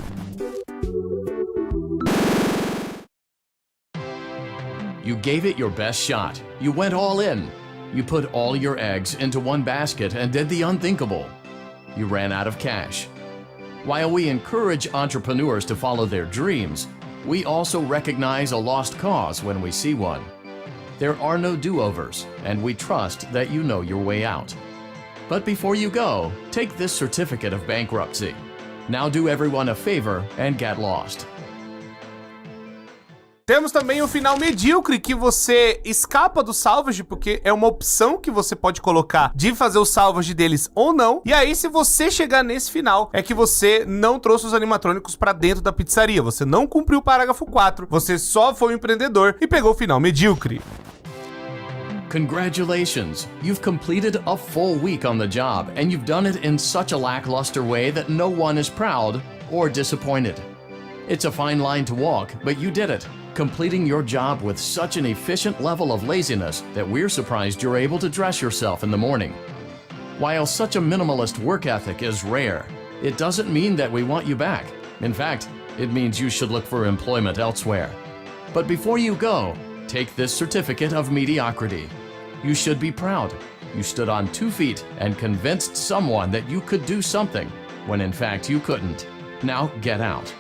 You gave it your best shot. You went all in. You put all your eggs into one basket and did the unthinkable. You ran out of cash. While we encourage entrepreneurs to follow their dreams, we also recognize a lost cause when we see one. There are no do-overs, and we trust that you know your way out. But before you go, take this certificate of bankruptcy. Now do everyone a favor and get lost. Temos também o final medíocre, que você escapa do salvage, porque é uma opção que você pode colocar de fazer o salvage deles ou não. E aí, se você chegar nesse final, é que você não trouxe os animatrônicos pra dentro da pizzaria. Você não cumpriu o parágrafo 4, você só foi um empreendedor e pegou o final medíocre. Congratulations! You've completed a full week on the job, and you've done it in such a lackluster way that no one is proud or disappointed. It's a fine line to walk, but you did it, completing your job with such an efficient level of laziness that we're surprised you're able to dress yourself in the morning. While such a minimalist work ethic is rare, it doesn't mean that we want you back. In fact, it means you should look for employment elsewhere. But before you go, take this certificate of mediocrity. You should be proud. You stood on 2 feet and convinced someone that you could do something, when in fact you couldn't. Now get out.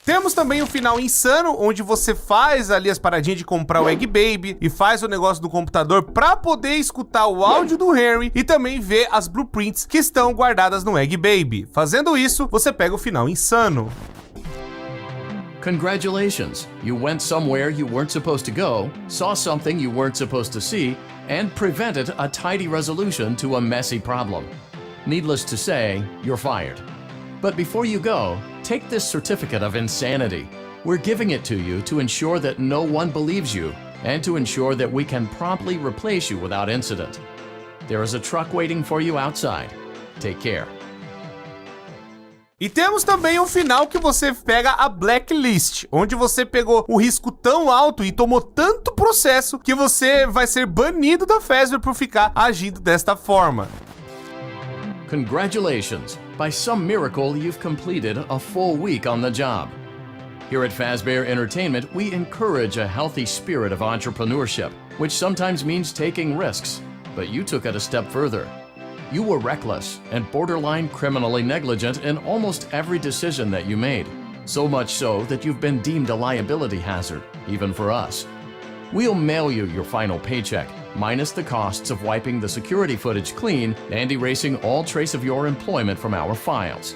Temos também o final insano, onde você faz ali as paradinhas de comprar o Egg Baby e faz o negócio do computador para poder escutar o áudio do Henry e também ver as blueprints que estão guardadas no Egg Baby. Fazendo isso, você pega o final insano. Congratulations! You went somewhere you weren't supposed to go, saw something you weren't supposed to see, and prevented a tidy resolution to a messy problem. Needless to say, you're fired. But before you go, take this certificate of insanity. We're giving it to you to ensure that no one believes you and to ensure that we can promptly replace you without incident. There is a truck waiting for you outside. Take care. E temos também um final que você pega a Blacklist, onde você pegou o risco tão alto e tomou tanto processo que você vai ser banido da Fazbear por ficar agindo desta forma. Congratulations! By some miracle, you've completed a full week on the job. Here at Fazbear Entertainment, we encourage a healthy spirit of entrepreneurship, which sometimes means taking risks, but you took it a step further. You were reckless and borderline criminally negligent in almost every decision that you made. So much so that you've been deemed a liability hazard, even for us. We'll mail you your final paycheck, minus the costs of wiping the security footage clean and erasing all trace of your employment from our files.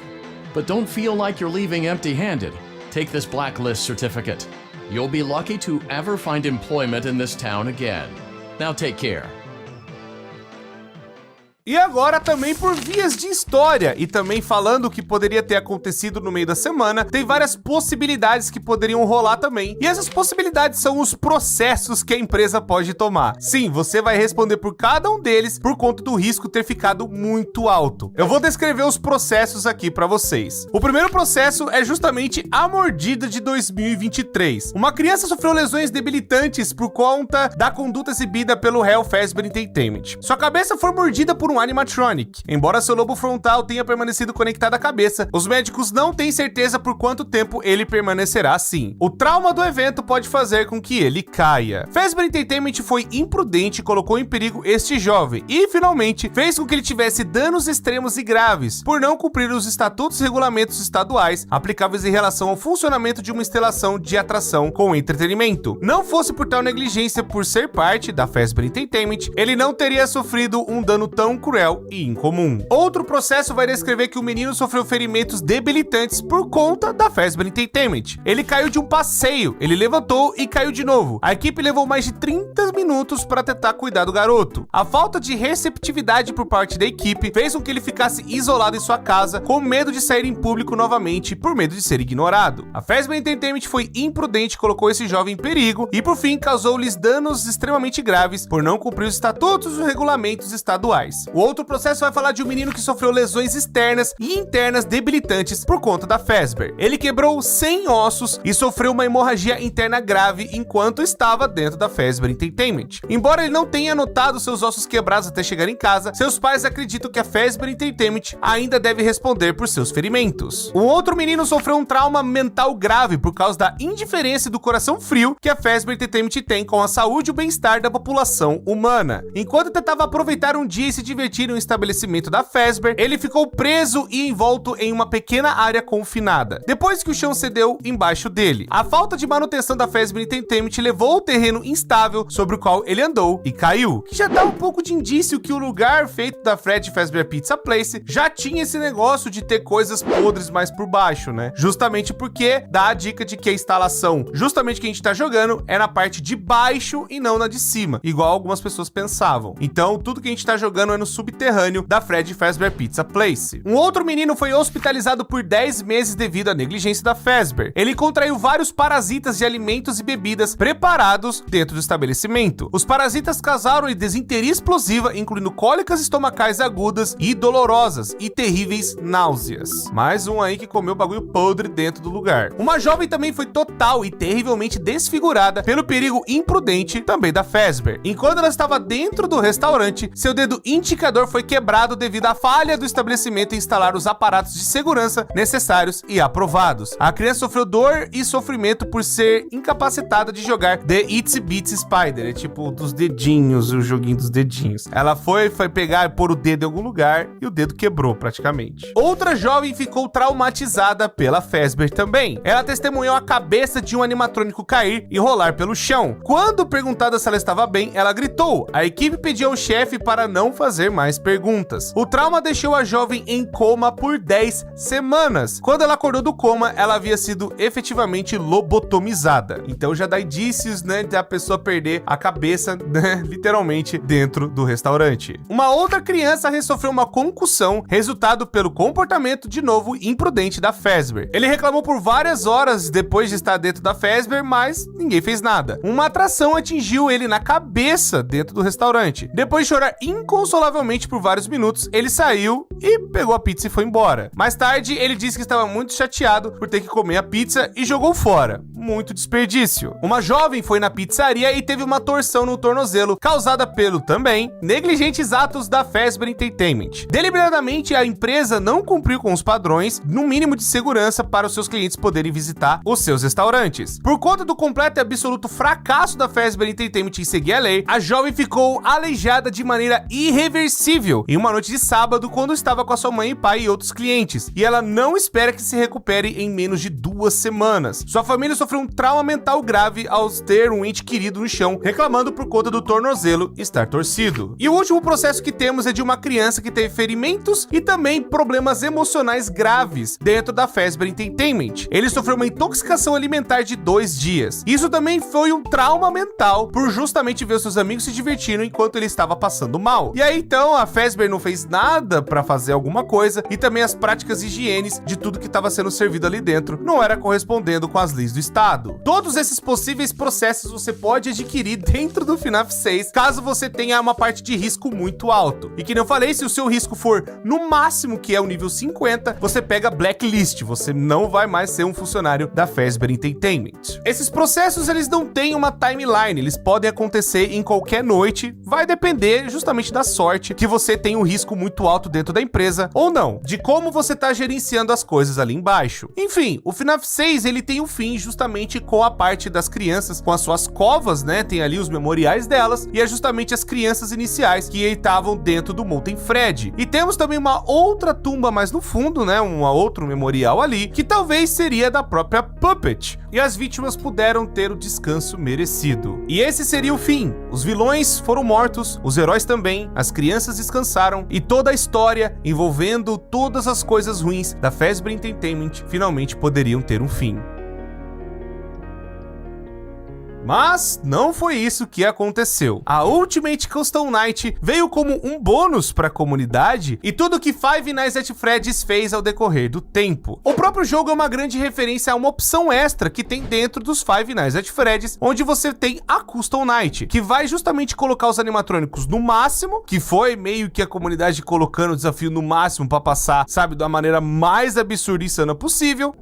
But don't feel like you're leaving empty-handed. Take this blacklist certificate. You'll be lucky to ever find employment in this town again. Now take care. E agora também por vias de história e também falando o que poderia ter acontecido no meio da semana, tem várias possibilidades que poderiam rolar também. E essas possibilidades são os processos que a empresa pode tomar. Sim, você vai responder por cada um deles por conta do risco ter ficado muito alto. Eu vou descrever os processos aqui para vocês. O primeiro processo é justamente a mordida de 2023. Uma criança sofreu lesões debilitantes por conta da conduta exibida pelo réu Fazbear Entertainment. Sua cabeça foi mordida por um animatronic. Embora seu lobo frontal tenha permanecido conectado à cabeça, os médicos não têm certeza por quanto tempo ele permanecerá assim. O trauma do evento pode fazer com que ele caia. Fazbear Entertainment foi imprudente e colocou em perigo este jovem e, finalmente, fez com que ele tivesse danos extremos e graves por não cumprir os estatutos e regulamentos estaduais aplicáveis em relação ao funcionamento de uma instalação de atração com entretenimento. Não fosse por tal negligência por ser parte da Fazbear Entertainment, ele não teria sofrido um dano tão cruel e incomum. Outro processo vai descrever que o menino sofreu ferimentos debilitantes por conta da Fazbear Entertainment. Ele caiu de um passeio, ele levantou e caiu de novo. A equipe levou mais de 30 minutos para tentar cuidar do garoto. A falta de receptividade por parte da equipe fez com que ele ficasse isolado em sua casa, com medo de sair em público novamente por medo de ser ignorado. A Fazbear Entertainment foi imprudente e colocou esse jovem em perigo e, por fim, causou-lhes danos extremamente graves por não cumprir os estatutos e regulamentos estaduais. O outro processo vai falar de um menino que sofreu lesões externas e internas debilitantes por conta da Fazbear. Ele quebrou 100 ossos e sofreu uma hemorragia interna grave enquanto estava dentro da Fazbear Entertainment. Embora ele não tenha notado seus ossos quebrados até chegar em casa, seus pais acreditam que a Fazbear Entertainment ainda deve responder por seus ferimentos. Um outro menino sofreu um trauma mental grave por causa da indiferença e do coração frio que a Fazbear Entertainment tem com a saúde e o bem-estar da população humana. Enquanto tentava aproveitar um dia e se divertir no estabelecimento da Fazbear, ele ficou preso e envolto em uma pequena área confinada, depois que o chão cedeu embaixo dele. A falta de manutenção da Fazbear Entertainment levou ao terreno instável sobre o qual ele andou e caiu, que já dá um pouco de indício que o lugar feito da Freddy Fazbear Pizza Place já tinha esse negócio de ter coisas podres mais por baixo, né? Justamente porque dá a dica de que a instalação, justamente que a gente tá jogando, é na parte de baixo e não na de cima, igual algumas pessoas pensavam. Então, tudo que a gente tá jogando é no subterrâneo da Freddy Fazbear Pizza Place. Um outro menino foi hospitalizado por 10 meses devido à negligência da Fazbear. Ele contraiu vários parasitas de alimentos e bebidas preparados dentro do estabelecimento. Os parasitas causaram desinteria explosiva, incluindo cólicas estomacais agudas e dolorosas e terríveis náuseas. Mais um aí que comeu bagulho podre dentro do lugar. Uma jovem também foi total e terrivelmente desfigurada pelo perigo imprudente também da Fazbear. Enquanto ela estava dentro do restaurante, seu dedo indicador foi quebrado devido à falha do estabelecimento em instalar os aparatos de segurança necessários e aprovados. A criança sofreu dor e sofrimento por ser incapacitada de jogar The Itsy Bitsy Spider, é tipo dos dedinhos, o joguinho dos dedinhos. Ela foi pegar e pôr o dedo em algum lugar e o dedo quebrou praticamente. Outra jovem ficou traumatizada pela Fazbear também. Ela testemunhou a cabeça de um animatrônico cair e rolar pelo chão. Quando perguntada se ela estava bem, ela gritou. A equipe pediu ao chefe para não fazer mais perguntas. O trauma deixou a jovem em coma por 10 semanas. Quando ela acordou do coma, ela havia sido efetivamente lobotomizada. Então já dá indícios, né, de a pessoa perder a cabeça, né, literalmente dentro do restaurante. Uma outra criança sofreu uma concussão, resultado pelo comportamento de novo imprudente da Fazbear. Ele reclamou por várias horas depois de estar dentro da Fazbear, mas ninguém fez nada. Uma atração atingiu ele na cabeça dentro do restaurante. Depois de chorar inconsolavelmente por vários minutos, ele saiu e pegou a pizza e foi embora. Mais tarde, ele disse que estava muito chateado por ter que comer a pizza e jogou fora. Muito desperdício. Uma jovem foi na pizzaria e teve uma torção no tornozelo, causada pelo, também, negligentes atos da Fazbear Entertainment. Deliberadamente, a empresa não cumpriu com os padrões, no mínimo de segurança, para os seus clientes poderem visitar os seus restaurantes. Por conta do completo e absoluto fracasso da Fazbear Entertainment em seguir a lei, a jovem ficou aleijada de maneira irreversível irreversível em uma noite de sábado quando estava com a sua mãe e pai e outros clientes, e ela não espera que se recupere em menos de 2 semanas. Sua família sofreu um trauma mental grave ao ter um ente querido no chão, reclamando por conta do tornozelo estar torcido. E o último processo que temos é de uma criança que teve ferimentos e também problemas emocionais graves dentro da Fazbear Entertainment. Ele sofreu uma intoxicação alimentar de 2 dias. Isso também foi um trauma mental por justamente ver seus amigos se divertindo enquanto ele estava passando mal. E aí então a Fazbear não fez nada para fazer alguma coisa e também as práticas higienes de tudo que estava sendo servido ali dentro não era correspondendo com as leis do estado. Todos esses possíveis processos você pode adquirir dentro do FNAF 6 caso você tenha uma parte de risco muito alto. E que nem eu falei, se o seu risco for no máximo, que é o nível 50, você pega blacklist, você não vai mais ser um funcionário da Fazbear Entertainment. Esses processos eles não têm uma timeline, eles podem acontecer em qualquer noite, vai depender justamente da sorte que você tem um risco muito alto dentro da empresa ou não, de como você tá gerenciando as coisas ali embaixo. Enfim, o FNAF 6 ele tem um fim justamente com a parte das crianças, com as suas covas, né, tem ali os memoriais delas, e é justamente as crianças iniciais que estavam dentro do Molten Fred. E temos também uma outra tumba mais no fundo, né, um outro memorial ali, que talvez seria da própria Puppet, e as vítimas puderam ter o descanso merecido. E esse seria o fim. Os vilões foram mortos, os heróis também, as crianças descansaram, e toda a história envolvendo todas as coisas ruins da Fazbear Entertainment finalmente poderiam ter um fim. Mas não foi isso que aconteceu. A Ultimate Custom Night veio como um bônus para a comunidade e tudo que Five Nights at Freddy's fez ao decorrer do tempo. O próprio jogo é uma grande referência a uma opção extra que tem dentro dos Five Nights at Freddy's, onde você tem a Custom Night, que vai justamente colocar os animatrônicos no máximo, que foi meio que a comunidade colocando o desafio no máximo para passar, sabe, da maneira mais absurda e insana possível.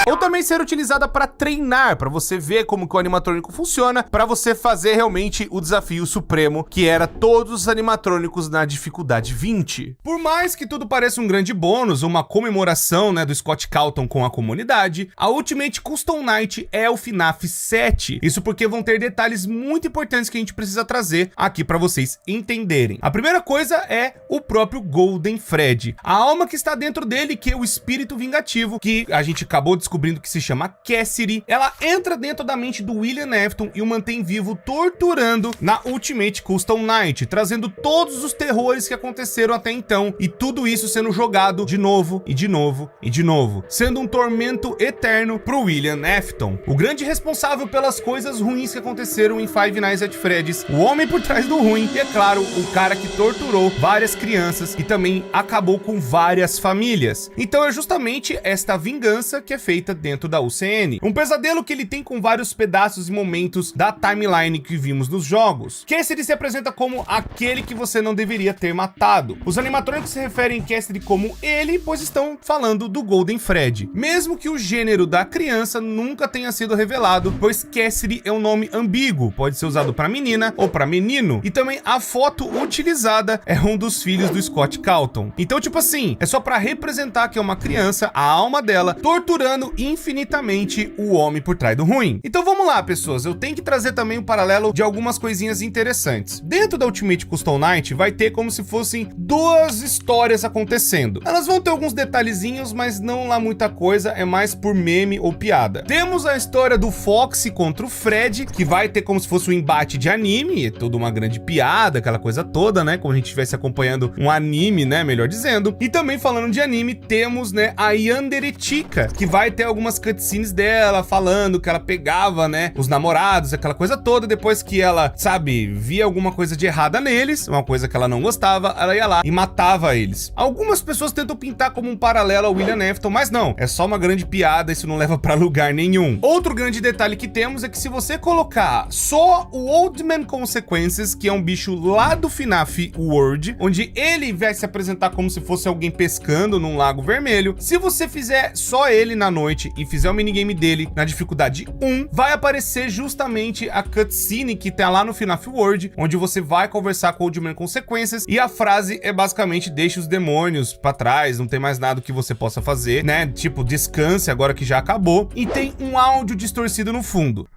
Ou também ser utilizada para treinar, para você ver como que o animatrônico funciona, para você fazer realmente o desafio supremo, que era todos os animatrônicos na dificuldade 20. Por mais que tudo pareça um grande bônus, uma comemoração, né, do Scott Calton com a comunidade, a Ultimate Custom Night é o FNAF 7. Isso porque vão ter detalhes muito importantes que a gente precisa trazer aqui para vocês entenderem. A primeira coisa é o próprio Golden Fred, a alma que está dentro dele, que é o espírito vingativo, que a gente acabou descobrindo que se chama Cassidy. Ela entra dentro da mente do William Afton e o mantém vivo, torturando na Ultimate Custom Night, trazendo todos os terrores que aconteceram até então, e tudo isso sendo jogado de novo e de novo e de novo, sendo um tormento eterno pro William Afton, o grande responsável pelas coisas ruins que aconteceram em Five Nights at Freddy's, o homem por trás do ruim, e é claro, o cara que torturou várias crianças e também acabou com várias famílias. Então é justamente esta vingança que é feita dentro da UCN. Um pesadelo que ele tem com vários pedaços e momentos da timeline que vimos nos jogos. Cassidy se apresenta como aquele que você não deveria ter matado. Os animatrônicos se referem a Cassidy como ele, pois estão falando do Golden Fred. Mesmo que o gênero da criança nunca tenha sido revelado, pois Cassidy é um nome ambíguo, pode ser usado para menina ou para menino. E também a foto utilizada é um dos filhos do Scott Calton. Então, tipo assim, é só para representar que é uma criança, a alma dela, torturando infinitamente o homem por trás do ruim. Então vamos lá, pessoas, eu tenho que trazer também um paralelo de algumas coisinhas interessantes. Dentro da Ultimate Custom Night vai ter como se fossem 2 histórias acontecendo. Elas vão ter alguns detalhezinhos, mas não lá muita coisa, é mais por meme ou piada. Temos a história do Foxy contra o Fred, que vai ter como se fosse um embate de anime, é toda uma grande piada, aquela coisa toda, né, como a gente estivesse acompanhando um anime, né, melhor dizendo. E também falando de anime, temos, né, a Yandere Chica, que vai ter algumas cutscenes dela falando que ela pegava, né, os namorados, aquela coisa toda, depois que ela, sabe, via alguma coisa de errada neles, uma coisa que ela não gostava, ela ia lá e matava eles. Algumas pessoas tentam pintar como um paralelo ao William Afton, mas não, é só uma grande piada, isso não leva pra lugar nenhum. Outro grande detalhe que temos é que se você colocar só o Old Man Consequences, que é um bicho lá do FNAF World, onde ele vai se apresentar como se fosse alguém pescando num lago vermelho, se você fizer só ele na noite e fizer o minigame dele na dificuldade 1, vai aparecer justamente a cutscene que tá lá no FNAF World, onde você vai conversar com o Old Man Consequences, e a frase é basicamente: deixe os demônios pra trás, não tem mais nada que você possa fazer, né, tipo, descanse agora que já acabou, e tem um áudio distorcido no fundo.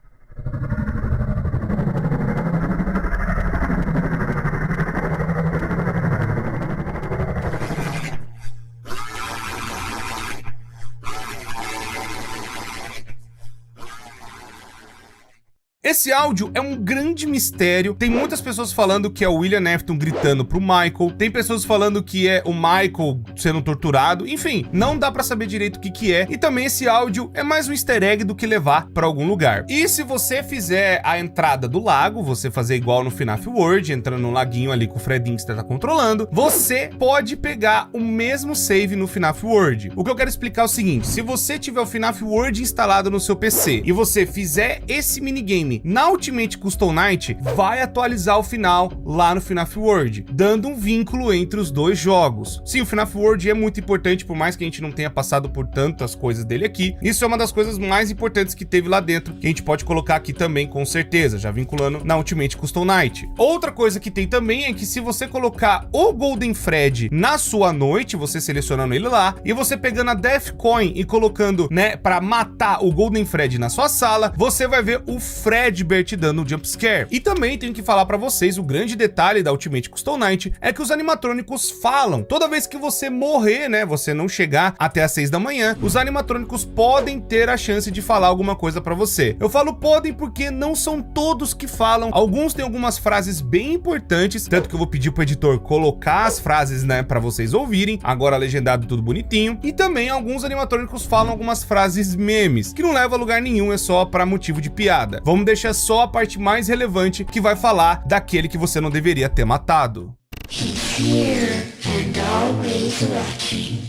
Esse áudio é um grande mistério, tem muitas pessoas falando que é o William Afton gritando pro Michael, tem pessoas falando que é o Michael sendo torturado, enfim, não dá pra saber direito o que é, e também esse áudio é mais um easter egg do que levar pra algum lugar. E se você fizer a entrada do lago, você fazer igual no FNAF World, entrando no laguinho ali com o Fredinho que você tá controlando, você pode pegar o mesmo save no FNAF World. O que eu quero explicar é o seguinte, se você tiver o FNAF World instalado no seu PC e você fizer esse minigame na Ultimate Custom Night, vai atualizar o final lá no FNAF World, dando um vínculo entre os dois jogos. Sim, o FNAF World é muito importante, por mais que a gente não tenha passado por tantas coisas dele aqui, isso é uma das coisas mais importantes que teve lá dentro, que a gente pode colocar aqui também com certeza, já vinculando na Ultimate Custom Night. Outra coisa que tem também é que se você colocar o Golden Fred na sua noite, você selecionando ele lá, e você pegando a Death Coin e colocando, né, pra matar o Golden Fred na sua sala, você vai ver o Fredbert dando um jumpscare. E também tenho que falar pra vocês, o grande detalhe da Ultimate Custom Night é que os animatrônicos falam. Toda vez que você morrer, né, você não chegar até às 6 da manhã, os animatrônicos podem ter a chance de falar alguma coisa pra você. Eu falo podem porque não são todos que falam, alguns têm algumas frases bem importantes, tanto que eu vou pedir pro editor colocar as frases, né, pra vocês ouvirem, agora legendado tudo bonitinho, e também alguns animatrônicos falam algumas frases memes, que não leva a lugar nenhum, é só pra motivo de piada. Vamos deixar só a parte mais relevante, que vai falar daquele que você não deveria ter matado. He's here and always watching,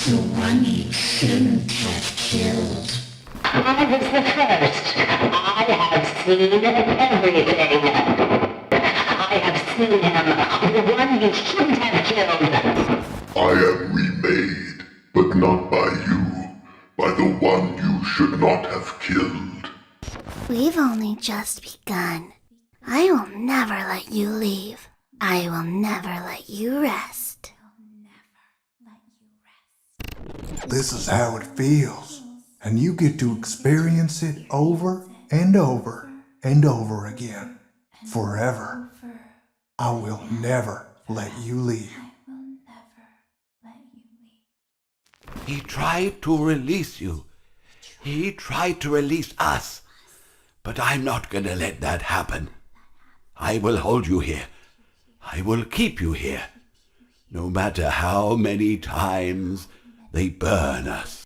the one you shouldn't have killed. I was the first. I have seen everything. I have seen him, the one you shouldn't have killed. I am remade, but not by you, by the one you should not have killed. We've only just begun. I will never let you leave. I will never let you rest. This is how it feels, and you get to experience it over and over and over again, forever. I will never let you leave. He tried to release you. He tried to release us. But I'm not gonna let that happen. I will hold you here. I will keep you here. No matter how many times they burn us.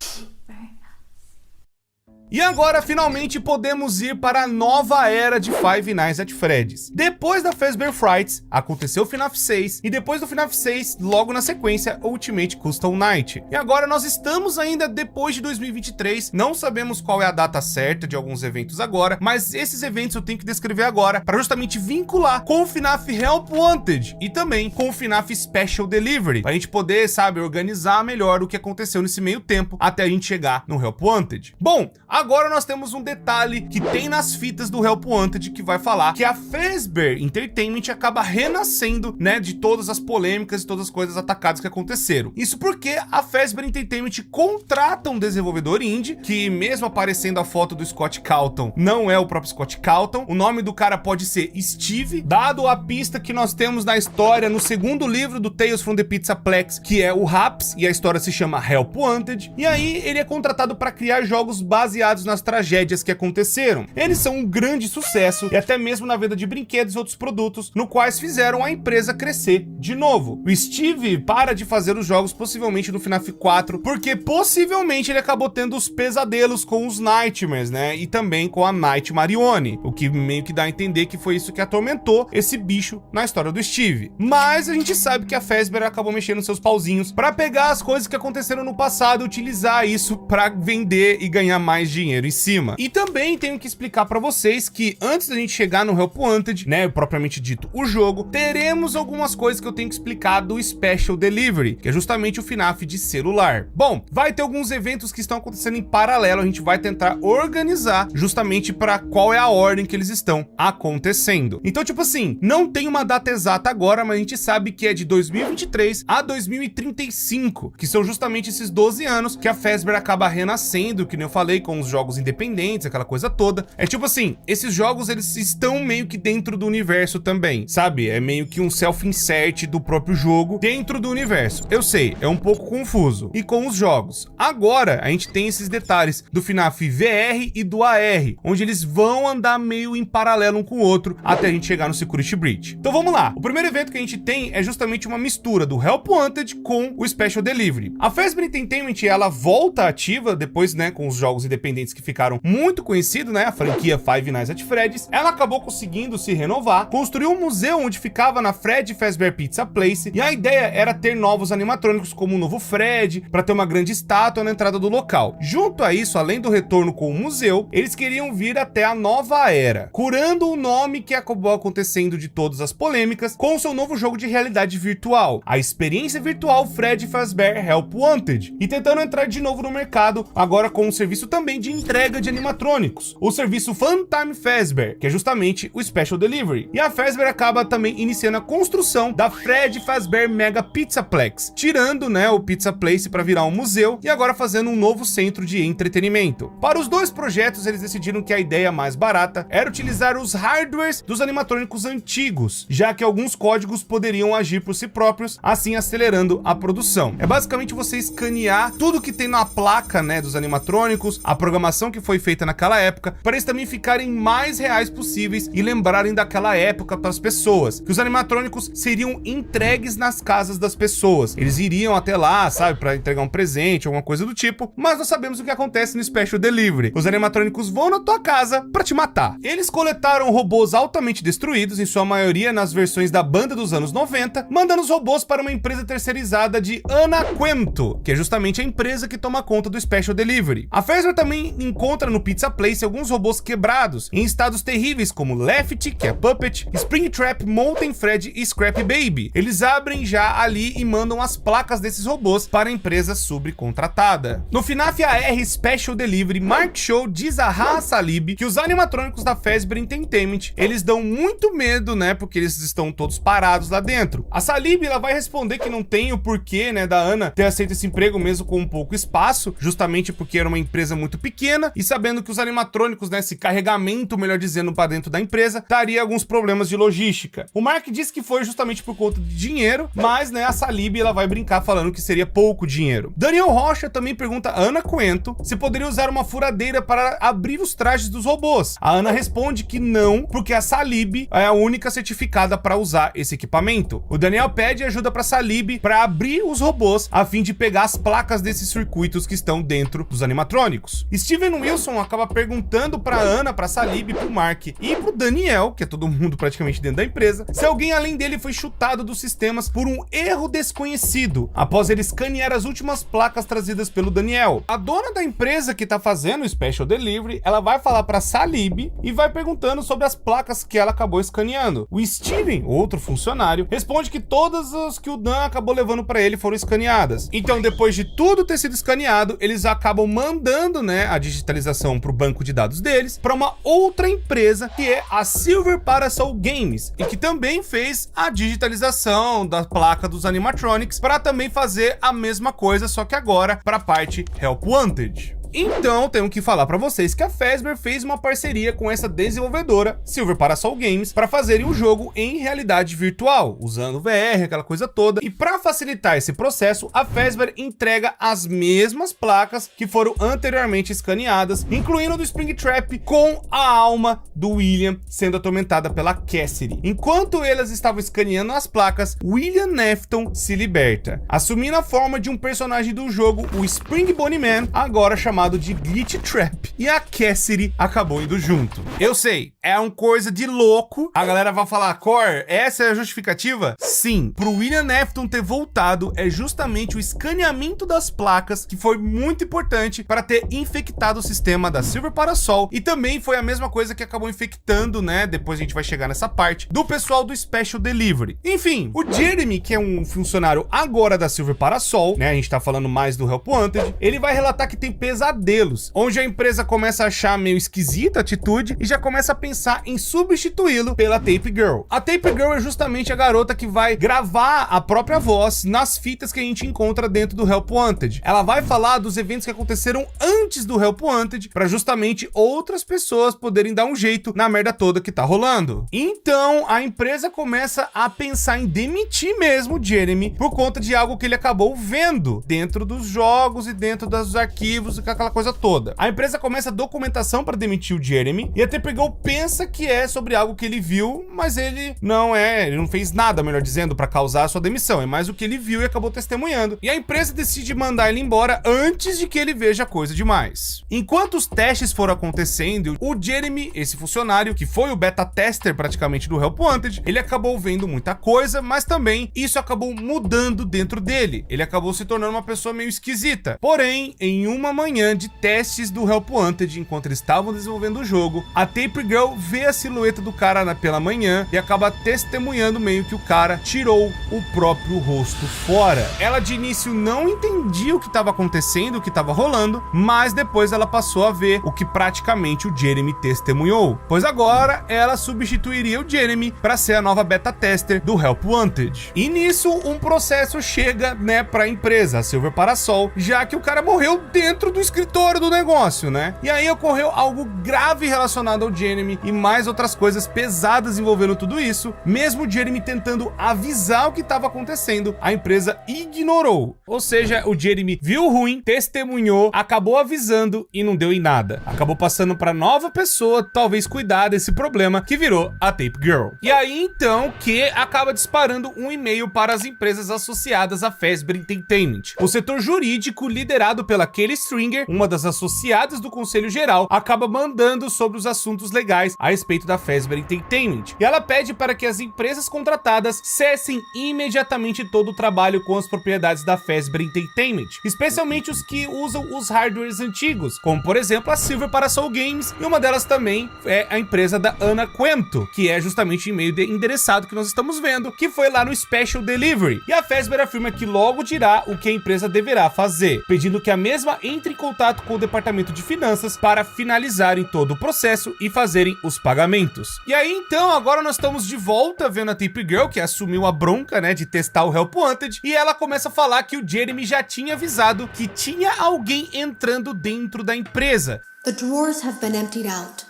E agora, finalmente, podemos ir para a nova era de Five Nights at Freddy's. Depois da Fazbear Frights, aconteceu o FNAF 6, e depois do FNAF 6, logo na sequência, Ultimate Custom Night. E agora nós estamos ainda depois de 2023, não sabemos qual é a data certa de alguns eventos agora, mas esses eventos eu tenho que descrever agora, para justamente vincular com o FNAF Help Wanted, e também com o FNAF Special Delivery, para a gente poder, sabe, organizar melhor o que aconteceu nesse meio tempo, até a gente chegar no Help Wanted. Bom, agora nós temos um detalhe que tem nas fitas do Help Wanted, que vai falar que a Fazbear Entertainment acaba renascendo, né, de todas as polêmicas e todas as coisas atacadas que aconteceram. Isso porque a Fazbear Entertainment contrata um desenvolvedor indie, que mesmo aparecendo a foto do Scott Calton, não é o próprio Scott Calton. O nome do cara pode ser Steve, dado a pista que nós temos na história no segundo livro do Tales from the Pizzaplex, que é o Raps, e a história se chama Help Wanted. E aí ele é contratado para criar jogos baseados nas tragédias que aconteceram. Eles são um grande sucesso, e até mesmo na venda de brinquedos e outros produtos, no quais fizeram a empresa crescer de novo. O Steve para de fazer os jogos possivelmente no FNAF 4, porque possivelmente ele acabou tendo os pesadelos com os Nightmares, né, e também com a Night Marione, o que meio que dá a entender que foi isso que atormentou esse bicho na história do Steve. Mas a gente sabe que a Fazbear acabou mexendo seus pauzinhos para pegar as coisas que aconteceram no passado e utilizar isso para vender e ganhar mais dinheiro em cima. E também tenho que explicar para vocês que antes da gente chegar no Help Wanted, né, propriamente dito o jogo, teremos algumas coisas que eu tenho que explicar do Special Delivery, que é justamente o FNAF de celular. Bom, vai ter alguns eventos que estão acontecendo em paralelo, a gente vai tentar organizar justamente para qual é a ordem que eles estão acontecendo. Então, tipo assim, não tem uma data exata agora, mas a gente sabe que é de 2023 a 2035, que são justamente esses 12 anos que a Fazbear acaba renascendo, que nem eu falei, com os jogos independentes, aquela coisa toda. É tipo assim, esses jogos eles estão meio que dentro do universo também, sabe? É meio que um self-insert do próprio jogo dentro do universo. Eu sei, é um pouco confuso. E com os jogos. Agora, a gente tem esses detalhes do FNAF VR e do AR, onde eles vão andar meio em paralelo um com o outro até a gente chegar no Security Breach. Então vamos lá. O primeiro evento que a gente tem é justamente uma mistura do Help Wanted com o Special Delivery. A Fazbear Entertainment, ela volta ativa depois, né, com os jogos independentes que ficaram muito conhecidos, né, a franquia Five Nights at Freddy's. Ela acabou conseguindo se renovar, construiu um museu onde ficava na Freddy Fazbear Pizza Place, e a ideia era ter novos animatrônicos como o novo Fred, para ter uma grande estátua na entrada do local. Junto a isso, além do retorno com o museu, eles queriam vir até a nova era, curando o nome que acabou acontecendo de todas as polêmicas com o seu novo jogo de realidade virtual, a experiência virtual Freddy Fazbear Help Wanted, e tentando entrar de novo no mercado, agora com um serviço também de entrega de animatrônicos, o serviço Funtime Fazbear, que é justamente o Special Delivery. E a Fazbear acaba também iniciando a construção da Freddy Fazbear Mega Pizzaplex, tirando, né, o Pizza Place para virar um museu e agora fazendo um novo centro de entretenimento. Para os dois projetos, eles decidiram que a ideia mais barata era utilizar os hardwares dos animatrônicos antigos, já que alguns códigos poderiam agir por si próprios, assim acelerando a produção. É basicamente você escanear tudo que tem na placa, né, dos animatrônicos, a programação que foi feita naquela época, para eles também ficarem mais reais possíveis e lembrarem daquela época para as pessoas, que os animatrônicos seriam entregues nas casas das pessoas. Eles iriam até lá, sabe, para entregar um presente, alguma coisa do tipo, mas nós sabemos o que acontece no Special Delivery. Os animatrônicos vão na tua casa para te matar. Eles coletaram robôs altamente destruídos, em sua maioria nas versões da banda dos anos 90, mandando os robôs para uma empresa terceirizada de Anaquento, que é justamente a empresa que toma conta do Special Delivery. A Fazbear também encontra no Pizza Place alguns robôs quebrados, em estados terríveis como Lefty, que é Puppet, Springtrap, Molten Fred e Scrap Baby. Eles abrem já ali e mandam as placas desses robôs para a empresa subcontratada. No FNAF AR Special Delivery, Mark Show diz a Raha Salib que os animatrônicos da Fazbear Entertainment, eles dão muito medo, né, porque eles estão todos parados lá dentro. A Salib, ela vai responder que não tem o porquê, né, da Ana ter aceito esse emprego mesmo com um pouco espaço, justamente porque era uma empresa muito pequena e sabendo que os animatrônicos, né, esse carregamento, melhor dizendo, para dentro da empresa, daria alguns problemas de logística. O Mark disse que foi justamente por conta de dinheiro, mas, né, a Salib, ela vai brincar falando que seria pouco dinheiro. Daniel Rocha também pergunta a Ana Coento se poderia usar uma furadeira para abrir os trajes dos robôs. A Ana responde que não, porque a Salib é a única certificada para usar esse equipamento. O Daniel pede ajuda para Salib para abrir os robôs a fim de pegar as placas desses circuitos que estão dentro dos animatrônicos. Steven Wilson acaba perguntando para Ana, para Salib, pro Mark e pro Daniel, que é todo mundo praticamente dentro da empresa, se alguém além dele foi chutado dos sistemas por um erro desconhecido, após ele escanear as últimas placas trazidas pelo Daniel. A dona da empresa que tá fazendo o Special Delivery, ela vai falar para Salib e vai perguntando sobre as placas que ela acabou escaneando. O Steven, outro funcionário, responde que todas as que o Dan acabou levando para ele foram escaneadas. Então, depois de tudo ter sido escaneado, eles acabam mandando, né, a digitalização pro banco de dados deles para uma outra empresa, que é a Silver Parasol Games, e que também fez a digitalização da placa dos animatronics para também fazer a mesma coisa, só que agora para a parte Help Wanted. Então, tenho que falar para vocês que a Fazbear fez uma parceria com essa desenvolvedora, Silver Parasol Games, para fazerem o jogo em realidade virtual, usando VR, aquela coisa toda. E para facilitar esse processo, a Fazbear entrega as mesmas placas que foram anteriormente escaneadas, incluindo do Springtrap, com a alma do William sendo atormentada pela Cassidy. Enquanto elas estavam escaneando as placas, William Nefton se liberta, assumindo a forma de um personagem do jogo, o Spring Bonnie Man, agora chamado de Glitch Trap, e a Cassidy acabou indo junto. Eu sei, é uma coisa de louco. A galera vai falar, Cor, essa é a justificativa? Sim, pro William Nefton ter voltado é justamente o escaneamento das placas que foi muito importante para ter infectado o sistema da Silver Parasol, e também foi a mesma coisa que acabou infectando, né, depois a gente vai chegar nessa parte, do pessoal do Special Delivery. Enfim, o Jeremy, que é um funcionário agora da Silver Parasol, né, a gente tá falando mais do Help Wanted, ele vai relatar que tem pesadelos, onde a empresa começa a achar meio esquisita a atitude e já começa a pensar pensar em substituí-lo pela Tape Girl. A Tape Girl é justamente a garota que vai gravar a própria voz nas fitas que a gente encontra dentro do Help Wanted. Ela vai falar dos eventos que aconteceram antes do Help Wanted, para justamente outras pessoas poderem dar um jeito na merda toda que tá rolando. Então, a empresa começa a pensar em demitir mesmo o Jeremy por conta de algo que ele acabou vendo dentro dos jogos e dentro dos arquivos e aquela coisa toda. A empresa começa a documentação para demitir o Jeremy e a Tape Girl pensa que é sobre algo que ele viu, mas ele não fez nada, melhor dizendo, para causar a sua demissão. É mais o que ele viu e acabou testemunhando. E a empresa decide mandar ele embora antes de que ele veja coisa demais. Enquanto os testes foram acontecendo, o Jeremy, esse funcionário, que foi o beta tester praticamente do Help Wanted, ele acabou vendo muita coisa, mas também isso acabou mudando dentro dele. Ele acabou se tornando uma pessoa meio esquisita. Porém, em uma manhã de testes do Help Wanted, enquanto eles estavam desenvolvendo o jogo, a Tape Girl vê a silhueta do cara pela manhã e acaba testemunhando meio que o cara tirou o próprio rosto fora. Ela de início não entendia o que estava acontecendo, o que estava rolando, mas depois ela passou a ver o que praticamente o Jeremy testemunhou, pois agora ela substituiria o Jeremy para ser a nova beta tester do Help Wanted. E nisso um processo chega, para a empresa, a Silver Parasol, já que o cara morreu dentro do escritório do negócio, E aí ocorreu algo grave relacionado ao Jeremy e mais outras coisas pesadas envolvendo tudo isso. Mesmo o Jeremy tentando avisar o que estava acontecendo, a empresa ignorou. Ou seja, o Jeremy viu ruim, testemunhou, acabou avisando e não deu em nada. Acabou passando para nova pessoa, talvez cuidar desse problema, que virou a Tape Girl. E aí então que acaba disparando um e-mail para as empresas associadas à Fazbear Entertainment. O setor jurídico, liderado pela Kelly Stringer, uma das associadas do Conselho Geral, acaba mandando sobre os assuntos legais a respeito da Fazbear Entertainment. E ela pede para que as empresas contratadas cessem imediatamente todo o trabalho com as propriedades da Fazbear Entertainment, especialmente os que usam os hardwares antigos, como por exemplo a Silver Parasol Games, e uma delas também é a empresa da Ana Quento, que é justamente o e-mail endereçado que nós estamos vendo, que foi lá no Special Delivery. E a Fazbear afirma que logo dirá o que a empresa deverá fazer, pedindo que a mesma entre em contato com o departamento de finanças para finalizarem todo o processo e fazerem os pagamentos. E aí então agora nós estamos de volta vendo a Tape Girl, que assumiu a bronca, de testar o Help Wanted, e ela começa a falar que o Jeremy já tinha avisado que tinha alguém entrando dentro da empresa. The drawers have been emptied out.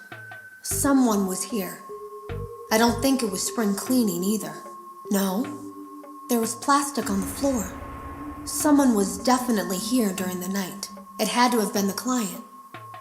Someone was here. I don't think it was spring cleaning either. No, there was plastic on the floor. Someone was definitely here during the night. It had to have been the client.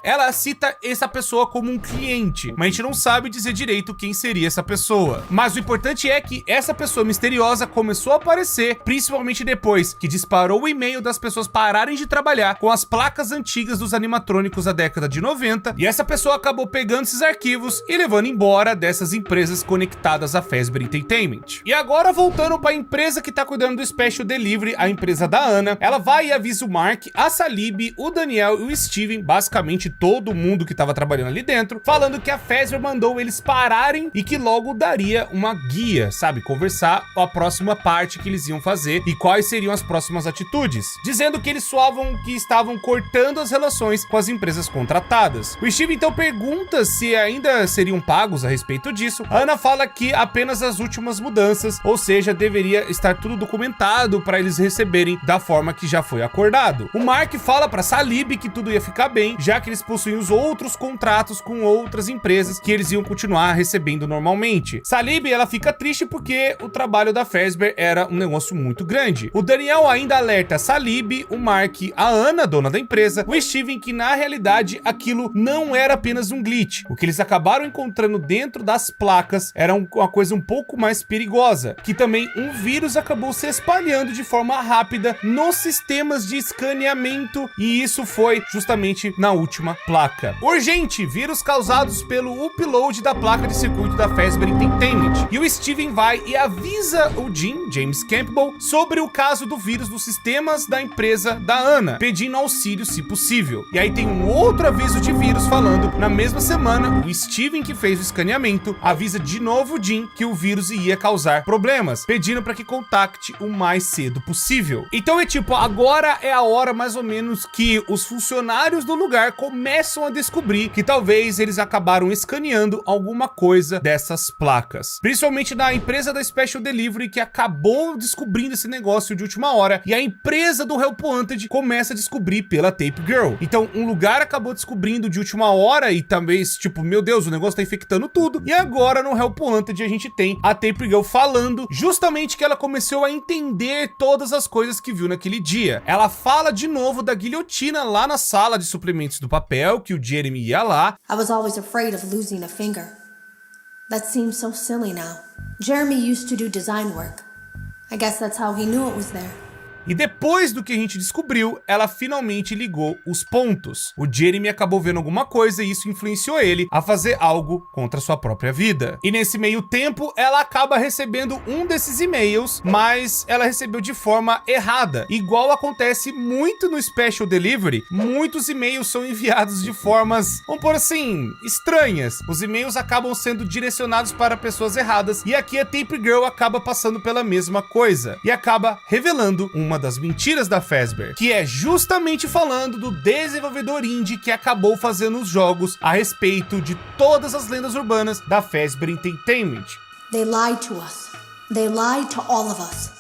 Ela cita essa pessoa como um cliente, mas a gente não sabe dizer direito quem seria essa pessoa. Mas o importante é que essa pessoa misteriosa começou a aparecer, principalmente depois que disparou o e-mail das pessoas pararem de trabalhar com as placas antigas dos animatrônicos da década de 90, e essa pessoa acabou pegando esses arquivos e levando embora dessas empresas conectadas à Fazbear Entertainment. E agora voltando para a empresa que tá cuidando do Special Delivery, a empresa da Ana, ela vai e avisa o Mark, a Salib, o Daniel e o Steven, basicamente todo mundo que estava trabalhando ali dentro, falando que a Fazbear mandou eles pararem e que logo daria uma guia, conversar a próxima parte que eles iam fazer e quais seriam as próximas atitudes, dizendo que eles soavam que estavam cortando as relações com as empresas contratadas. O Steve então pergunta se ainda seriam pagos a respeito disso. A Ana fala que apenas as últimas mudanças, ou seja, deveria estar tudo documentado para eles receberem da forma que já foi acordado. O Mark fala para Salib que tudo ia ficar bem, já que eles possuíam os outros contratos com outras empresas que eles iam continuar recebendo normalmente. Salib, ela fica triste porque o trabalho da Fazbear era um negócio muito grande. O Daniel ainda alerta Salib, o Mark, a Ana, dona da empresa, o Steven, que na realidade aquilo não era apenas um glitch. O que eles acabaram encontrando dentro das placas era uma coisa um pouco mais perigosa, que também um vírus acabou se espalhando de forma rápida nos sistemas de escaneamento, e isso foi justamente na última placa. Urgente! Vírus causados pelo upload da placa de circuito da Fazbear Entertainment. E o Steven vai e avisa o James Campbell, sobre o caso do vírus dos sistemas da empresa da Ana, pedindo auxílio se possível. E aí tem um outro aviso de vírus falando, na mesma semana, o Steven, que fez o escaneamento, avisa de novo o Jim que o vírus ia causar problemas, pedindo para que contacte o mais cedo possível. Então é tipo, agora é a hora mais ou menos que os funcionários do lugar começam começam a descobrir que talvez eles acabaram escaneando alguma coisa dessas placas. Principalmente da empresa da Special Delivery, que acabou descobrindo esse negócio de última hora, e a empresa do Help Wanted começa a descobrir pela Tape Girl. Então, um lugar acabou descobrindo de última hora e talvez, tipo, meu Deus, o negócio tá infectando tudo. E agora no Help Wanted a gente tem a Tape Girl falando justamente que ela começou a entender todas as coisas que viu naquele dia. Ela fala de novo da guilhotina lá na sala de suplementos do papel, que o Jeremy ia lá. I was always afraid of losing a finger. That seems so silly now. Jeremy used to do design work. I guess that's how he knew it was there. E depois do que a gente descobriu, ela finalmente ligou os pontos. O Jeremy acabou vendo alguma coisa e isso influenciou ele a fazer algo contra sua própria vida. E nesse meio tempo, ela acaba recebendo um desses e-mails, mas ela recebeu de forma errada. Igual acontece muito no Special Delivery, muitos e-mails são enviados de formas, vamos por assim, estranhas. Os e-mails acabam sendo direcionados para pessoas erradas e aqui a Tape Girl acaba passando pela mesma coisa e acaba revelando uma das mentiras da Fazbear, que é justamente falando do desenvolvedor indie que acabou fazendo os jogos a respeito de todas as lendas urbanas da Fazbear Entertainment. They lied to us. They lied to all of us.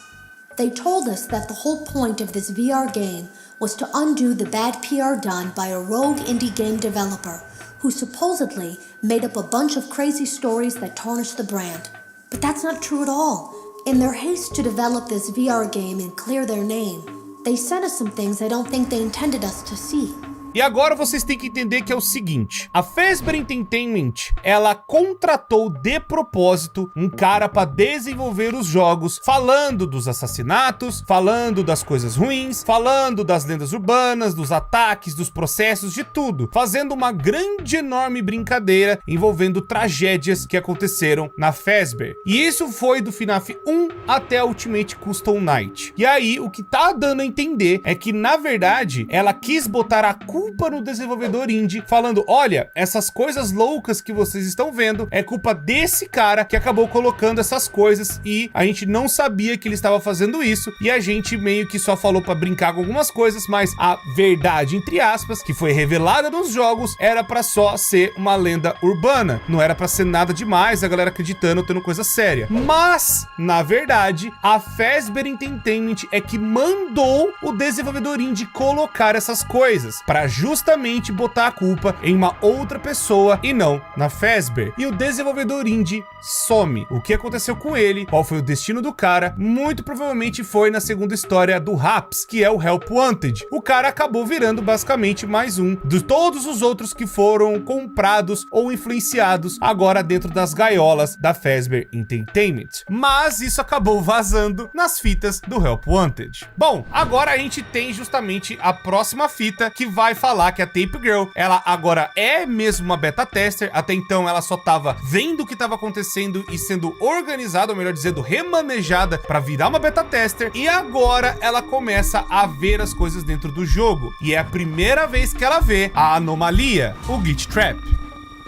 They told us that the whole point of this VR game was to undo the bad PR done by a rogue indie game developer who supposedly made up a bunch of crazy stories that tarnished the brand. But that's not true at all. In their haste to develop this VR game and clear their name, they sent us some things I don't think they intended us to see. E agora vocês têm que entender que é o seguinte, a Fazbear Entertainment, ela contratou de propósito um cara para desenvolver os jogos, falando dos assassinatos, falando das coisas ruins, falando das lendas urbanas, dos ataques, dos processos, de tudo, fazendo uma grande, enorme brincadeira envolvendo tragédias que aconteceram na Fazbear. E isso foi do FNAF 1 até a Ultimate Custom Night. E aí, o que tá dando a entender é que, na verdade, ela quis botar a culpa no desenvolvedor indie, falando, olha, essas coisas loucas que vocês estão vendo é culpa desse cara que acabou colocando essas coisas e a gente não sabia que ele estava fazendo isso e a gente meio que só falou pra brincar com algumas coisas, mas a verdade, entre aspas, que foi revelada nos jogos era pra só ser uma lenda urbana, não era pra ser nada demais, a galera acreditando, tendo coisa séria. Mas, na verdade, a Fazbear Entertainment é que mandou o desenvolvedor indie colocar essas coisas, pra justamente botar a culpa em uma outra pessoa e não na Fazbear. E o desenvolvedor indie some. O que aconteceu com ele? Qual foi o destino do cara? Muito provavelmente foi na segunda história do Raps, que é o Help Wanted. O cara acabou virando basicamente mais um de todos os outros que foram comprados ou influenciados agora dentro das gaiolas da Fazbear Entertainment. Mas isso acabou vazando nas fitas do Help Wanted. Bom, agora a gente tem justamente a próxima fita que vai falar que a Tape Girl, ela agora é mesmo uma beta tester. Até então ela só tava vendo o que tava acontecendo e sendo organizada, ou melhor dizendo, remanejada para virar uma beta tester. E agora ela começa a ver as coisas dentro do jogo. E é a primeira vez que ela vê a anomalia, o Glitch Trap.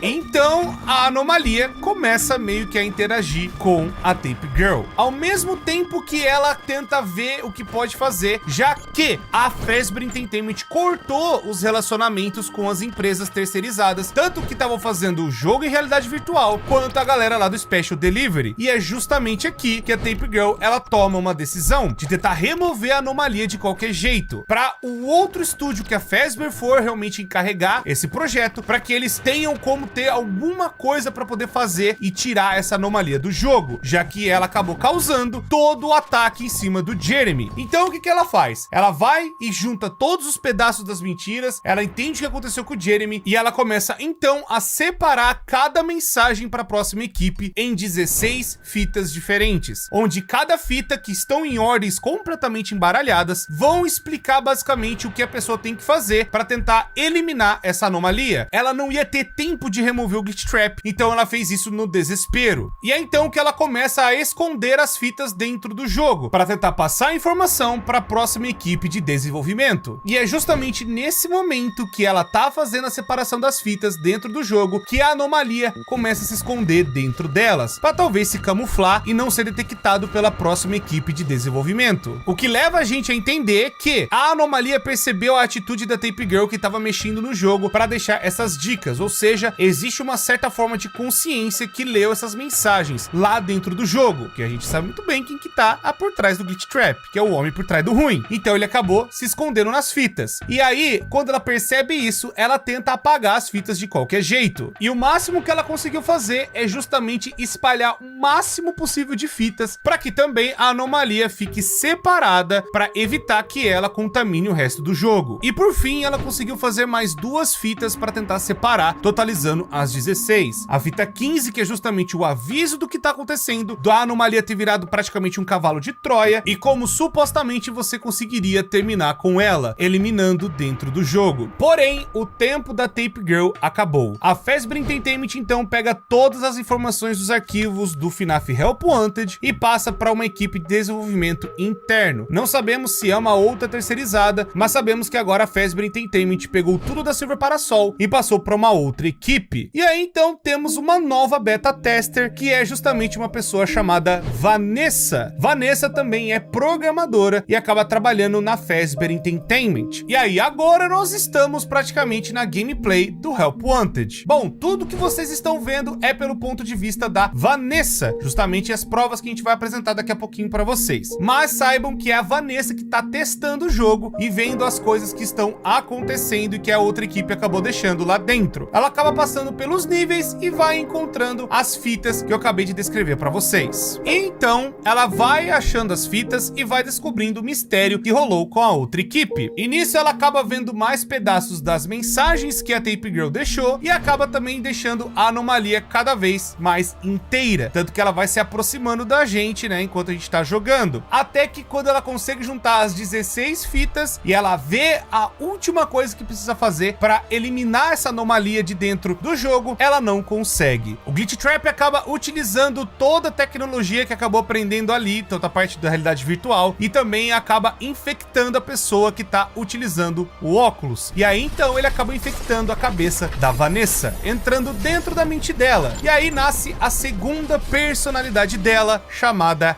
Então, a anomalia começa meio que a interagir com a Tape Girl, ao mesmo tempo que ela tenta ver o que pode fazer, já que a Fazbear Entertainment cortou os relacionamentos com as empresas terceirizadas, tanto que estavam fazendo o jogo em realidade virtual, quanto a galera lá do Special Delivery. E é justamente aqui que a Tape Girl, ela toma uma decisão de tentar remover a anomalia de qualquer jeito, para o outro estúdio que a Fazbear for realmente encarregar esse projeto, para que eles tenham como ter alguma coisa para poder fazer e tirar essa anomalia do jogo, já que ela acabou causando todo o ataque em cima do Jeremy. Então o que ela faz? Ela vai e junta todos os pedaços das mentiras, ela entende o que aconteceu com o Jeremy e ela começa então a separar cada mensagem para a próxima equipe em 16 fitas diferentes, onde cada fita, que estão em ordens completamente embaralhadas, vão explicar basicamente o que a pessoa tem que fazer para tentar eliminar essa anomalia. Ela não ia ter tempo de de remover o Glitch Trap, então ela fez isso no desespero. E é então que ela começa a esconder as fitas dentro do jogo, para tentar passar a informação para a próxima equipe de desenvolvimento. E é justamente nesse momento que ela tá fazendo a separação das fitas dentro do jogo que a anomalia começa a se esconder dentro delas, para talvez se camuflar e não ser detectado pela próxima equipe de desenvolvimento. O que leva a gente a entender que a anomalia percebeu a atitude da Tape Girl que estava mexendo no jogo para deixar essas dicas, ou seja, existe uma certa forma de consciência que leu essas mensagens lá dentro do jogo, que a gente sabe muito bem quem que tá por trás do Glitch Trap, que é o homem por trás do ruim. Então ele acabou se escondendo nas fitas. E aí, quando ela percebe isso, ela tenta apagar as fitas de qualquer jeito. E o máximo que ela conseguiu fazer é justamente espalhar o máximo possível de fitas para que também a anomalia fique separada para evitar que ela contamine o resto do jogo. E por fim, ela conseguiu fazer mais 2 fitas para tentar separar, totalizando as 16. A fita 15, que é justamente o aviso do que tá acontecendo, da anomalia ter virado praticamente um cavalo de Troia, e como supostamente você conseguiria terminar com ela, eliminando dentro do jogo. Porém, o tempo da Tape Girl acabou. A Fazbear Entertainment então pega todas as informações dos arquivos do FNAF Help Wanted e passa para uma equipe de desenvolvimento interno. Não sabemos se é uma outra terceirizada, mas sabemos que agora a Fazbear Entertainment pegou tudo da Silver Parasol e passou para uma outra equipe. E aí então temos uma nova beta tester, que é justamente uma pessoa chamada Vanessa. Vanessa também é programadora e acaba trabalhando na Fazbear Entertainment. E aí agora nós estamos praticamente na gameplay do Help Wanted. Bom, tudo que vocês estão vendo é pelo ponto de vista da Vanessa, justamente as provas que a gente vai apresentar daqui a pouquinho para vocês. Mas saibam que é a Vanessa que tá testando o jogo e vendo as coisas que estão acontecendo e que a outra equipe acabou deixando lá dentro. Ela acaba passando pelos níveis e vai encontrando as fitas que eu acabei de descrever para vocês. Então, ela vai achando as fitas e vai descobrindo o mistério que rolou com a outra equipe. E nisso ela acaba vendo mais pedaços das mensagens que a Tape Girl deixou e acaba também deixando a anomalia cada vez mais inteira. Tanto que ela vai se aproximando da gente, né, enquanto a gente tá jogando. Até que quando ela consegue juntar as 16 fitas e ela vê a última coisa que precisa fazer para eliminar essa anomalia de dentro do jogo, ela não consegue. O Glitch Trap acaba utilizando toda a tecnologia que acabou aprendendo ali, toda a parte da realidade virtual, e também acaba infectando a pessoa que tá utilizando o óculos. E aí então ele acaba infectando a cabeça da Vanessa, entrando dentro da mente dela. E aí nasce a segunda personalidade dela, chamada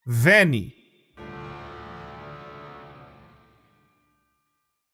Vanny.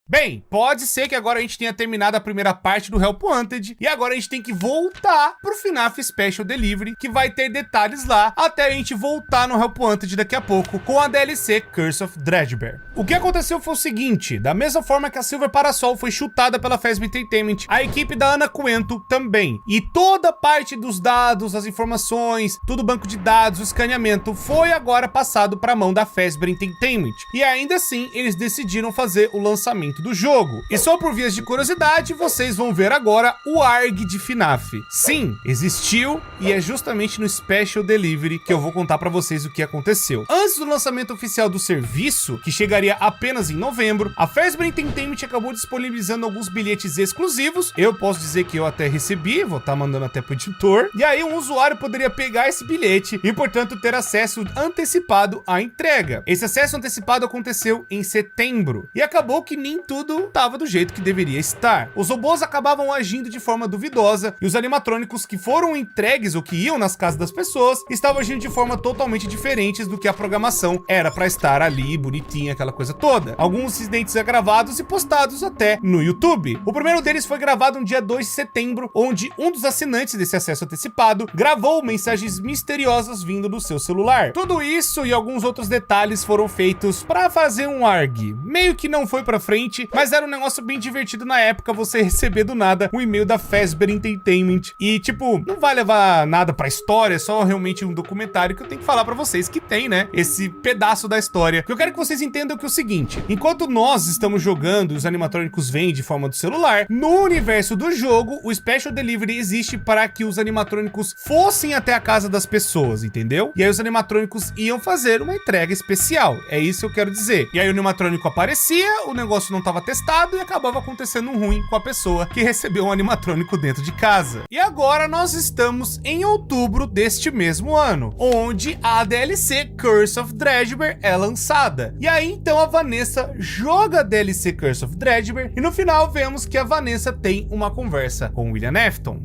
Bem, pode ser que agora a gente tenha terminado a primeira parte do Help Wanted e agora a gente tem que voltar pro FNAF Special Delivery, que vai ter detalhes lá, até a gente voltar no Help Wanted daqui a pouco com a DLC Curse of Dredgebear. O que aconteceu foi o seguinte: da mesma forma que a Silver Parasol foi chutada pela Fazbear Entertainment, a equipe da Ana Coento também. E toda parte dos dados, as informações, todo o banco de dados, o escaneamento foi agora passado para a mão da Fazbear Entertainment. E ainda assim, eles decidiram fazer o lançamento do jogo. E só por vias de curiosidade, vocês vão ver agora o ARG de FNAF. Sim, existiu e é justamente no Special Delivery que eu vou contar para vocês o que aconteceu. Antes do lançamento oficial do serviço, que chegaria apenas em novembro, a Fazbear Entertainment acabou disponibilizando alguns bilhetes exclusivos. Eu posso dizer que eu até recebi, vou estar mandando até pro editor. E aí um usuário poderia pegar esse bilhete e, portanto, ter acesso antecipado à entrega. Esse acesso antecipado aconteceu em setembro e acabou que nem tudo estava do jeito que deveria estar. Os robôs acabavam agindo de forma duvidosa e os animatrônicos que foram entregues ou que iam nas casas das pessoas estavam agindo de forma totalmente diferentes do que a programação era para estar ali, bonitinha, aquela coisa toda. Alguns incidentes gravados e postados até no YouTube. O primeiro deles foi gravado no dia 2 de setembro, onde um dos assinantes desse acesso antecipado gravou mensagens misteriosas vindo do seu celular. Tudo isso e alguns outros detalhes foram feitos para fazer um ARG. Meio que não foi para frente, mas era um negócio bem divertido na época você receber do nada um e-mail da Fazbear Entertainment e tipo, não vai levar nada pra história, é só realmente um documentário que eu tenho que falar pra vocês que tem, né, esse pedaço da história. Eu quero que vocês entendam que é o seguinte: enquanto nós estamos jogando e os animatrônicos vêm de forma do celular, no universo do jogo, o Special Delivery existe para que os animatrônicos fossem até a casa das pessoas, entendeu? E aí os animatrônicos iam fazer uma entrega especial, é isso que eu quero dizer. E aí o animatrônico aparecia, o negócio não estava testado e acabava acontecendo um ruim com a pessoa que recebeu um animatrônico dentro de casa. E agora nós estamos em outubro deste mesmo ano, onde a DLC Curse of Dredgeber é lançada. E aí então a Vanessa joga a DLC Curse of Dredgeber e no final vemos que a Vanessa tem uma conversa com William Afton.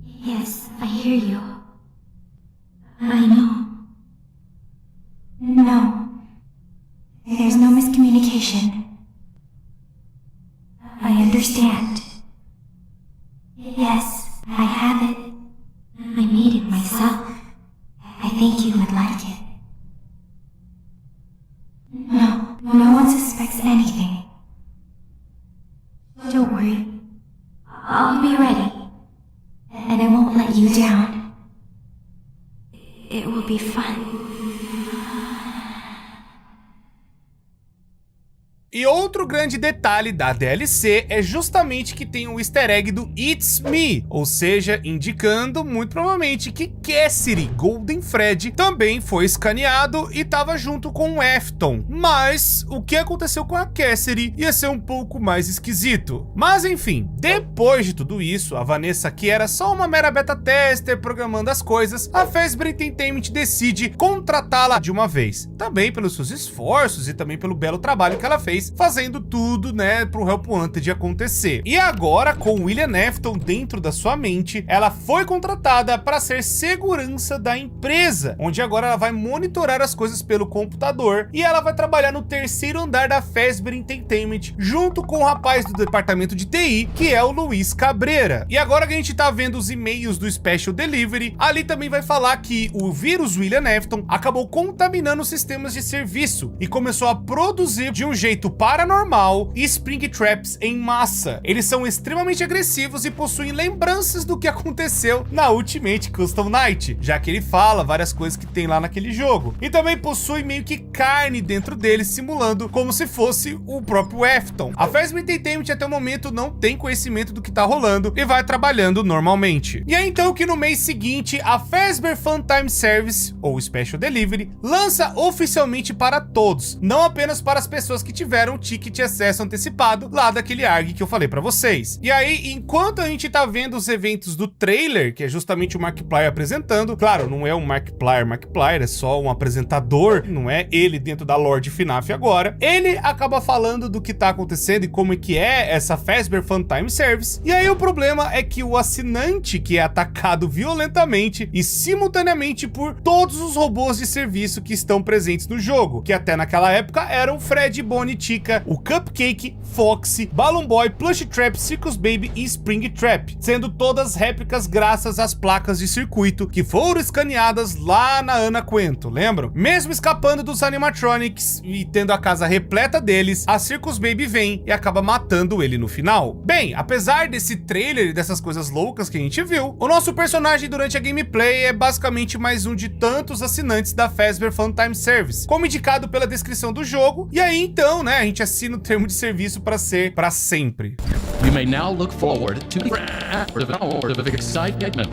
Yes, I hear you. I know. No. There's no miscommunication. I understand. Yes, I have it. I made it myself. I think you would like it. No one suspects anything. Don't worry. I'll be ready. And I won't let you down. It will be fun. E outro grande detalhe da DLC é justamente que tem o easter egg do It's Me, ou seja, indicando muito provavelmente que Cassidy Golden Freddy também foi escaneado e estava junto com o Afton. Mas o que aconteceu com a Cassidy ia ser um pouco mais esquisito. Mas enfim, depois de tudo isso, a Vanessa, que era só uma mera beta tester programando as coisas, a Fazbear Entertainment decide contratá-la de uma vez. Também pelos seus esforços e também pelo belo trabalho que ela fez fazendo tudo, né, pro Help Wanted acontecer. E agora, com William Afton dentro da sua mente, ela foi contratada para ser segurança da empresa, onde agora ela vai monitorar as coisas pelo computador e ela vai trabalhar no terceiro andar da Fazbear Entertainment, junto com o rapaz do departamento de TI, que é o Luiz Cabreira. E agora que a gente tá vendo os e-mails do Special Delivery, ali também vai falar que o vírus William Afton acabou contaminando os sistemas de serviço e começou a produzir de um jeito paranormal e Spring Traps em massa. Eles são extremamente agressivos e possuem lembranças do que aconteceu na Ultimate Custom Night, já que ele fala várias coisas que tem lá naquele jogo. E também possui meio que carne dentro dele, simulando como se fosse o próprio Afton. A Fazbear Entertainment até o momento não tem conhecimento do que tá rolando e vai trabalhando normalmente. E é então que no mês seguinte, a Fazbear Funtime Service, ou Special Delivery, lança oficialmente para todos, não apenas para as pessoas que tiveram um ticket de acesso antecipado lá daquele ARG que eu falei pra vocês. E aí, enquanto a gente tá vendo os eventos do trailer, que é justamente o Markiplier apresentando, claro, não é um Markiplier, é só um apresentador, não é ele dentro da lore de FNAF agora, ele acaba falando do que tá acontecendo e como é que é essa Fazbear Funtime Service. E aí o problema é que o assinante que é atacado violentamente e simultaneamente por todos os robôs de serviço que estão presentes no jogo, que até naquela época eram Freddy, Bonnie, Chica, o Cupcake, Foxy, Balloon Boy, Plush Trap, Circus Baby e Spring Trap, sendo todas réplicas graças às placas de circuito que foram escaneadas lá na Ana Quento, lembram? Mesmo escapando dos animatronics e tendo a casa repleta deles, a Circus Baby vem e acaba matando ele no final. Bem, apesar desse trailer e dessas coisas loucas que a gente viu, o nosso personagem durante a gameplay é basicamente mais um de tantos assinantes da Fazbear Funtime Service, como indicado pela descrição do jogo, e aí então, né, a gente assina o termo de serviço para ser para sempre. You may now look forward to the excitement.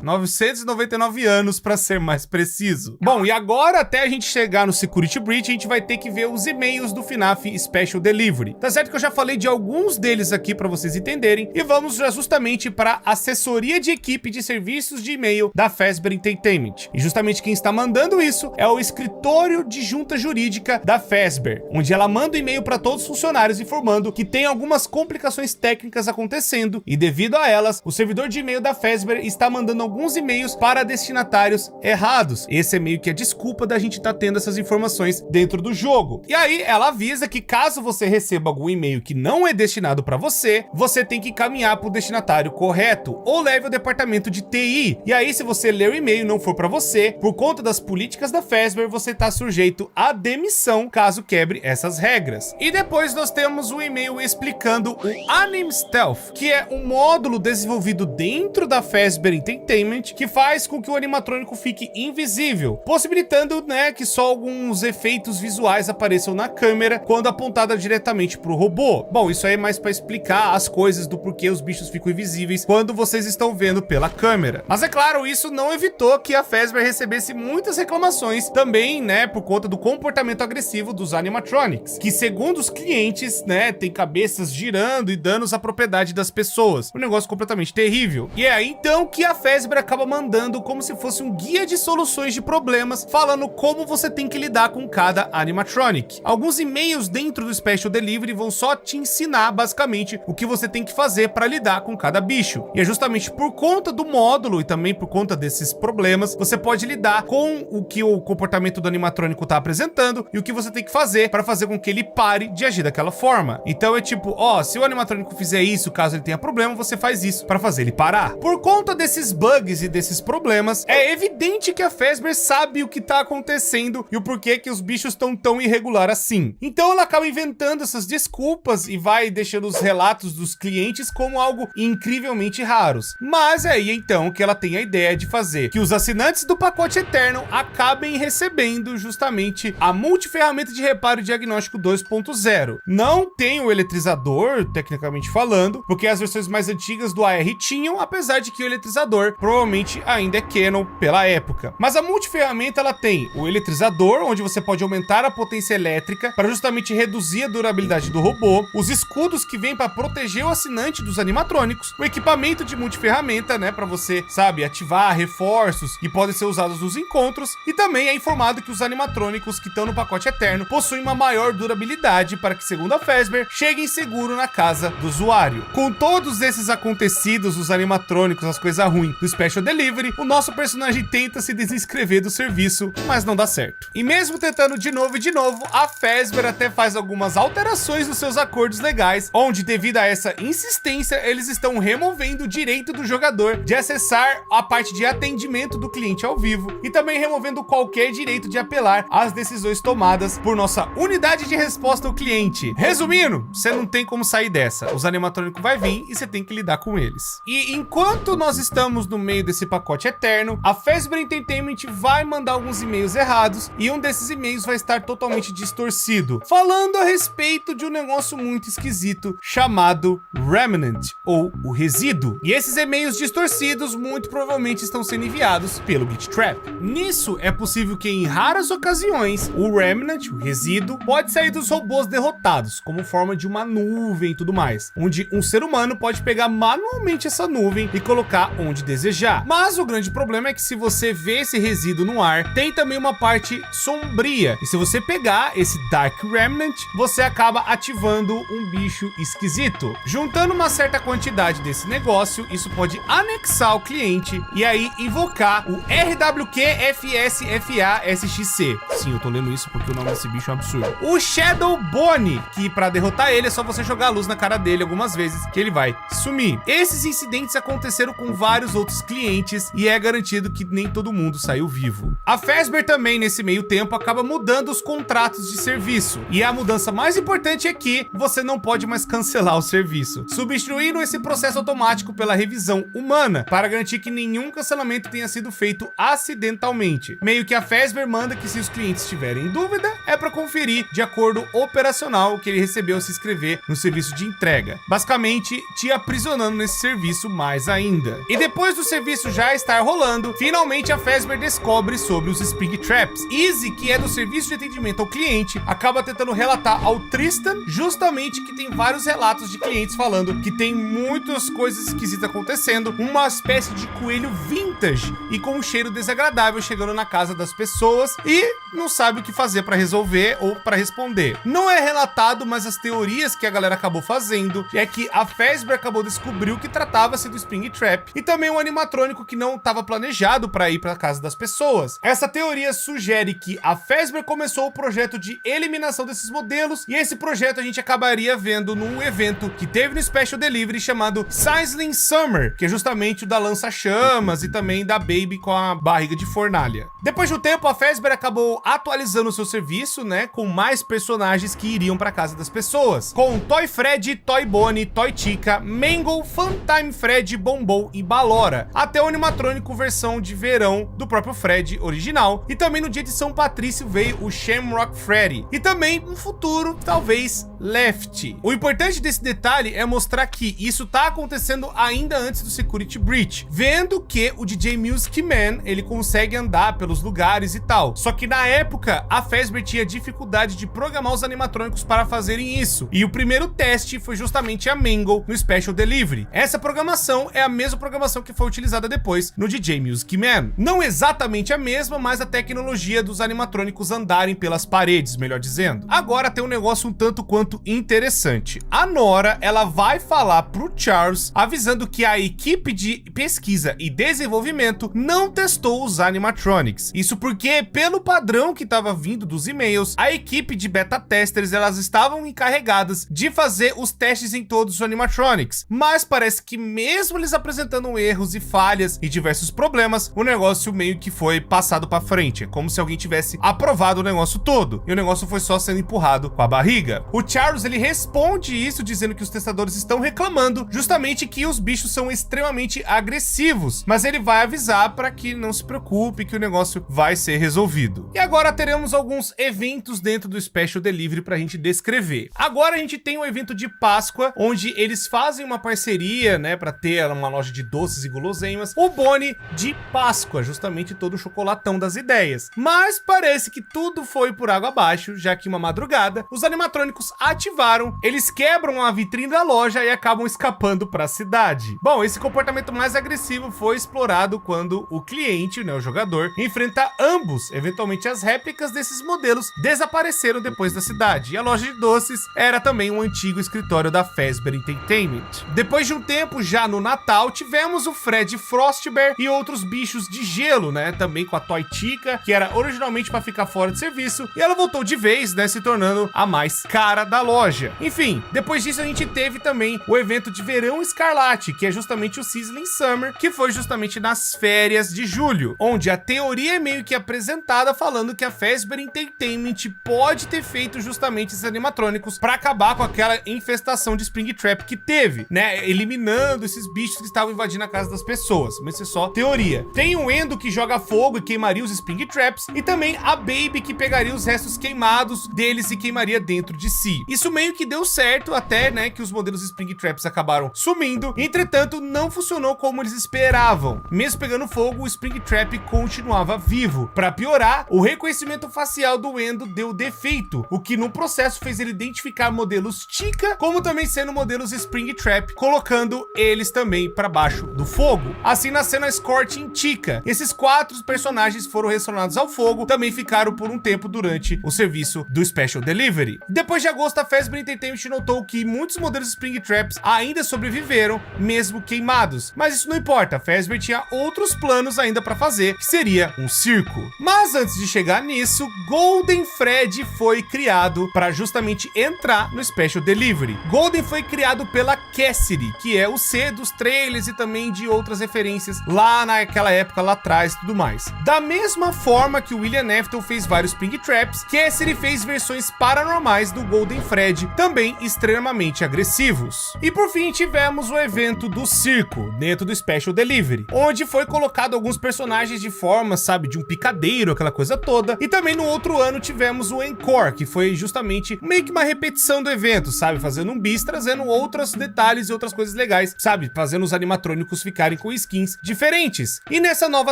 999 anos para ser mais preciso. Bom, e agora até a gente chegar no Security Breach, a gente vai ter que ver os e-mails do FNAF Special Delivery. Tá certo que eu já falei de alguns deles aqui para vocês entenderem, e vamos já justamente para a assessoria de equipe de serviços de e-mail da Fazbear Entertainment. E justamente quem está mandando isso é o escritório de junta jurídica da Fazbear, onde ela manda um e-mail para todos os funcionários informando que tem algumas complicações técnicas acontecendo, e devido a elas, o servidor de e-mail da Fazbear está mandando alguns e-mails para destinatários errados. Esse é meio que a desculpa da gente estar tendo essas informações dentro do jogo. E aí ela avisa que caso você receba algum e-mail que não é destinado para você, você tem que caminhar para o destinatário correto ou leve ao departamento de TI. E aí se você ler o e-mail e não for para você, por conta das políticas da Fazbear, você está sujeito à demissão caso quebre essas regras. E depois nós temos um e-mail explicando o Anime Stealth, que é um módulo desenvolvido dentro da Fazbear Entertainment Entertainment, que faz com que o animatrônico fique invisível, possibilitando, né, que só alguns efeitos visuais apareçam na câmera quando apontada diretamente pro robô. Bom, isso aí é mais para explicar as coisas do porquê os bichos ficam invisíveis quando vocês estão vendo pela câmera. Mas é claro, isso não evitou que a Fazbear recebesse muitas reclamações também, né, por conta do comportamento agressivo dos animatronics, que segundo os clientes, né, tem cabeças girando e danos à propriedade das pessoas. Um negócio completamente terrível. E é aí então que a Fazbear acaba mandando como se fosse um guia de soluções de problemas, falando como você tem que lidar com cada animatronic. Alguns e-mails dentro do Special Delivery vão só te ensinar basicamente o que você tem que fazer para lidar com cada bicho. E é justamente por conta do módulo e também por conta desses problemas, você pode lidar com o que o comportamento do animatrônico tá apresentando e o que você tem que fazer para fazer com que ele pare de agir daquela forma. Então é tipo, ó, se o animatrônico fizer isso, caso ele tenha problema, você faz isso para fazer ele parar. Por conta desses bugs e desses problemas, é evidente que a Fazbear sabe o que tá acontecendo e o porquê que os bichos estão tão irregular assim. Então ela acaba inventando essas desculpas e vai deixando os relatos dos clientes como algo incrivelmente raros. Mas é aí então que ela tem a ideia de fazer que os assinantes do pacote Eterno acabem recebendo justamente a multiferramenta de reparo e diagnóstico 2.0. Não tem o eletrizador, tecnicamente falando, porque as versões mais antigas do AR tinham, apesar de que o eletrizador provavelmente ainda é canon pela época. Mas a multiferramenta ela tem o eletrizador, onde você pode aumentar a potência elétrica para justamente reduzir a durabilidade do robô, os escudos que vêm para proteger o assinante dos animatrônicos, o equipamento de multiferramenta, né, para você, sabe, ativar reforços que podem ser usados nos encontros, e também é informado que os animatrônicos que estão no pacote Eterno possuem uma maior durabilidade para que, segundo a Fazbear, cheguem seguro na casa do usuário. Com todos esses acontecidos, os animatrônicos, as coisas ruins do Special Delivery, o nosso personagem tenta se desinscrever do serviço, mas não dá certo. E mesmo tentando de novo e de novo, a Fazbear até faz algumas alterações nos seus acordos legais, onde devido a essa insistência, eles estão removendo o direito do jogador de acessar a parte de atendimento do cliente ao vivo e também removendo qualquer direito de apelar às decisões tomadas por nossa unidade de resposta ao cliente. Resumindo, você não tem como sair dessa. Os animatrônicos vai vir e você tem que lidar com eles. E enquanto nós estamos no meio desse pacote Eterno, a Fazbear Entertainment vai mandar alguns e-mails errados e um desses e-mails vai estar totalmente distorcido, falando a respeito de um negócio muito esquisito chamado Remnant, ou o resíduo. E esses e-mails distorcidos muito provavelmente estão sendo enviados pelo Glitch Trap. Nisso, é possível que em raras ocasiões, o Remnant, o resíduo, pode sair dos robôs derrotados, como forma de uma nuvem e tudo mais, onde um ser humano pode pegar manualmente essa nuvem e colocar onde desejar. Mas o grande problema é que se você vê esse resíduo no ar, tem também uma parte sombria, e se você pegar esse Dark Remnant, você acaba ativando um bicho esquisito. Juntando uma certa quantidade desse negócio, isso pode anexar o cliente e aí invocar o RWQFSFASXC. Sim, eu tô lendo isso porque o nome desse bicho é um absurdo. O Shadow Bonnie, que pra derrotar ele é só você jogar a luz na cara dele algumas vezes que ele vai sumir. Esses incidentes aconteceram com vários outros clientes e é garantido que nem todo mundo saiu vivo. A Fazbear também, nesse meio tempo, acaba mudando os contratos de serviço. E a mudança mais importante é que você não pode mais cancelar o serviço, substituindo esse processo automático pela revisão humana, para garantir que nenhum cancelamento tenha sido feito acidentalmente. Meio que a Fazbear manda que se os clientes tiverem dúvida, é para conferir de acordo operacional que ele recebeu ao se inscrever no serviço de entrega. Basicamente, te aprisionando nesse serviço mais ainda. E depois do serviço já estar rolando, finalmente a Fazbear descobre sobre os Spring Traps. Izzy, que é do serviço de atendimento ao cliente, acaba tentando relatar ao Tristan justamente que tem vários relatos de clientes falando que tem muitas coisas esquisitas acontecendo, uma espécie de coelho vintage e com um cheiro desagradável chegando na casa das pessoas e não sabe o que fazer para resolver ou para responder. Não é relatado, mas as teorias que a galera acabou fazendo é que a Fazbear acabou descobrindo que tratava-se do Spring Trap e também um animatrônico que não estava planejado para ir para casa das pessoas. Essa teoria sugere que a Fazbear começou o projeto de eliminação desses modelos e esse projeto a gente acabaria vendo num evento que teve no Special Delivery chamado Sizzling Summer, que é justamente o da lança-chamas e também da Baby com a barriga de fornalha. Depois de um tempo, a Fazbear acabou atualizando o seu serviço, né, com mais personagens que iriam para casa das pessoas, com Toy Fred, Toy Bonnie, Toy Chica, Mangle, Funtime Fred, Bombom e Balora, até o animatrônico versão de verão do próprio Fred original, e também no dia de São Patrício veio o Shamrock Freddy, e também no futuro, talvez, Left. O importante desse detalhe é mostrar que isso tá acontecendo ainda antes do Security Breach, vendo que o DJ Music Man, ele consegue andar pelos lugares e tal, só que na época a Fazbear tinha dificuldade de programar os animatrônicos para fazerem isso, e o primeiro teste foi justamente a Mangle no Special Delivery. Essa programação é a mesma programação que foi utilizada depois no DJ Music Man. Não exatamente a mesma, mas a tecnologia dos animatrônicos andarem pelas paredes, melhor dizendo. Agora tem um negócio um tanto quanto interessante. A Nora, ela vai falar pro Charles, avisando que a equipe de pesquisa e desenvolvimento não testou os animatronics. Isso porque, pelo padrão que estava vindo dos e-mails, a equipe de beta testers, elas estavam encarregadas de fazer os testes em todos os animatronics, mas parece que mesmo eles apresentando erros e falhas e diversos problemas, o negócio meio que foi passado para frente. É como se alguém tivesse aprovado o negócio todo, e o negócio foi só sendo empurrado com a barriga. O Charles, ele responde isso dizendo que os testadores estão reclamando justamente que os bichos são extremamente agressivos, mas ele vai avisar para que não se preocupe, que o negócio vai ser resolvido. E agora teremos alguns eventos dentro do Special Delivery pra gente descrever. Agora a gente tem um evento de Páscoa, onde eles fazem uma parceria, né, para ter uma loja de doces e guloseimas, o Bonnie de Páscoa, justamente todo o chocolatão das ideias. Mas parece que tudo foi por água abaixo, já que uma madrugada, os animatrônicos ativaram, eles quebram a vitrine da loja e acabam escapando para a cidade. Bom, esse comportamento mais agressivo foi explorado quando o cliente, né, o jogador, enfrenta ambos. Eventualmente as réplicas desses modelos desapareceram depois da cidade, e a loja de doces era também um antigo escritório da Fazbear Entertainment. Depois de um tempo, já no Natal, tivemos o Fred Frostbear e outros bichos de gelo, né, também com a Toy Chica, que era originalmente para ficar fora de serviço, e ela voltou de vez, né, se tornando a mais cara da loja. Enfim, depois disso a gente teve também o evento de Verão Escarlate, que é justamente o Sizzling Summer, que foi justamente nas férias de julho, onde a teoria é meio que apresentada falando que a Fazbear Entertainment pode ter feito justamente esses animatrônicos para acabar com aquela infestação de Springtrap que teve, né, eliminando esses bichos que estavam invadindo a casa das pessoas. Mas isso é só teoria. Tem o Endo que joga fogo e queimaria os Springtraps, e também a Baby que pegaria os restos queimados deles e queimaria dentro de si. Isso meio que deu certo até, né, que os modelos Springtraps acabaram sumindo. Entretanto, não funcionou como eles esperavam. Mesmo pegando fogo, o Springtrap continuava vivo. Para piorar, o reconhecimento facial do Endo deu defeito, o que no processo fez ele identificar modelos Chica como também sendo modelos Springtrap, colocando eles também para baixo do fogo. Assim nascendo a Scorching Chica. Esses 4 personagens foram relacionados ao fogo, também ficaram por um tempo durante o serviço do Special Delivery. Depois de agosto, a Fazbear Entertainment notou que muitos modelos Springtraps ainda sobreviveram, mesmo queimados. Mas isso não importa, a Fazbear tinha outros planos ainda para fazer, que seria um circo. Mas antes de chegar nisso, Golden Fred foi criado para justamente entrar no Special Delivery. Golden foi criado pela Cassidy, que é o C dos trailers e também de outras referências lá naquela época, lá atrás e tudo mais. Da mesma forma que o William Afton fez vários Springtraps, Cassidy fez versões paranormais do Golden Fred, também extremamente agressivos. E por fim tivemos o evento do circo, dentro do Special Delivery, onde foi colocado alguns personagens de forma, sabe, de um picadeiro, aquela coisa toda. E também no outro ano tivemos o Encore, que foi justamente meio que uma repetição do evento, sabe, fazendo um bis, trazendo outros detalhes e outras coisas legais, sabe, fazendo os animatrônicos ficarem com skins diferentes. E nessa nova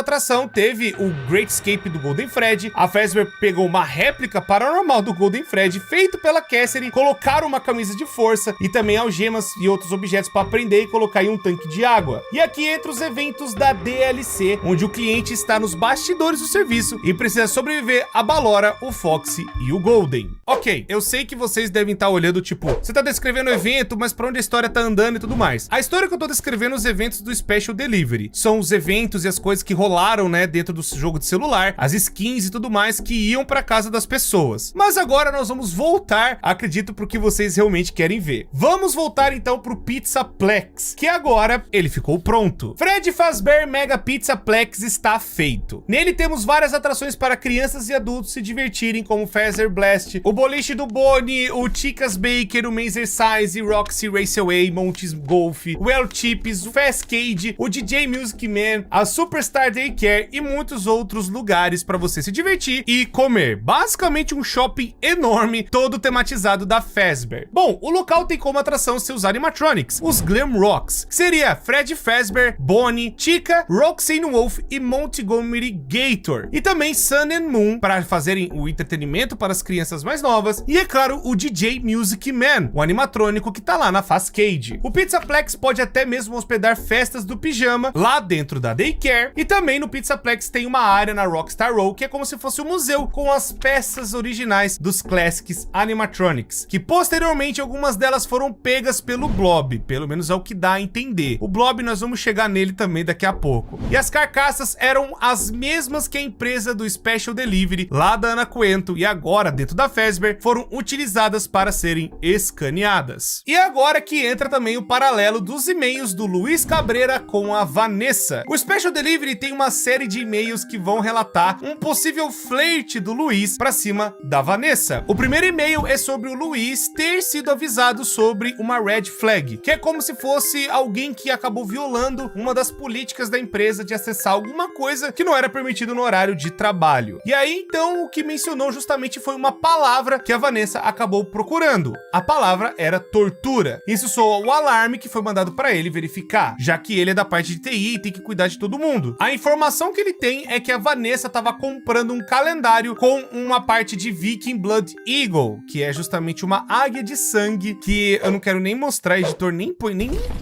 atração teve o Great Escape do Golden Fred. A Fazbear pegou uma réplica paranormal do Golden Fred feito pela Cassidy, colocaram uma camisa de força e também algemas e outros objetos para prender e colocar em um tanque de água. E aqui entra os eventos da DLC, onde o cliente está nos bastidores do serviço e precisa sobreviver a Ballora, o Foxy e o Golden. Ok, eu sei que vocês devem estar olhando tipo, você tá descrevendo o evento, mas pra onde a história tá andando e tudo mais. A história que eu tô descrevendo os eventos do Special Delivery. São os eventos e as coisas que rolaram, né, dentro do jogo de celular, as skins e tudo mais que iam pra casa das pessoas. Mas agora nós vamos voltar, acredito, pro que vocês realmente querem ver. Vamos voltar então pro Pizzaplex, que agora ele ficou pronto. Fred Fazbear Mega Pizzaplex está feito. Nele temos várias atrações para crianças e adultos se divertirem, como Fazer Blast, o boliche do Bonnie, o Chicas Baker, o Mazer Size, Roxy Raceway, Montes Golf, o El Chips, o Fastcade, o DJ Music Man, a Superstar Daycare e muitos outros lugares para você se divertir e comer. Basicamente um shopping enorme, todo tematizado da Fazbear. Bom, o local tem como atração seus animatronics, os Glamrocks, que seria Fred Fazbear, Bonnie, Chica, Roxanne Wolf e Montgomery Gator. E também Sun and Moon, para fazerem o entretenimento para as crianças mais novas. E é claro, o DJ Music Man, o animatrônico que tá lá na Fazcade. O Pizzaplex pode até mesmo hospedar festas do pijama lá dentro da Daycare. E também no Pizzaplex tem uma área na Rockstar Row, que é como se fosse um museu com as peças originais dos Classics Animatronics, que posteriormente algumas delas foram pegas pelo Blob, pelo menos é o que dá a entender. O Blob nós vamos chegar nele também daqui a pouco. E as carcaças eram as mesmas que a empresa do Special Delivery lá da Ana Coento, e agora dentro da Fazbear foram utilizadas para serem escaneadas. E agora que entra também o paralelo dos e-mails do Luiz Cabreira com a Vanessa. O Special Delivery tem uma série de e-mails que vão relatar um possível flerte do Luiz para cima da Vanessa. O primeiro e-mail é sobre o Luiz ter sido avisado sobre uma red flag, que é como se fosse alguém que acabou violando uma das políticas da empresa de acessar alguma coisa que não era permitido no horário de trabalho. E aí então o que mencionou justamente foi uma palavra que a Vanessa acabou procurando. A palavra era tortura. Isso soou o alarme que foi mandado para ele verificar, já que ele é da parte de TI e tem que cuidar de todo mundo. A informação que ele tem é que a Vanessa estava comprando um calendário com uma parte de Viking Blood Eagle, que é justamente uma águia de sangue, que eu não quero nem mostrar, editor, nem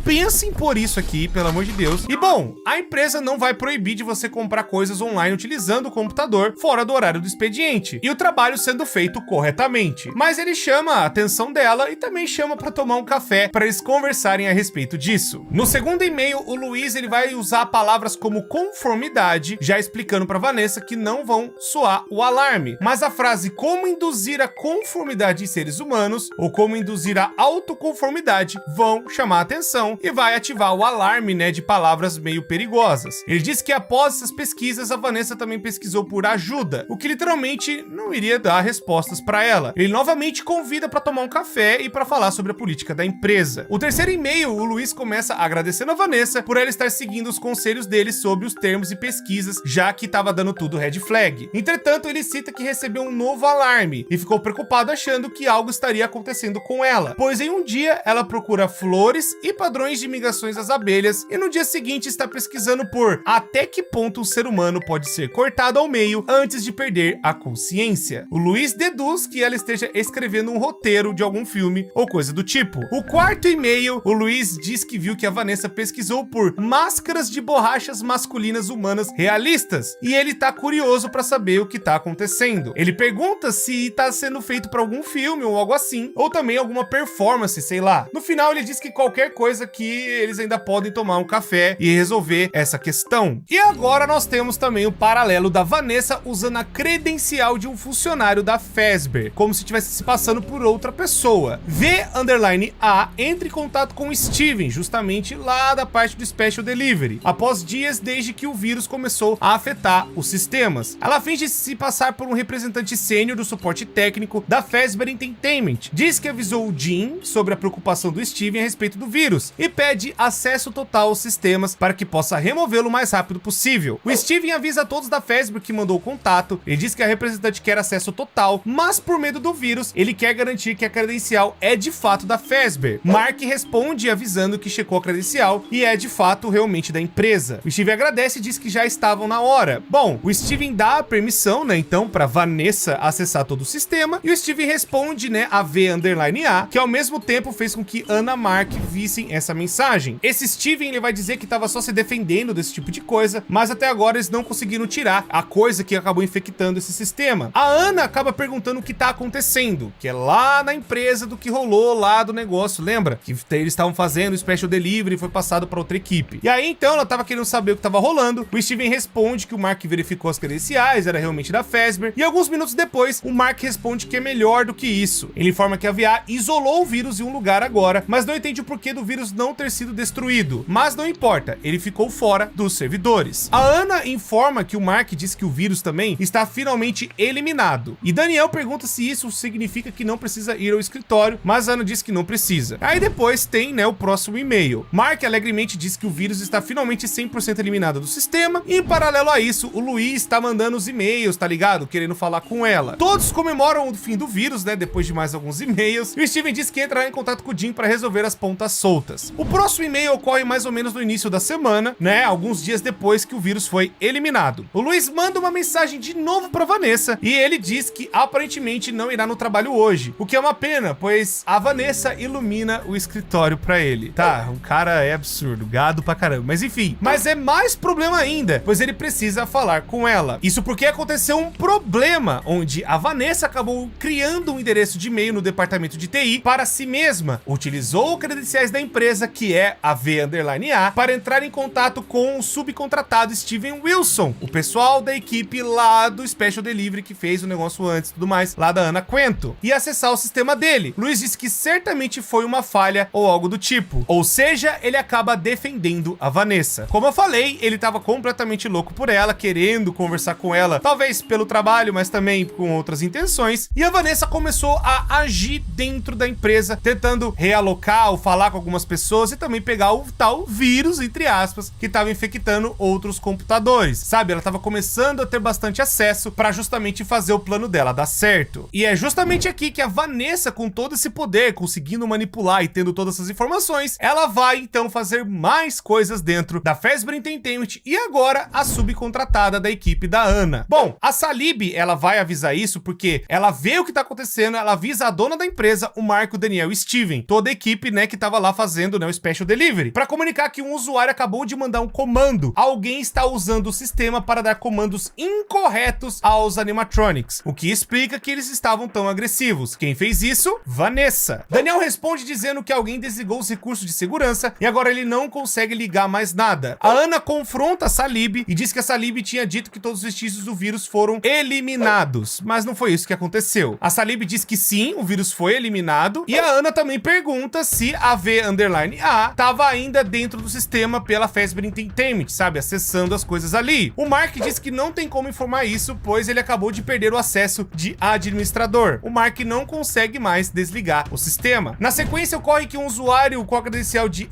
pensem por isso aqui, pelo amor de Deus. E bom, a empresa não vai proibir de você comprar coisas online utilizando o computador fora do horário do expediente, e o trabalho sendo feito corretamente. Mas ele chama a atenção dela e também chama para tomar um café para eles conversarem a respeito disso. No segundo e-mail, o Luiz ele vai usar palavras como conformidade, já explicando para Vanessa que não vão soar o alarme, mas a frase como induzir a conformidade em seres humanos ou como induzir a autoconformidade vão chamar a atenção e vai ativar o alarme, né, de palavras meio perigosas. Ele diz que após essas pesquisas, a Vanessa também pesquisou por ajuda, o que literalmente não iria dar respostas para ela. Ele novamente convida para tomar um café e para falar sobre a política da empresa. O terceiro e-mail, o Luiz começa agradecendo a Vanessa por ela estar seguindo os conselhos dele sobre os termos e pesquisas, já que estava dando tudo red flag. Entretanto, ele cita que recebeu um novo alarme e ficou preocupado achando que algo estaria acontecendo com ela, pois em um dia ela procura flores e padrões de migrações das abelhas e no dia seguinte está pesquisando por até que ponto um ser humano pode ser cortado ao meio antes de perder a consciência. O Luiz deduz que ela esteja escrevendo um roteiro de algum filme ou coisa do tipo. O quarto e-mail, o Luiz diz que viu que a Vanessa pesquisou por máscaras de borrachas masculinas humanas realistas e ele tá curioso para saber o que tá acontecendo. Ele pergunta se tá sendo feito para algum filme ou algo assim, ou também alguma performance, sei lá. No final ele diz que qualquer coisa que eles ainda podem tomar um café e resolver essa questão. E agora nós temos também o paralelo da Vanessa usando a credencial de um funcionário da Fazbear, como se estivesse se passando por outra pessoa. V_A entra em contato com o Steven, justamente lá da parte do Special Delivery, após dias desde que o vírus começou a afetar os sistemas. Ela finge se passar por um representante sênior do suporte técnico da Fazbear Entertainment. Diz que avisou o Jim sobre a preocupação do Steven a respeito do vírus e pede acesso total aos sistemas para que possa removê-lo o mais rápido possível. O Steven avisa a todos da Fazbear que mandou o contato. Ele diz que a representante quer acesso total, mas por medo do vírus, ele quer garantir que a credencial é de fato da Fazbear. Mark responde avisando que checou a credencial e é de fato realmente da empresa. O Steven agradece e diz que já estavam na hora. Bom, o Steven dá a permissão, né, então, para Vanessa acessar todo o sistema, e o Steven responde, né, a V_A, que ao mesmo tempo fez com que Ana e Mark vissem essa mensagem. Esse Steven, ele vai dizer que estava só se defendendo desse tipo de coisa, mas até agora eles não conseguiram tirar a coisa que acabou infectando esse sistema. A Ana acaba perguntando o que tá acontecendo, que é lá na empresa do que rolou lá do negócio, lembra? Que eles estavam fazendo o Special Delivery e foi passado para outra equipe. E aí então ela tava querendo saber o que tava rolando. O Steven responde que o Mark verificou as credenciais, era realmente da Fazbear, e alguns minutos depois o Mark responde que é melhor do que isso. Ele informa que a VA isolou o vírus em um lugar agora, mas não entende o porquê do vírus não ter sido destruído. Mas não importa, ele ficou fora dos servidores. A Ana informa que o Mark diz que o vírus também está finalmente eliminado. E Daniel pergunta se isso significa que não precisa ir ao escritório, mas a Ana diz que não precisa. Aí depois tem, né, o próximo e-mail. Mark alegremente diz que o vírus está finalmente 100% eliminado do sistema. E em paralelo a isso, o Luiz tá mandando os e-mails, tá ligado? Querendo falar com ela. Todos comemoram o fim do vírus, né? Depois de mais alguns e-mails. E o Steven diz que entrará em contato com o Jim para resolver as pontas soltas. O próximo e-mail ocorre mais ou menos no início da semana, né? Alguns dias depois que o vírus foi eliminado. O Luiz manda uma mensagem de novo para Vanessa e ele diz que aparentemente não irá no trabalho hoje, o que é uma pena, pois a Vanessa ilumina o escritório para ele. Tá, o cara é absurdo, gado pra caramba, mas enfim. Mas é mais problema ainda, pois ele precisa falar com ela. Isso porque aconteceu um problema, onde a Vanessa acabou criando um endereço de e-mail no departamento de TI para si mesma, utilizou credenciais da empresa, que é a V_A, para entrar em contato com o subcontratado Steven Wilson, o pessoal da equipe lá do Special Delivery que fez o negócio antes e tudo mais, lá da Ana Quento, e acessar o sistema dele. Luiz disse que certamente foi uma falha ou algo do tipo, ou seja, ele acaba defendendo a Vanessa. Como eu falei, ele estava completamente louco por ela, querendo conversar com ela, talvez pelo trabalho, mas também com outras intenções, e a Vanessa começou a agir dentro da empresa, tentando realocar ou falar com algumas pessoas e também pegar o tal vírus, entre aspas, que estava infectando outros computadores, sabe? Ela estava começando a ter bastante acesso para justamente fazer o plano dela dar certo. E é justamente aqui que a Vanessa, com todo esse poder, conseguindo manipular e tendo todas essas informações, ela vai então fazer mais coisas dentro da Fazbear Entertainment e agora a subcontratada da equipe da Ana. Bom, a Salib, ela vai avisar isso porque ela vê o que tá acontecendo, ela avisa a dona da empresa, o Marco, Daniel e Steven, toda a equipe, né, que tava lá fazendo, né, o Special Delivery, para comunicar que um usuário acabou de mandar um comando. Alguém está usando o sistema para dar comandos incorretos aos animatronics, o que explica que eles estavam tão agressivos. Quem fez isso? Vanessa. Daniel responde dizendo que alguém desligou os recursos de segurança e agora ele não consegue ligar mais nada. A Ana confronta a Salib e diz que a Salib tinha dito que todos os vestígios do vírus foram eliminados, mas não foi isso que aconteceu. A Salib diz que sim, o vírus foi eliminado, e a Ana também pergunta se a V_A estava ainda dentro do sistema pela Fazbear Entertainment, sabe, acessando as coisas ali. O Mark diz que não tem como informar isso, pois ele acabou de perder o acesso de administrador. O Mark não consegue mais desligar o sistema. Na sequência, ocorre que um usuário com a credencial de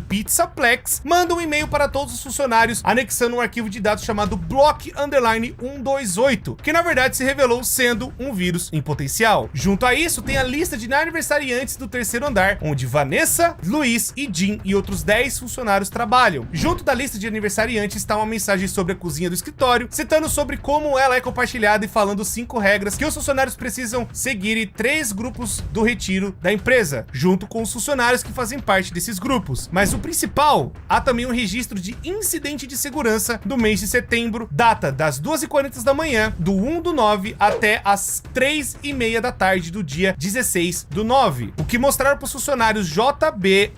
_pizzaplex manda um e-mail para todos os funcionários, anexando um arquivo de dados chamado block_128, que na verdade se revelou sendo um vírus em potencial. Junto a isso, tem a lista de aniversariantes do terceiro andar, onde Vanessa, Luiz e Jim e outros 10 funcionários trabalham. Junto da lista de aniversariantes está uma mensagem sobre a cozinha do escritório, citando sobre como ela é compartilhada e falando 5 regras que os funcionários precisam seguir e 3 grupos do retiro da empresa, junto com os funcionários que fazem parte desses grupos. Mas o principal, há também um registro de incidente de segurança do mês de setembro, data das 2h40 da manhã, do 1/9 até as 3h30 da tarde do dia 16/9, o que mostraram para os funcionários JB_A_L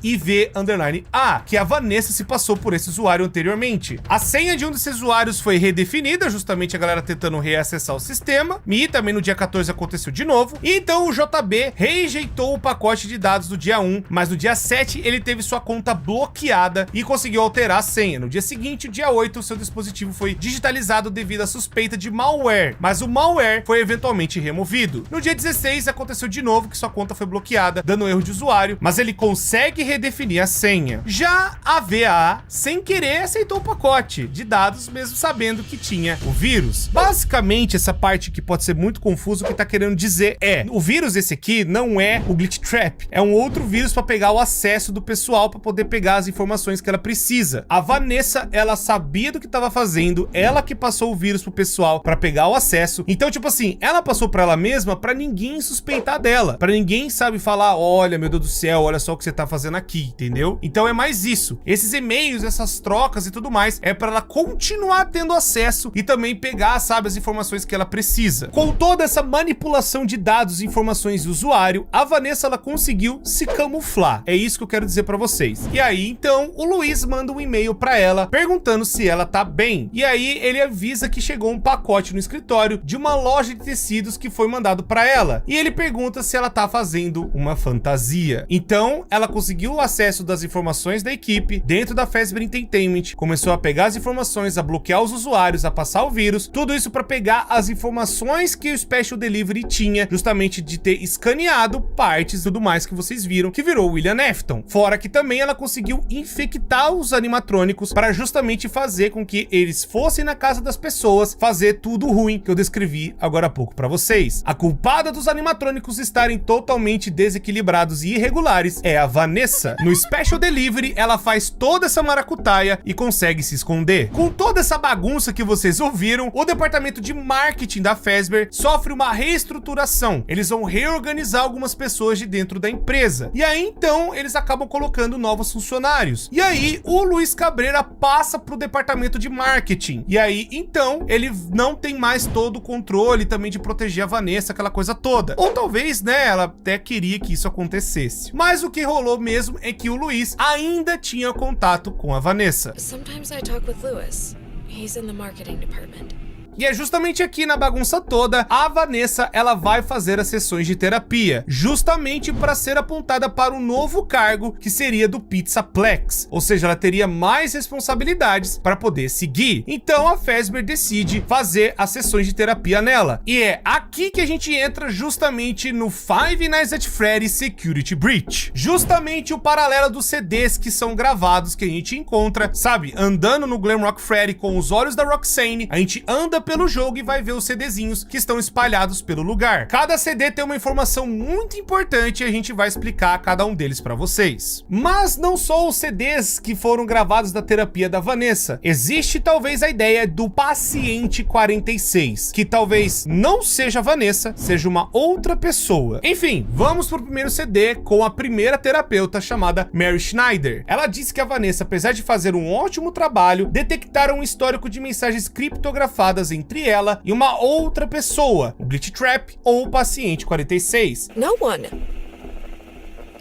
e V_A, que a Vanessa se passou por esse usuário anteriormente. A senha de um desses usuários foi redefinida, justamente a galera tentando reacessar o sistema, e também no dia 14 aconteceu de novo, e então o JB rejeitou o pacote de dados do dia 1, mas no dia 7 ele teve sua conta bloqueada e conseguiu alterar a senha. No dia seguinte, o dia 8, o seu dispositivo foi digitalizado devido à suspeita de malware, mas o malware foi eventualmente removido. No dia 16 aconteceu de novo que sua conta foi bloqueada, dando erro de usuário, mas ele consegue redefinir a senha. Já a VA, sem querer, aceitou o pacote de dados, mesmo sabendo que tinha o vírus. Basicamente, essa parte que pode ser muito confuso, o que tá querendo dizer é, o vírus esse aqui não é o Glitch Trap, é um outro vírus para pegar o acesso do pessoal para poder pegar as informações que ela precisa. A Vanessa, ela sabia do que estava fazendo, ela que passou o vírus pro pessoal para pegar o acesso. Então, tipo assim, ela passou para ela mesma para ninguém suspeitar dela, para ninguém, sabe, falar, olha, meu Deus do céu, olha só o que você tá fazendo aqui, entendeu? Então é mais isso. Esses e-mails, essas trocas e tudo mais, é para ela continuar tendo acesso e também pegar, sabe, as informações que ela precisa. Com toda essa manipulação de dados e informações do usuário, a Vanessa, ela conseguiu se camuflar. É isso que eu quero dizer para vocês. E aí, então, o Luiz manda um e-mail para ela, perguntando se ela tá bem. E aí, ele avisa que chegou um pacote no escritório de uma loja de tecidos que foi mandado para ela. E ele pergunta se ela tá fazendo uma fantasia. Então, ela conseguiu o acesso das informações da equipe dentro da Fazbear Entertainment, começou a pegar as informações, a bloquear os usuários, a passar o vírus, tudo isso para pegar as informações que o Special Delivery tinha, justamente de ter escaneado partes e tudo mais que vocês viram, que virou William Afton. Fora Fora que também ela conseguiu infectar os animatrônicos para justamente fazer com que eles fossem na casa das pessoas fazer tudo ruim que eu descrevi agora há pouco para vocês. A culpada dos animatrônicos estarem totalmente desequilibrados e irregulares é a Vanessa. No Special Delivery, ela faz toda essa maracutaia e consegue se esconder. Com toda essa bagunça que vocês ouviram, o departamento de marketing da Fazbear sofre uma reestruturação. Eles vão reorganizar algumas pessoas de dentro da empresa. E aí, então, eles acabam colocando novos funcionários. E aí, o Luiz Cabreira passa pro departamento de marketing. E aí, então, ele não tem mais todo o controle também de proteger a Vanessa, aquela coisa toda. Ou talvez, né, ela até queria que isso acontecesse. Mas o que rolou mesmo é que o Luiz ainda tinha contato com a Vanessa. Sometimes I talk with Lewis. He's in the marketing department. E é justamente aqui na bagunça toda, a Vanessa, ela vai fazer as sessões de terapia, justamente para ser apontada para um novo cargo que seria do Pizzaplex, ou seja, ela teria mais responsabilidades para poder seguir. Então a Fazbear decide fazer as sessões de terapia nela, e é aqui que a gente entra justamente no Five Nights at Freddy's Security Breach, justamente o paralelo dos CDs que são gravados que a gente encontra, sabe, andando no Glamrock Freddy com os olhos da Roxane, a gente anda pelo jogo e vai ver os CDzinhos que estão espalhados pelo lugar. Cada CD tem uma informação muito importante e a gente vai explicar cada um deles para vocês. Mas não só os CDs que foram gravados da terapia da Vanessa. Existe talvez a ideia do paciente 46, que talvez não seja a Vanessa, seja uma outra pessoa. Enfim, vamos pro primeiro CD com a primeira terapeuta chamada Mary Schneider. Ela disse que a Vanessa, apesar de fazer um ótimo trabalho, detectaram um histórico de mensagens criptografadas entre ela e uma outra pessoa, o Glitch Trap ou o paciente 46. No one.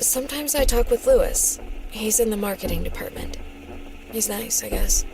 Sometimes I talk with Lewis. He's in the marketing department. He's nice, I guess.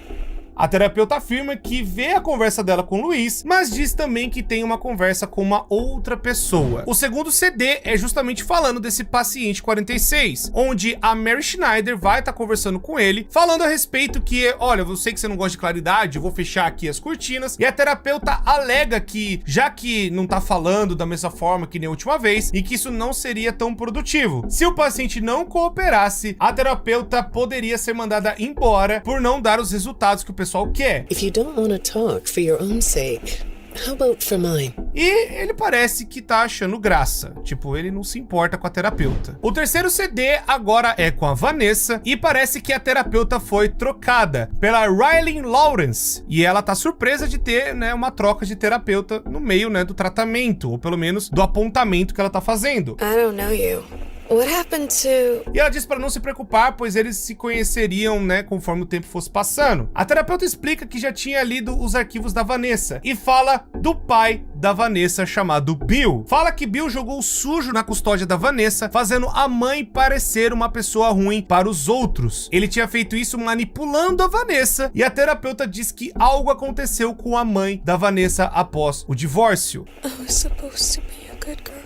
A terapeuta afirma que vê a conversa dela com o Luiz, mas diz também que tem uma conversa com uma outra pessoa. O segundo CD é justamente falando desse paciente 46, onde a Mary Schneider vai estar conversando com ele, falando a respeito que, olha, eu sei que você não gosta de claridade, eu vou fechar aqui as cortinas, e a terapeuta alega que, já que não tá falando da mesma forma que nem a última vez, e que isso não seria tão produtivo. Se o paciente não cooperasse, a terapeuta poderia ser mandada embora por não dar os resultados que o pessoal quer. If you don't want to talk for your own sake, how about for mine? E ele parece que tá achando graça. Tipo, ele não se importa com a terapeuta. O terceiro CD agora é com a Vanessa e parece que a terapeuta foi trocada pela Riley Lawrence. E ela tá surpresa de ter, né, uma troca de terapeuta no meio, né, do tratamento, ou pelo menos do apontamento que ela tá fazendo. I don't know you. What happened to... E ela diz para não se preocupar, pois eles se conheceriam, né, conforme o tempo fosse passando. A terapeuta explica que já tinha lido os arquivos da Vanessa e fala do pai da Vanessa chamado Bill. Fala que Bill jogou sujo na custódia da Vanessa, fazendo a mãe parecer uma pessoa ruim para os outros. Ele tinha feito isso manipulando a Vanessa e a terapeuta diz que algo aconteceu com a mãe da Vanessa após o divórcio. I was supposed to be a good girl.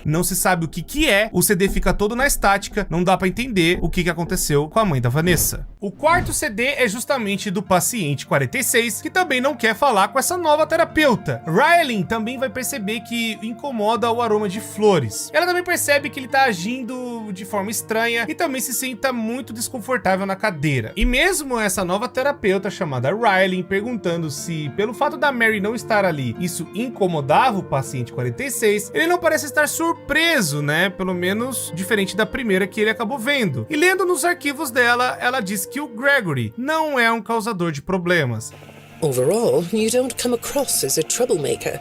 Não se sabe o que é, o CD fica todo na estática, não dá pra entender o que aconteceu com a mãe da Vanessa. O quarto CD é justamente do paciente 46, que também não quer falar com essa nova terapeuta. Riley também vai perceber que incomoda o aroma de flores. Ela também percebe que ele tá agindo de forma estranha e também se senta muito desconfortável na cadeira. E mesmo essa nova terapeuta chamada Riley perguntando se, pelo fato da Mary não estar ali, isso incomodava o paciente 46, ele não parece estar surpreso, né? Pelo menos diferente da primeira que ele acabou vendo. E lendo nos arquivos dela, ela diz que o Gregory não é um causador de problemas. Overall, you don't come across as a troublemaker.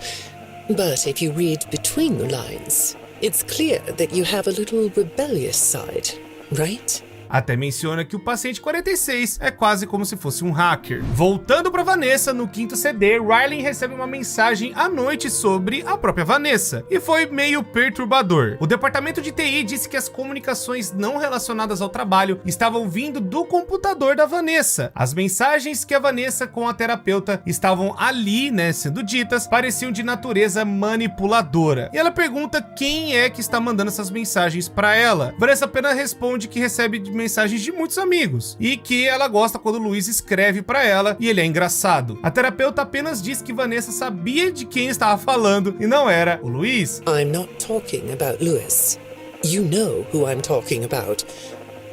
But if you read between the lines, it's clear that you have a little rebellious side, right? Até menciona que o paciente 46 é quase como se fosse um hacker. Voltando para Vanessa, no quinto CD, Riley recebe uma mensagem à noite sobre a própria Vanessa. E foi meio perturbador. O departamento de TI disse que as comunicações não relacionadas ao trabalho estavam vindo do computador da Vanessa. As mensagens que a Vanessa com a terapeuta estavam ali, né, sendo ditas, pareciam de natureza manipuladora. E ela pergunta quem é que está mandando essas mensagens para ela. Vanessa apenas responde que recebe mensagens de muitos amigos e que ela gosta quando o Luiz escreve para ela e ele é engraçado. A terapeuta apenas diz que Vanessa sabia de quem estava falando e não era o Luiz. I'm not talking about Lewis. You know who I'm talking about.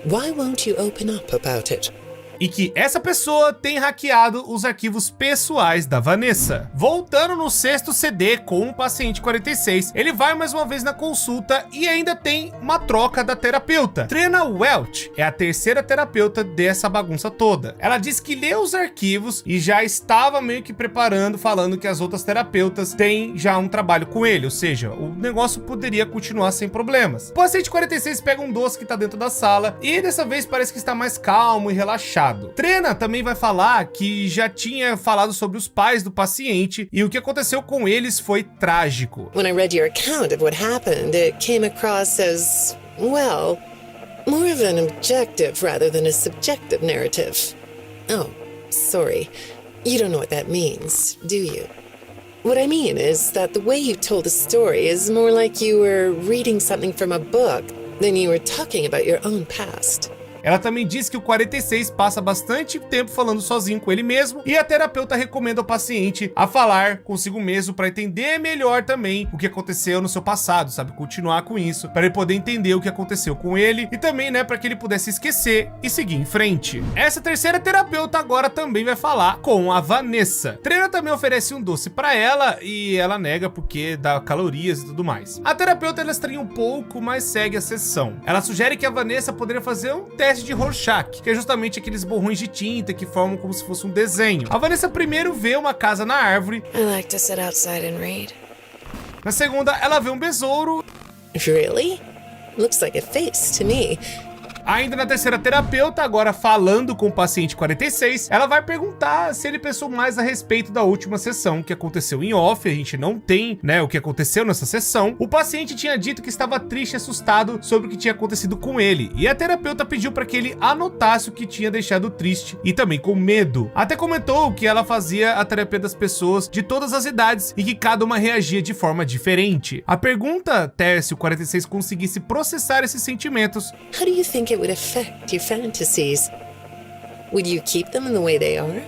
Why won't you open up about it? E que essa pessoa tem hackeado os arquivos pessoais da Vanessa. Voltando no 6º CD com o paciente 46, ele vai mais uma vez na consulta e ainda tem uma troca da terapeuta. Trina Welch é a 3ª terapeuta dessa bagunça toda. Ela diz que leu os arquivos e já estava meio que preparando, falando que as outras terapeutas têm já um trabalho com ele, ou seja, o negócio poderia continuar sem problemas. O paciente 46 pega um doce que tá dentro da sala e dessa vez parece que está mais calmo e relaxado. Trina também vai falar que já tinha falado sobre os pais do paciente e o que aconteceu com eles foi trágico. When I read your account of what happened, it came across as, well, more of an objective rather than a subjective narrative. Oh, sorry. You don't know what that means, do you? What I mean is that the way you told the story is more like you were reading something from a book than you were talking about your own past. Ela também diz que o 46 passa bastante tempo falando sozinho com ele mesmo e a terapeuta recomenda ao paciente a falar consigo mesmo para entender melhor também o que aconteceu no seu passado, sabe? Continuar com isso, para ele poder entender o que aconteceu com ele e também, né, para que ele pudesse esquecer e seguir em frente. Essa 3ª terapeuta agora também vai falar com a Vanessa. Trina também oferece um doce para ela e ela nega porque dá calorias e tudo mais. A terapeuta ela estranha um pouco, mas segue a sessão. Ela sugere que a Vanessa poderia fazer um teste de Rorschach, que é justamente aqueles borrões de tinta que formam como se fosse um desenho. A Vanessa primeiro vê uma casa na árvore. I like to sit outside and read. Na segunda, ela vê um besouro. Really? Looks like a face to me. Ainda na 3ª terapeuta, agora falando com o paciente 46, ela vai perguntar se ele pensou mais a respeito da última sessão que aconteceu em off. A gente não tem, né, o que aconteceu nessa sessão. O paciente tinha dito que estava triste e assustado sobre o que tinha acontecido com ele, e a terapeuta pediu para que ele anotasse o que tinha deixado triste e também com medo. Até comentou que ela fazia a terapia das pessoas de todas as idades e que cada uma reagia de forma diferente. A pergunta até se o 46 conseguisse processar esses sentimentos. How do you think it would affect your fantasies? Would you keep them the way they are?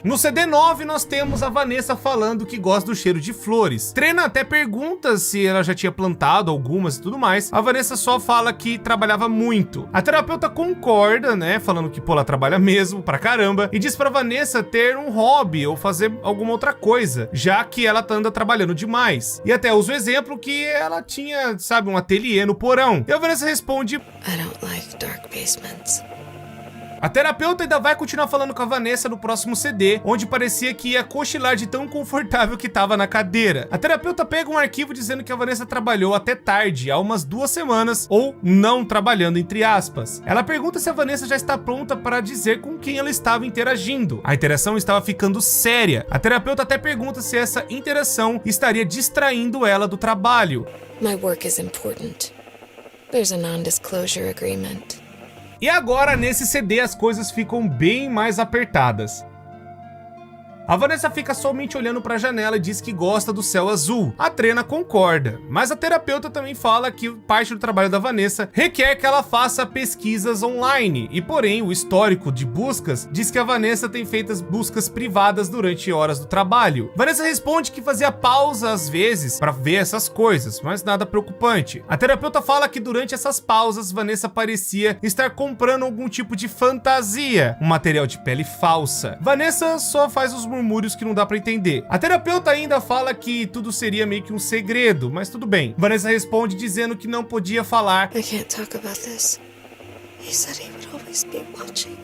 No CD 9 nós temos a Vanessa falando que gosta do cheiro de flores. Trina até pergunta se ela já tinha plantado algumas e tudo mais. A Vanessa só fala que trabalhava muito. A terapeuta concorda, né, falando que pô, ela trabalha mesmo pra caramba, e diz pra Vanessa ter um hobby ou fazer alguma outra coisa, já que ela anda trabalhando demais. E até usa o exemplo que ela tinha, sabe, um ateliê no porão. E a Vanessa responde: I don't like dark basements. A terapeuta ainda vai continuar falando com a Vanessa no próximo CD, onde parecia que ia cochilar de tão confortável que tava na cadeira. A terapeuta pega um arquivo dizendo que a Vanessa trabalhou até tarde, há umas 2 semanas, ou não trabalhando, entre aspas. Ela pergunta se a Vanessa já está pronta para dizer com quem ela estava interagindo. A interação estava ficando séria. A terapeuta até pergunta se essa interação estaria distraindo ela do trabalho. My work is important. There's a non-disclosure agreement. E agora, nesse CD, as coisas ficam bem mais apertadas. A Vanessa fica somente olhando para a janela e diz que gosta do céu azul. A Trina concorda, mas a terapeuta também fala que parte do trabalho da Vanessa requer que ela faça pesquisas online, e porém o histórico de buscas diz que a Vanessa tem feito as buscas privadas durante horas do trabalho. Vanessa responde que fazia pausa às vezes para ver essas coisas, mas nada preocupante. A terapeuta fala que durante essas pausas Vanessa parecia estar comprando algum tipo de fantasia, um material de pele falsa. Vanessa só faz os murmúrios que não dá pra entender. A terapeuta ainda fala que tudo seria meio que um segredo, mas tudo bem. Vanessa responde dizendo que não podia falar. I can't talk about this. He said he would always be watching.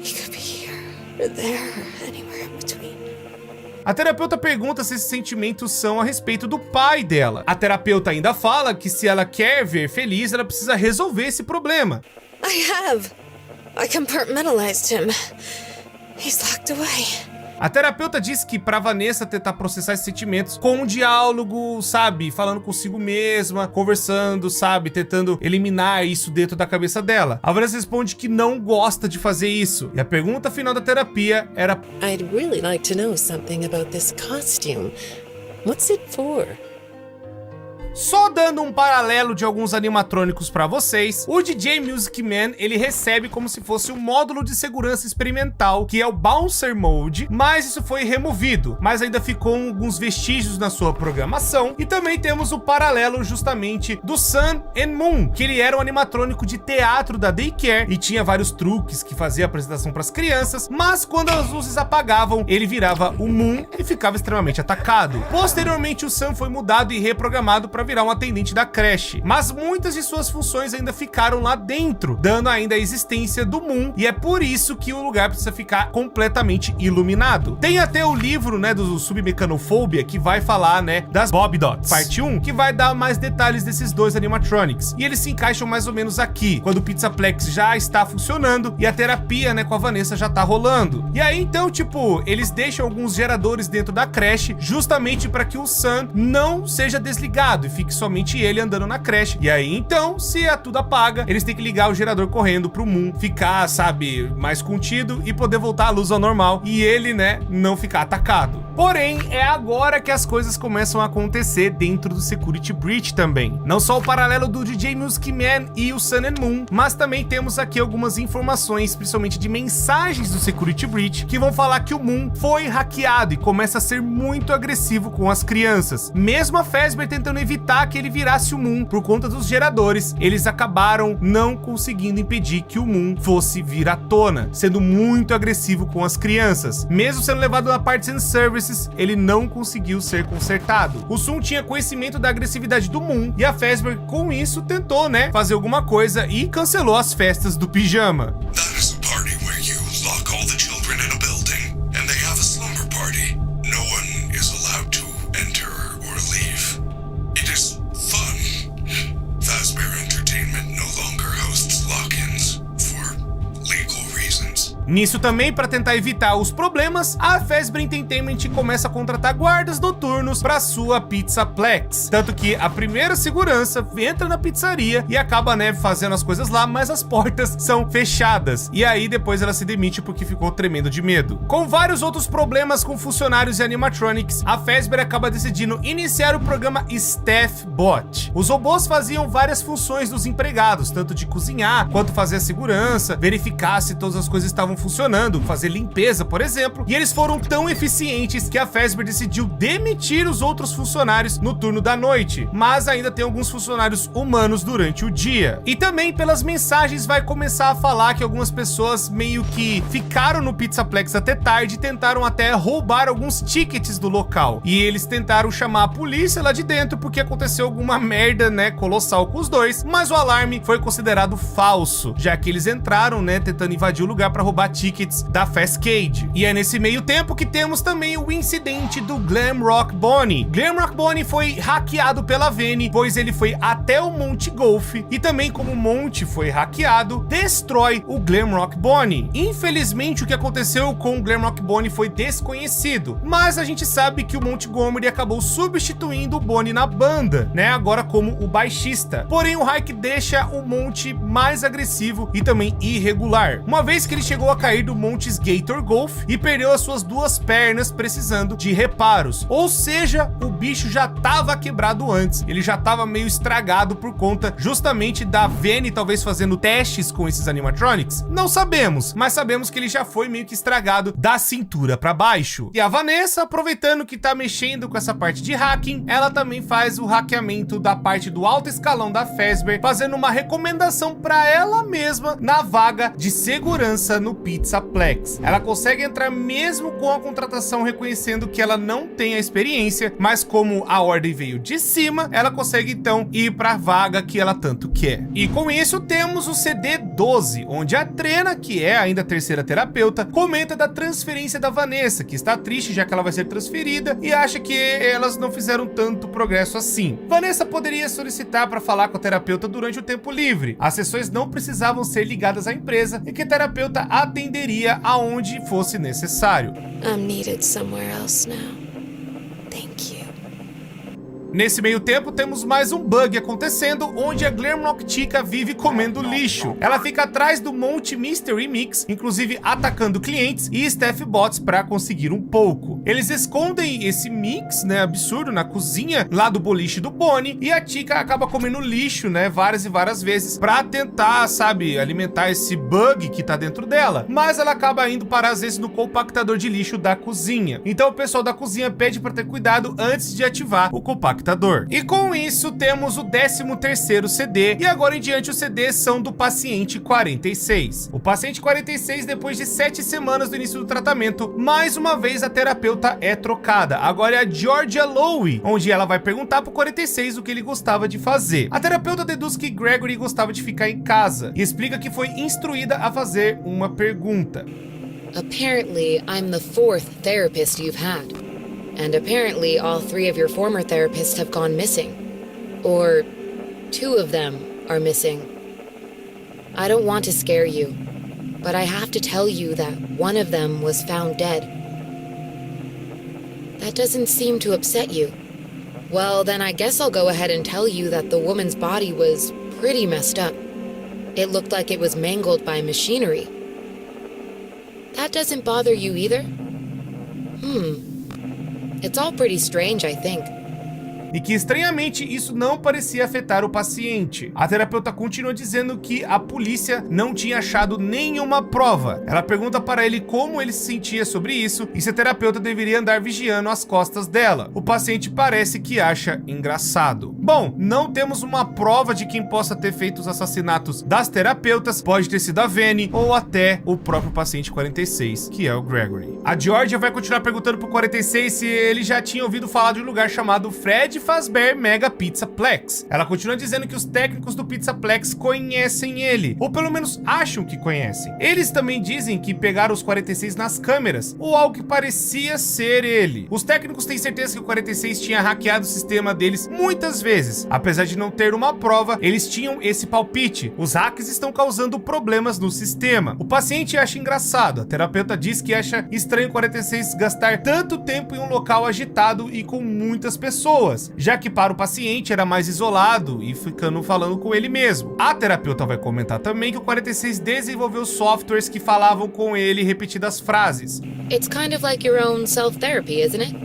He could be here, or there, or anywhere in between. A terapeuta pergunta se esses sentimentos são a respeito do pai dela. A terapeuta ainda fala que se ela quer ver feliz, ela precisa resolver esse problema. I have. I compartmentalized him. He's locked away. A terapeuta diz que pra Vanessa tentar processar esses sentimentos com um diálogo, sabe, falando consigo mesma, conversando, sabe, tentando eliminar isso dentro da cabeça dela. A Vanessa responde que não gosta de fazer isso. E a pergunta final da terapia era: I'd really like to know something about this costume. What's it for? Só dando um paralelo de alguns animatrônicos pra vocês, o DJ Music Man, ele recebe como se fosse um módulo de segurança experimental, que é o Bouncer Mode, mas isso foi removido, mas ainda ficou alguns vestígios na sua programação. E também temos o paralelo justamente do Sun and Moon, que ele era um animatrônico de teatro da Daycare e tinha vários truques que fazia apresentação para as crianças, mas quando as luzes apagavam, ele virava o Moon e ficava extremamente atacado. Posteriormente, o Sun foi mudado e reprogramado para virar um atendente da creche, mas muitas de suas funções ainda ficaram lá dentro, dando ainda a existência do Moon, e é por isso que o lugar precisa ficar completamente iluminado. Tem até o livro, né, do Submecanofobia, que vai falar, né, das Bob Dots, parte 1, que vai dar mais detalhes desses dois animatronics, e eles se encaixam mais ou menos aqui, quando o Pizzaplex já está funcionando e a terapia, né, com a Vanessa já tá rolando. E aí, então, tipo, eles deixam alguns geradores dentro da creche, justamente para que o Sun não seja desligado e fique somente ele andando na creche. E aí, então, se tudo apaga, eles têm que ligar o gerador correndo pro Moon ficar, sabe, mais contido e poder voltar à luz ao normal e ele, né, não ficar atacado. Porém, é agora que as coisas começam a acontecer dentro do Security Breach também. Não só o paralelo do DJ Music Man e o Sun and Moon, mas também temos aqui algumas informações, principalmente de mensagens do Security Breach, que vão falar que o Moon foi hackeado e começa a ser muito agressivo com as crianças. Mesmo a Fazbear tentando evitar que ele virasse o Moon por conta dos geradores, eles acabaram não conseguindo impedir que o Moon fosse vir à tona, sendo muito agressivo com as crianças. Mesmo sendo levado na Parts and Services, ele não conseguiu ser consertado. O Sun tinha conhecimento da agressividade do Moon e a Fazbear com isso tentou, né, fazer alguma coisa e cancelou as festas do pijama. Nisso também, para tentar evitar os problemas, a Fazbear Entertainment começa a contratar guardas noturnos para sua Pizzaplex. Tanto que a primeira segurança entra na pizzaria e acaba, né, fazendo as coisas lá, mas as portas são fechadas. E aí depois ela se demite porque ficou tremendo de medo. Com vários outros problemas com funcionários e animatronics, a Fazbear acaba decidindo iniciar o programa Staff Bot. Os robôs faziam várias funções dos empregados, tanto de cozinhar, quanto fazer a segurança, verificar se todas as coisas estavam funcionando, fazer limpeza, por exemplo, e eles foram tão eficientes que a Fazbear decidiu demitir os outros funcionários no turno da noite, mas ainda tem alguns funcionários humanos durante o dia. E também pelas mensagens vai começar a falar que algumas pessoas meio que ficaram no Pizzaplex até tarde e tentaram até roubar alguns tickets do local, e eles tentaram chamar a polícia lá de dentro porque aconteceu alguma merda, né, colossal com os dois, mas o alarme foi considerado falso, já que eles entraram, né, tentando invadir o lugar para roubar tickets da Fastcade. E é nesse meio tempo que temos também o incidente do Glamrock Bonnie. Glamrock Bonnie foi hackeado pela Vene, pois ele foi até o Monte Golf e também, como o Monte foi hackeado, destrói o Glamrock Bonnie. Infelizmente, o que aconteceu com o Glamrock Bonnie foi desconhecido, mas a gente sabe que o Montgomery acabou substituindo o Bonnie na banda, né, agora como o baixista. Porém, o hack deixa o Monte mais agressivo e também irregular, uma vez que ele chegou a cair do Montes Gator Golf e perdeu as suas duas pernas, precisando de reparos. Ou seja, o bicho já estava quebrado antes, ele já estava meio estragado por conta justamente da Vene talvez fazendo testes com esses animatronics. Não sabemos, mas sabemos que ele já foi meio que estragado da cintura para baixo. E a Vanessa, aproveitando que tá mexendo com essa parte de hacking, ela também faz o hackeamento da parte do alto escalão da Fazbear, fazendo uma recomendação para ela mesma na vaga de segurança no Pizzaplex. Ela consegue entrar mesmo com a contratação reconhecendo que ela não tem a experiência, mas como a ordem veio de cima, ela consegue então ir para a vaga que ela tanto quer. E com isso temos o CD 12, onde a Trena, que é ainda a terceira terapeuta, comenta da transferência da Vanessa, que está triste já que ela vai ser transferida e acha que elas não fizeram tanto progresso assim. Vanessa poderia solicitar para falar com a terapeuta durante o tempo livre. As sessões não precisavam ser ligadas à empresa e que a terapeuta atenderia aonde fosse necessário. I'm needed somewhere else now. Thank you. Nesse meio tempo, temos mais um bug acontecendo, onde a Glamrock vive comendo lixo. Ela fica atrás do Monte Mystery Mix, inclusive atacando clientes e staff bots para conseguir um pouco. Eles escondem esse mix, né, absurdo, na cozinha lá do boliche do Bonnie, e a Chica acaba comendo lixo, né, várias e várias vezes para tentar, sabe, alimentar esse bug que tá dentro dela. Mas ela acaba indo parar às vezes no compactador de lixo da cozinha. Então o pessoal da cozinha pede para ter cuidado antes de ativar o compactador. E com isso temos o 13º CD, e agora em diante os CDs são do paciente 46. O paciente 46, depois de 7 semanas do início do tratamento, mais uma vez a terapeuta é trocada. Agora é a Georgia Lowe, onde ela vai perguntar pro 46 o que ele gostava de fazer. A terapeuta deduz que Gregory gostava de ficar em casa e explica que foi instruída a fazer uma pergunta. Apparently, I'm the 4th therapist you've had. And apparently all 3 of your former therapists have gone missing. Or 2 of them are missing. I don't want to scare you, but I have to tell you that one of them was found dead. That doesn't seem to upset you. Well, then I guess I'll go ahead and tell you that the woman's body was pretty messed up. It looked like it was mangled by machinery. That doesn't bother you either? It's all pretty strange, I think. E que estranhamente isso não parecia afetar o paciente. A terapeuta continua dizendo que a polícia não tinha achado nenhuma prova. Ela pergunta para ele como ele se sentia sobre isso e se a terapeuta deveria andar vigiando as costas dela. O paciente parece que acha engraçado. Bom, não temos uma prova de quem possa ter feito os assassinatos das terapeutas, pode ter sido a Vanny ou até o próprio paciente 46, que é o Gregory. A Georgia vai continuar perguntando pro 46 se ele já tinha ouvido falar de um lugar chamado Fred Fazbear Mega Pizzaplex. Ela continua dizendo que os técnicos do Pizzaplex conhecem ele, ou pelo menos acham que conhecem. Eles também dizem que pegaram os 46 nas câmeras, ou algo que parecia ser ele. Os técnicos têm certeza que o 46 tinha hackeado o sistema deles muitas vezes. Apesar de não ter uma prova, eles tinham esse palpite. Os hacks estão causando problemas no sistema. O paciente acha engraçado. A terapeuta diz que acha estranho o 46 gastar tanto tempo em um local agitado e com muitas pessoas, já que para o paciente era mais isolado e ficando falando com ele mesmo. A terapeuta vai comentar também que o 46 desenvolveu softwares que falavam com ele repetidas frases. It's kind of like your own self-therapy, isn't it?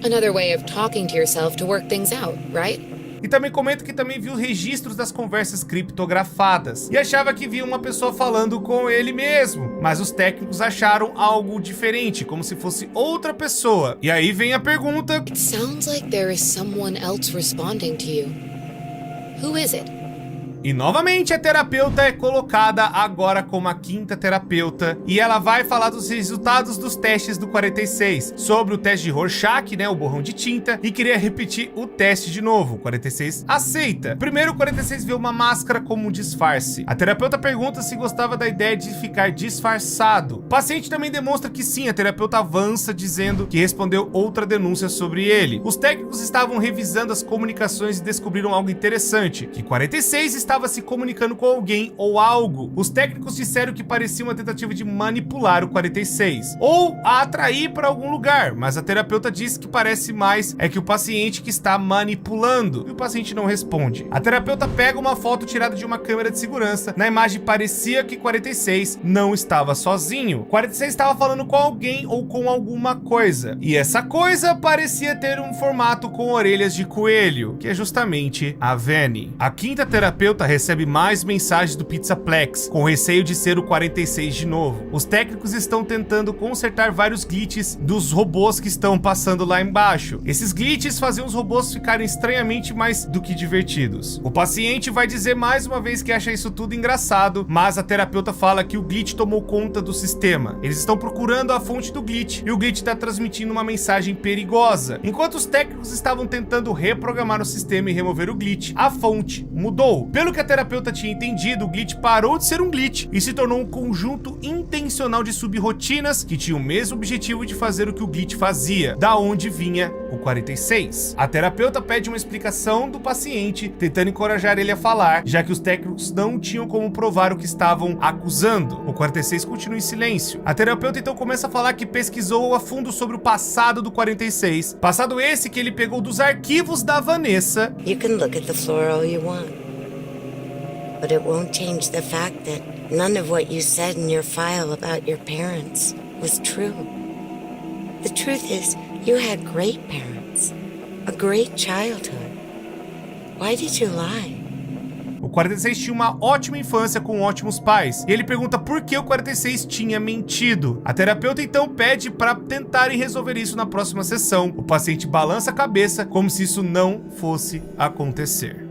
Another way of talking to yourself to work things out, right? E também comenta que também viu registros das conversas criptografadas e achava que via uma pessoa falando com ele mesmo, mas os técnicos acharam algo diferente, como se fosse outra pessoa. E aí vem a pergunta: It sounds like there is someone else responding to you. Who is it? E novamente a terapeuta é colocada agora como a 5ª terapeuta e ela vai falar dos resultados dos testes do 46, sobre o teste de Rorschach, né, o borrão de tinta, e queria repetir o teste de novo. O 46 aceita. Primeiro o 46 vê uma máscara como um disfarce. A terapeuta pergunta se gostava da ideia de ficar disfarçado. O paciente também demonstra que sim. A terapeuta avança dizendo que respondeu outra denúncia sobre ele. Os técnicos estavam revisando as comunicações e descobriram algo interessante, que 46 estava se comunicando com alguém ou algo. Os técnicos disseram que parecia uma tentativa de manipular o 46 ou a atrair para algum lugar, mas a terapeuta disse que parece mais é que o paciente que está manipulando, e o paciente não responde. A terapeuta pega uma foto tirada de uma câmera de segurança. Na imagem parecia que 46 não estava sozinho. 46 estava falando com alguém ou com alguma coisa, e essa coisa parecia ter um formato com orelhas de coelho, que é justamente a Vanny. A 5ª terapeuta recebe mais mensagens do Pizzaplex, com receio de ser o 46 de novo. Os técnicos estão tentando consertar vários glitches dos robôs que estão passando lá embaixo. Esses glitches faziam os robôs ficarem estranhamente mais do que divertidos. O paciente vai dizer mais uma vez que acha isso tudo engraçado, mas a terapeuta fala que o glitch tomou conta do sistema. Eles estão procurando a fonte do glitch e o glitch está transmitindo uma mensagem perigosa. Enquanto os técnicos estavam tentando reprogramar o sistema e remover o glitch, a fonte mudou. Pelo Pelo que a terapeuta tinha entendido, o glitch parou de ser um glitch e se tornou um conjunto intencional de subrirotinas que tinha o mesmo objetivo de fazer o que o glitch fazia, da onde vinha o 46. A terapeuta pede uma explicação do paciente, tentando encorajar ele a falar, já que os técnicos não tinham como provar o que estavam acusando. O 46 continua em silêncio. A terapeuta então começa a falar que pesquisou a fundo sobre o passado do 46, passado esse que ele pegou dos arquivos da Vanessa. You can look at the floor all you want, but it won't change the fact that none of what you said in your file about your parents was true. The truth is, you had great parents, a great childhood. Why did you lie? O 46 tinha uma ótima infância com ótimos pais. E ele pergunta por que o 46 tinha mentido. A terapeuta então pede para tentarem resolver isso na próxima sessão. O paciente balança a cabeça como se isso não fosse acontecer.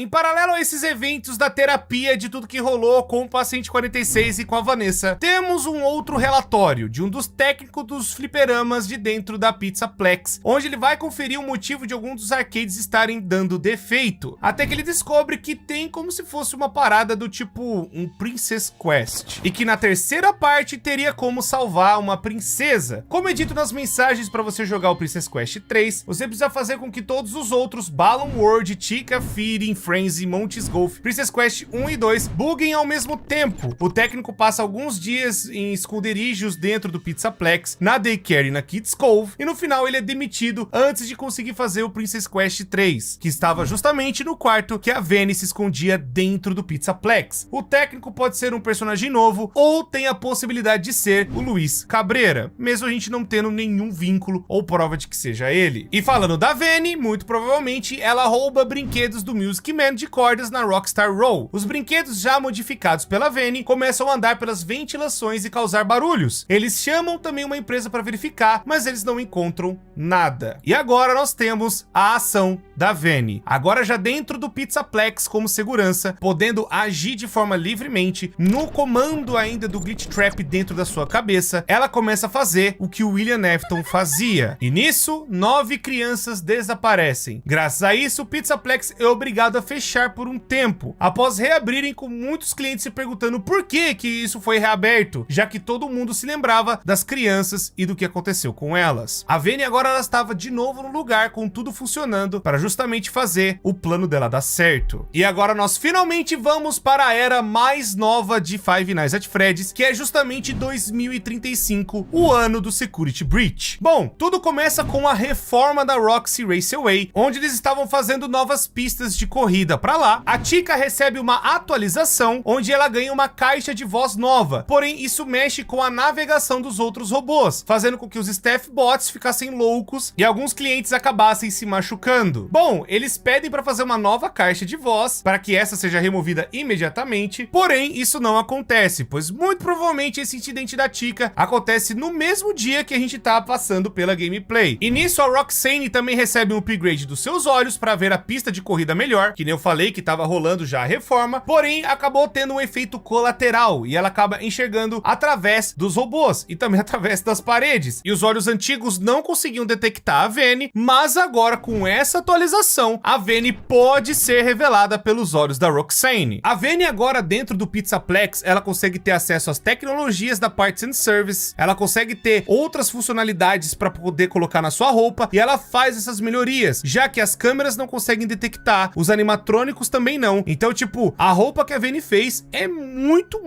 Em paralelo a esses eventos da terapia de tudo que rolou com o paciente 46 e com a Vanessa, temos um outro relatório de um dos técnicos dos fliperamas de dentro da Pizzaplex, onde ele vai conferir o motivo de alguns dos arcades estarem dando defeito, até que ele descobre que tem como se fosse uma parada do tipo um Princess Quest, e que na terceira parte teria como salvar uma princesa. Como é dito nas mensagens para você jogar o Princess Quest 3, você precisa fazer com que todos os outros Balan World, Chica, Feeding, Frenzy, Montes Golf, Princess Quest 1 e 2 buguem ao mesmo tempo. O técnico passa alguns dias em esconderijos dentro do Pizzaplex, na Daycare e na Kids Cove, e no final ele é demitido antes de conseguir fazer o Princess Quest 3, que estava justamente no quarto que a Vanny se escondia dentro do Pizzaplex. O técnico pode ser um personagem novo ou tem a possibilidade de ser o Luiz Cabreira, mesmo a gente não tendo nenhum vínculo ou prova de que seja ele. E falando da Vanny, muito provavelmente ela rouba brinquedos do Music Man de cordas na Rockstar Row. Os brinquedos já modificados pela Vanny começam a andar pelas ventilações e causar barulhos. Eles chamam também uma empresa para verificar, mas eles não encontram nada. E agora nós temos a ação da Vanny, agora já dentro do Pizzaplex como segurança, podendo agir de forma livremente, no comando ainda do Glitch Trap dentro da sua cabeça. Ela começa a fazer o que o William Afton fazia, e nisso 9 crianças desaparecem. Graças a isso, o Pizzaplex é obrigado a fechar por um tempo, após reabrirem com muitos clientes se perguntando por que isso foi reaberto, já que todo mundo se lembrava das crianças e do que aconteceu com elas. A Vanny agora ela estava de novo no lugar com tudo funcionando para justamente fazer o plano dela dar certo. E agora nós finalmente vamos para a era mais nova de Five Nights at Freddy's, que é justamente 2035, o ano do Security Breach. Bom, tudo começa com a reforma da Roxy Raceway, onde eles estavam fazendo novas pistas de corrida para lá. A Chica recebe uma atualização onde ela ganha uma caixa de voz nova, porém isso mexe com a navegação dos outros robôs, fazendo com que os staff bots ficassem loucos e alguns clientes acabassem se machucando. Bom, eles pedem para fazer uma nova caixa de voz para que essa seja removida imediatamente, porém isso não acontece, pois muito provavelmente esse incidente da Chica acontece no mesmo dia que a gente tá passando pela gameplay. E nisso a Roxane também recebe um upgrade dos seus olhos para ver a pista de corrida melhor, que nem eu falei que tava rolando já a reforma, porém acabou tendo um efeito colateral e ela acaba enxergando através dos robôs e também através das paredes. E os olhos antigos não conseguiam detectar a Vanny, mas agora com essa atualização, a Vanny pode ser revelada pelos olhos da Roxane. A Vanny agora dentro do Pizzaplex, ela consegue ter acesso às tecnologias da Parts and Service, ela consegue ter outras funcionalidades para poder colocar na sua roupa e ela faz essas melhorias, já que as câmeras não conseguem detectar, os animatrônicos também não. Então, tipo, a roupa que a Vanny fez é muito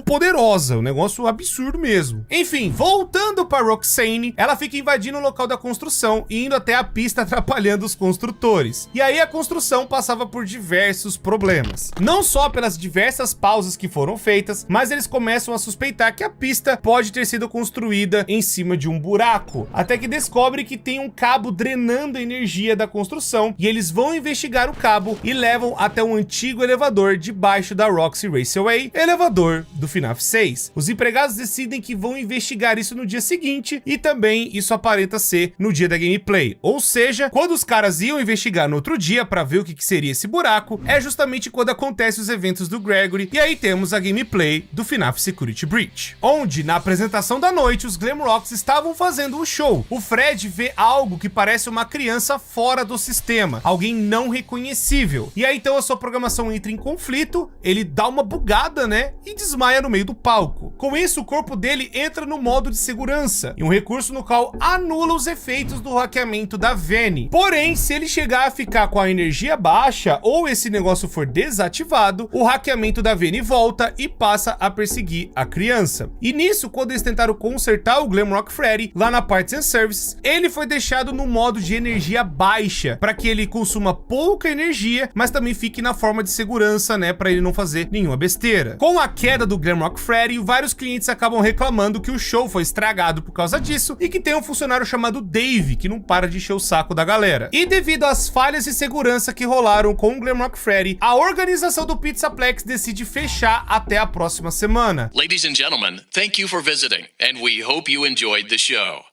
poderosa, um negócio absurdo mesmo. Enfim, voltando para Roxane, ela fica invadindo o local da construção e indo até a pista atrapalhando os construtores. E aí a construção passava por diversos problemas. Não só pelas diversas pausas que foram feitas, mas eles começam a suspeitar que a pista pode ter sido construída em cima de um buraco, até que descobre que tem um cabo drenando a energia da construção e eles vão investigar o cabo e levam até um antigo elevador debaixo da Roxy Raceway, elevador do FNAF 6. Os empregados decidem que vão investigar isso no dia seguinte e também isso aparenta ser no dia da gameplay, ou seja, quando os caras iam investigar no outro dia para ver o que seria esse buraco, é justamente quando acontecem os eventos do Gregory e aí temos a gameplay do FNAF Security Breach, onde na apresentação da noite os Glamrocks estavam fazendo um show. O Fred vê algo que parece uma criança fora do sistema, alguém não reconhecível. nível. E aí então a sua programação entra em conflito, ele dá uma bugada, né, e desmaia no meio do palco. Com isso, o corpo dele entra no modo de segurança, e um recurso no qual anula os efeitos do hackeamento da Vanny. Porém, se ele chegar a ficar com a energia baixa ou esse negócio for desativado, o hackeamento da Vanny volta e passa a perseguir a criança. E nisso, quando eles tentaram consertar o Glamrock Freddy lá na Parts and Services, ele foi deixado no modo de energia baixa, para que ele consuma pouca energia, mas também fique na forma de segurança, né, para ele não fazer nenhuma besteira. Com a queda do Glamrock Freddy, vários clientes acabam reclamando que o show foi estragado por causa disso e que tem um funcionário chamado Dave que não para de encher o saco da galera. E devido às falhas de segurança que rolaram com o Glamrock Freddy, a organização do Pizzaplex decide fechar até a próxima semana. Ladies and gentlemen, thank you for visiting, and we hope you enjoyed the show.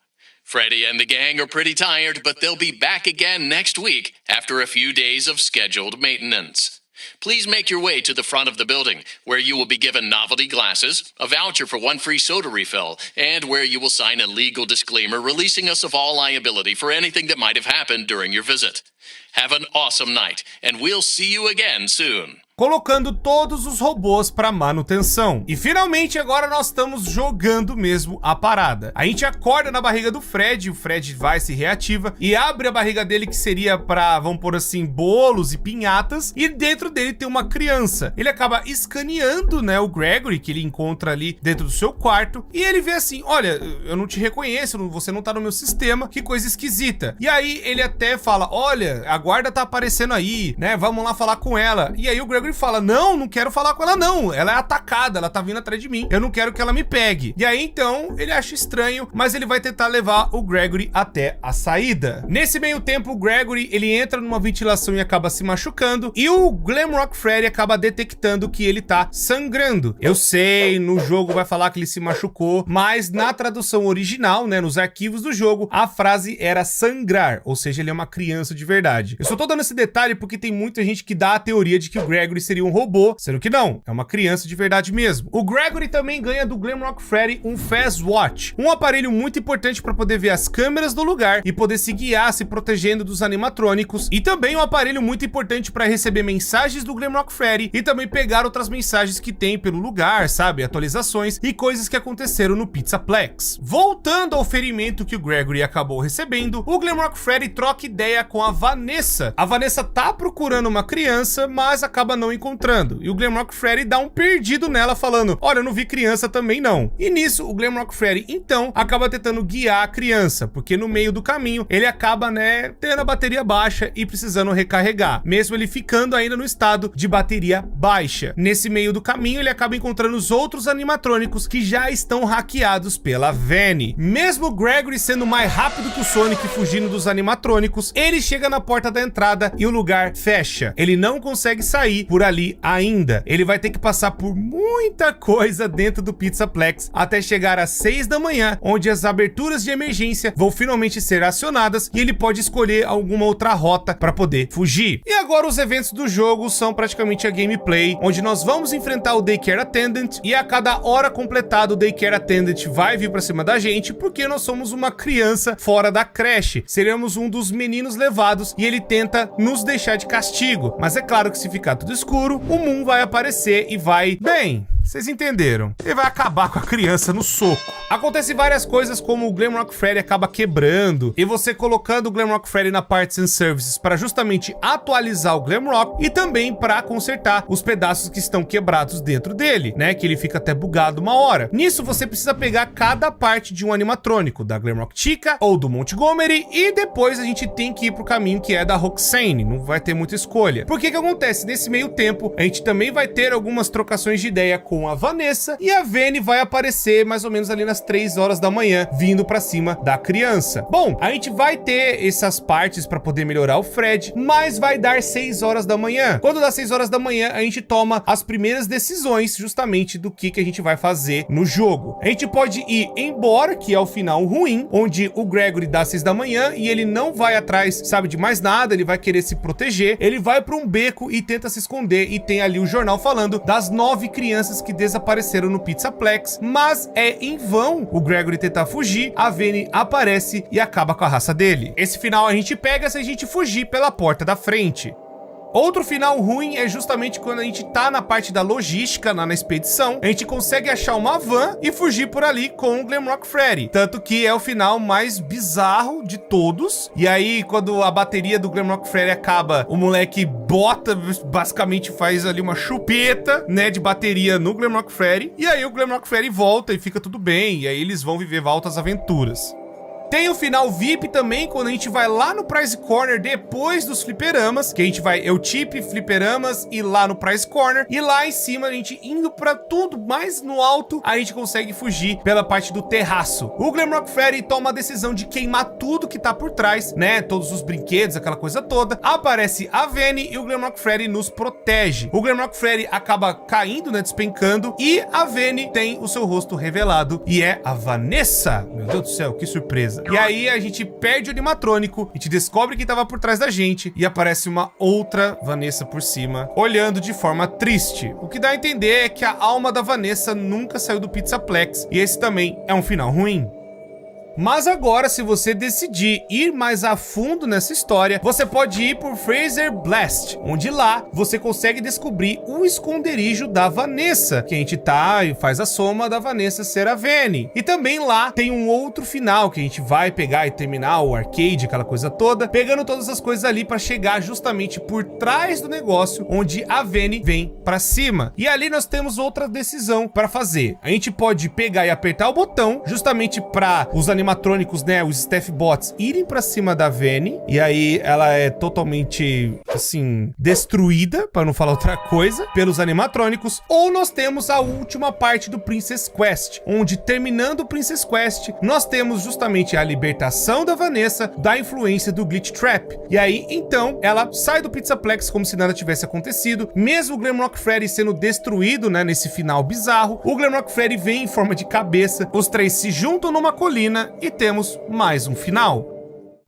Freddy and the gang are pretty tired, but they'll be back again next week after a few days of scheduled maintenance. Please make your way to the front of the building, where you will be given novelty glasses, a voucher for 1 free soda refill, and where you will sign a legal disclaimer releasing us of all liability for anything that might have happened during your visit. Have an awesome night, and we'll see you again soon. Colocando todos os robôs para manutenção. E finalmente agora nós estamos jogando mesmo a parada. A gente acorda na barriga do Fred, o Fred vai, se reativa e abre a barriga dele, que seria para, vamos pôr assim, bolos e pinhatas, e dentro dele tem uma criança. Ele acaba escaneando, né, o Gregory, que ele encontra ali dentro do seu quarto, e ele vê assim, olha, eu não te reconheço, você não tá no meu sistema, que coisa esquisita. E aí ele até fala, olha, a guarda tá aparecendo aí, né, vamos lá falar com ela. E aí o Gregory fala, não quero falar com ela não, ela é atacada, ela tá vindo atrás de mim, eu não quero que ela me pegue. E aí então ele acha estranho, mas ele vai tentar levar o Gregory até a saída. Nesse meio tempo, o Gregory, ele entra numa ventilação e acaba se machucando, e o Glamrock Freddy acaba detectando que ele tá sangrando. Eu sei, no jogo vai falar que ele se machucou, mas na tradução original, né, nos arquivos do jogo, a frase era sangrar, ou seja, ele é uma criança de verdade. Eu só tô dando esse detalhe porque tem muita gente que dá a teoria de que o Gregory seria um robô, sendo que não, é uma criança de verdade mesmo. O Gregory também ganha do Glamrock Freddy um Fast Watch, um aparelho muito importante para poder ver as câmeras do lugar e poder se guiar, se protegendo dos animatrônicos, e também um aparelho muito importante para receber mensagens do Glamrock Freddy e também pegar outras mensagens que tem pelo lugar, sabe, atualizações e coisas que aconteceram no Pizzaplex. Voltando ao ferimento que o Gregory acabou recebendo, o Glamrock Freddy troca ideia com a Vanessa. A Vanessa tá procurando uma criança, mas acaba não encontrando, e o Glamrock Freddy dá um perdido nela falando, olha, eu não vi criança também não. E nisso o Glamrock Freddy então acaba tentando guiar a criança, porque no meio do caminho ele acaba, né, tendo a bateria baixa e precisando recarregar, mesmo ele ficando ainda no estado de bateria baixa. Nesse meio do caminho ele acaba encontrando os outros animatrônicos que já estão hackeados pela Vanny. Mesmo o Gregory sendo mais rápido que o Sonic fugindo dos animatrônicos, ele chega na porta da entrada e o lugar fecha. Ele não consegue sair por ali ainda. Ele vai ter que passar por muita coisa dentro do Pizzaplex até chegar às 6 da manhã, onde as aberturas de emergência vão finalmente ser acionadas e ele pode escolher alguma outra rota para poder fugir. E agora os eventos do jogo são praticamente a gameplay, onde nós vamos enfrentar o Daycare Attendant, e a cada hora completada o Daycare Attendant vai vir para cima da gente, porque nós somos uma criança fora da creche. Seremos um dos meninos levados e ele tenta nos deixar de castigo, mas é claro que se ficar tudo escuro, o Moon vai aparecer e vai... Bem, vocês entenderam. Ele vai acabar com a criança no soco. Acontece várias coisas, como o Glamrock Freddy acaba quebrando, e você colocando o Glamrock Freddy na Parts and Services para justamente atualizar o Glamrock e também para consertar os pedaços que estão quebrados dentro dele, né? Que ele fica até bugado uma hora. Nisso você precisa pegar cada parte de um animatrônico, da Glamrock Chica ou do Montgomery, e depois a gente tem que ir pro caminho que é da Roxane. Não vai ter muita escolha. Por que que acontece? Nesse meio tempo, a gente também vai ter algumas trocações de ideia com a Vanessa, e a Vanny vai aparecer mais ou menos ali nas 3 horas da manhã, vindo pra cima da criança. Bom, a gente vai ter essas partes pra poder melhorar o Fred, mas vai dar 6 horas da manhã. Quando dá 6 horas da manhã, a gente toma as primeiras decisões justamente do que a gente vai fazer no jogo. A gente pode ir embora, que é o final ruim, onde o Gregory dá 6 da manhã e ele não vai atrás, sabe, de mais nada, ele vai querer se proteger, ele vai pra um beco e tenta se esconder, e tem ali o jornal falando das 9 crianças que desapareceram no Pizzaplex, mas é em vão o Gregory tentar fugir, a Vanny aparece e acaba com a raça dele. Esse final a gente pega se a gente fugir pela porta da frente. Outro final ruim é justamente quando a gente tá na parte da logística, lá na expedição, a gente consegue achar uma van e fugir por ali com o Glamrock Freddy. Tanto que é o final mais bizarro de todos. E aí, quando a bateria do Glamrock Freddy acaba, o moleque bota, basicamente faz ali uma chupeta, né, de bateria no Glamrock Freddy. E aí o Glamrock Freddy volta e fica tudo bem. E aí eles vão viver altas aventuras. Tem o final VIP também, quando a gente vai lá no Prize Corner depois dos fliperamas, que a gente vai Eutip, fliperamas e lá no Prize Corner. E lá em cima, a gente indo pra tudo mais no alto, a gente consegue fugir pela parte do terraço. O Glamrock Freddy toma a decisão de queimar tudo que tá por trás, né? Todos os brinquedos, aquela coisa toda. Aparece a Vanny e o Glamrock Freddy nos protege. O Glamrock Freddy acaba caindo, né? Despencando. E a Vanny tem o seu rosto revelado. E é a Vanessa. Meu Deus do céu, que surpresa. E aí a gente perde o animatrônico, a gente descobre quem tava por trás da gente e aparece uma outra Vanessa por cima, olhando de forma triste. O que dá a entender é que a alma da Vanessa nunca saiu do Pizzaplex e esse também é um final ruim. Mas agora, se você decidir ir mais a fundo nessa história, você pode ir por Fraser Blast, onde lá você consegue descobrir o esconderijo da Vanessa, que a gente tá e faz a soma da Vanessa ser a Vanny. E também lá tem um outro final que a gente vai pegar e terminar o arcade, aquela coisa toda, pegando todas as coisas ali para chegar justamente por trás do negócio, onde a Vanny vem para cima. E ali nós temos outra decisão para fazer. A gente pode pegar e apertar o botão justamente para os animatrônicos, né, os Staff Bots, irem pra cima da Vanny, e aí ela é totalmente, assim, destruída, para não falar outra coisa, pelos animatrônicos. Ou nós temos a última parte do Princess Quest, onde, terminando o Princess Quest, nós temos justamente a libertação da Vanessa da influência do Glitch Trap. E aí, então, ela sai do Pizzaplex como se nada tivesse acontecido, mesmo o Glamrock Freddy sendo destruído, né, nesse final bizarro. O Glamrock Freddy vem em forma de cabeça, os três se juntam numa colina e temos mais um final.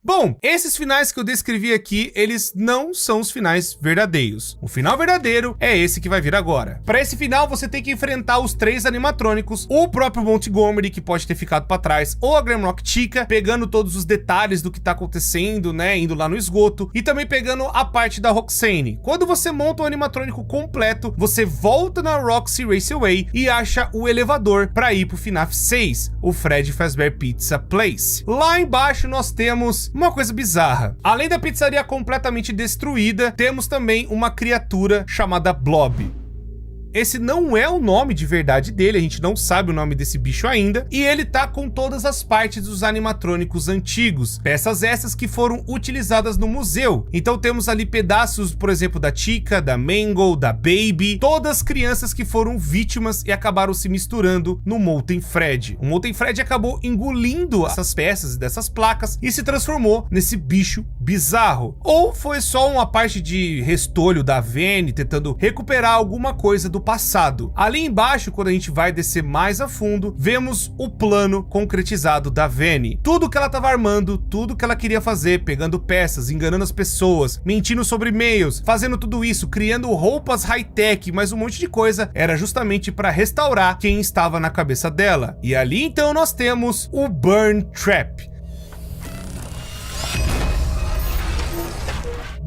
Bom, esses finais que eu descrevi aqui, eles não são os finais verdadeiros. O final verdadeiro é esse que vai vir agora. Para esse final, você tem que enfrentar os três animatrônicos, o próprio Montgomery, que pode ter ficado para trás, ou a Glamrock Chica, pegando todos os detalhes do que tá acontecendo, né, indo lá no esgoto, e também pegando a parte da Roxane. Quando você monta o animatrônico completo, você volta na Roxy Raceway e acha o elevador para ir pro FNAF 6, o Freddy Fazbear Pizza Place. Lá embaixo nós temos uma coisa bizarra. Além da pizzaria completamente destruída, temos também uma criatura chamada Blob. Esse não é o nome de verdade dele, a gente não sabe o nome desse bicho ainda, e ele tá com todas as partes dos animatrônicos antigos, peças essas que foram utilizadas no museu. Então temos ali pedaços, por exemplo, da Chica, da Mangle, da Baby, todas crianças que foram vítimas e acabaram se misturando no Molten Freddy. O Molten Freddy acabou engolindo essas peças dessas placas e se transformou nesse bicho bizarro. Ou foi só uma parte de restolho da Vanny tentando recuperar alguma coisa do passado. Ali embaixo, quando a gente vai descer mais a fundo, vemos o plano concretizado da Vanny. Tudo que ela estava armando, tudo que ela queria fazer, pegando peças, enganando as pessoas, mentindo sobre e-mails, fazendo tudo isso, criando roupas high-tech, mais um monte de coisa, era justamente para restaurar quem estava na cabeça dela. E ali então nós temos o Burn Trap.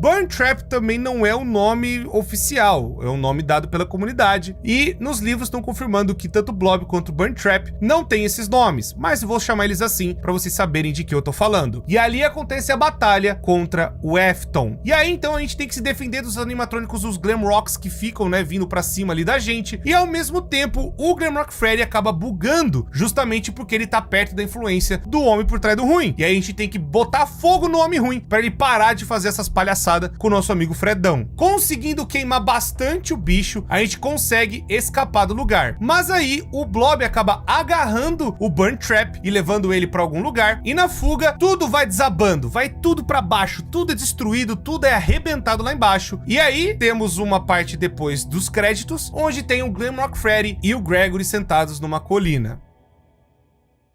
Burn Trap também não é o nome oficial, é um nome dado pela comunidade, e nos livros estão confirmando que tanto Blob quanto Burn Trap não tem esses nomes, mas eu vou chamar eles assim para vocês saberem de que eu tô falando. E ali acontece a batalha contra o Afton. E aí então a gente tem que se defender dos animatrônicos, dos Glamrocks que ficam, né, vindo para cima ali da gente, e ao mesmo tempo o Glamrock Freddy acaba bugando, justamente porque ele tá perto da influência do homem por trás do ruim. E aí a gente tem que botar fogo no homem ruim para ele parar de fazer essas palhaçadas com o nosso amigo Fredão. Conseguindo queimar bastante o bicho, a gente consegue escapar do lugar. Mas aí o Blob acaba agarrando o Burn Trap e levando ele para algum lugar, e na fuga tudo vai desabando, vai tudo para baixo, tudo é destruído, tudo é arrebentado lá embaixo. E aí temos uma parte depois dos créditos, onde tem o Glamrock Freddy e o Gregory sentados numa colina.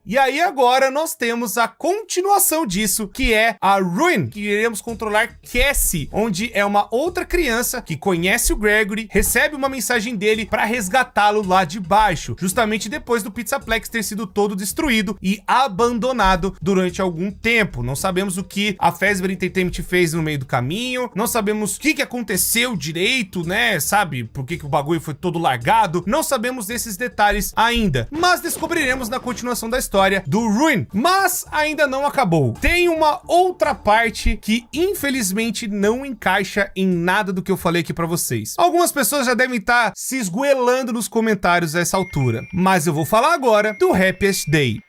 E aí agora nós temos a continuação disso, que é a Ruin, que iremos controlar Cassie, onde é uma outra criança que conhece o Gregory, recebe uma mensagem dele para resgatá-lo lá de baixo, justamente depois do Pizzaplex ter sido todo destruído e abandonado durante algum tempo. Não sabemos o que a Fazbear Entertainment fez no meio do caminho, não sabemos o que aconteceu direito, né, sabe, por que o bagulho foi todo largado, não sabemos desses detalhes ainda, mas descobriremos na continuação da história do Ruin. Mas ainda não acabou. Tem uma outra parte que infelizmente não encaixa em nada do que eu falei aqui pra vocês. Algumas pessoas já devem estar se esgoelando nos comentários a essa altura, mas eu vou falar agora do Happiest Day.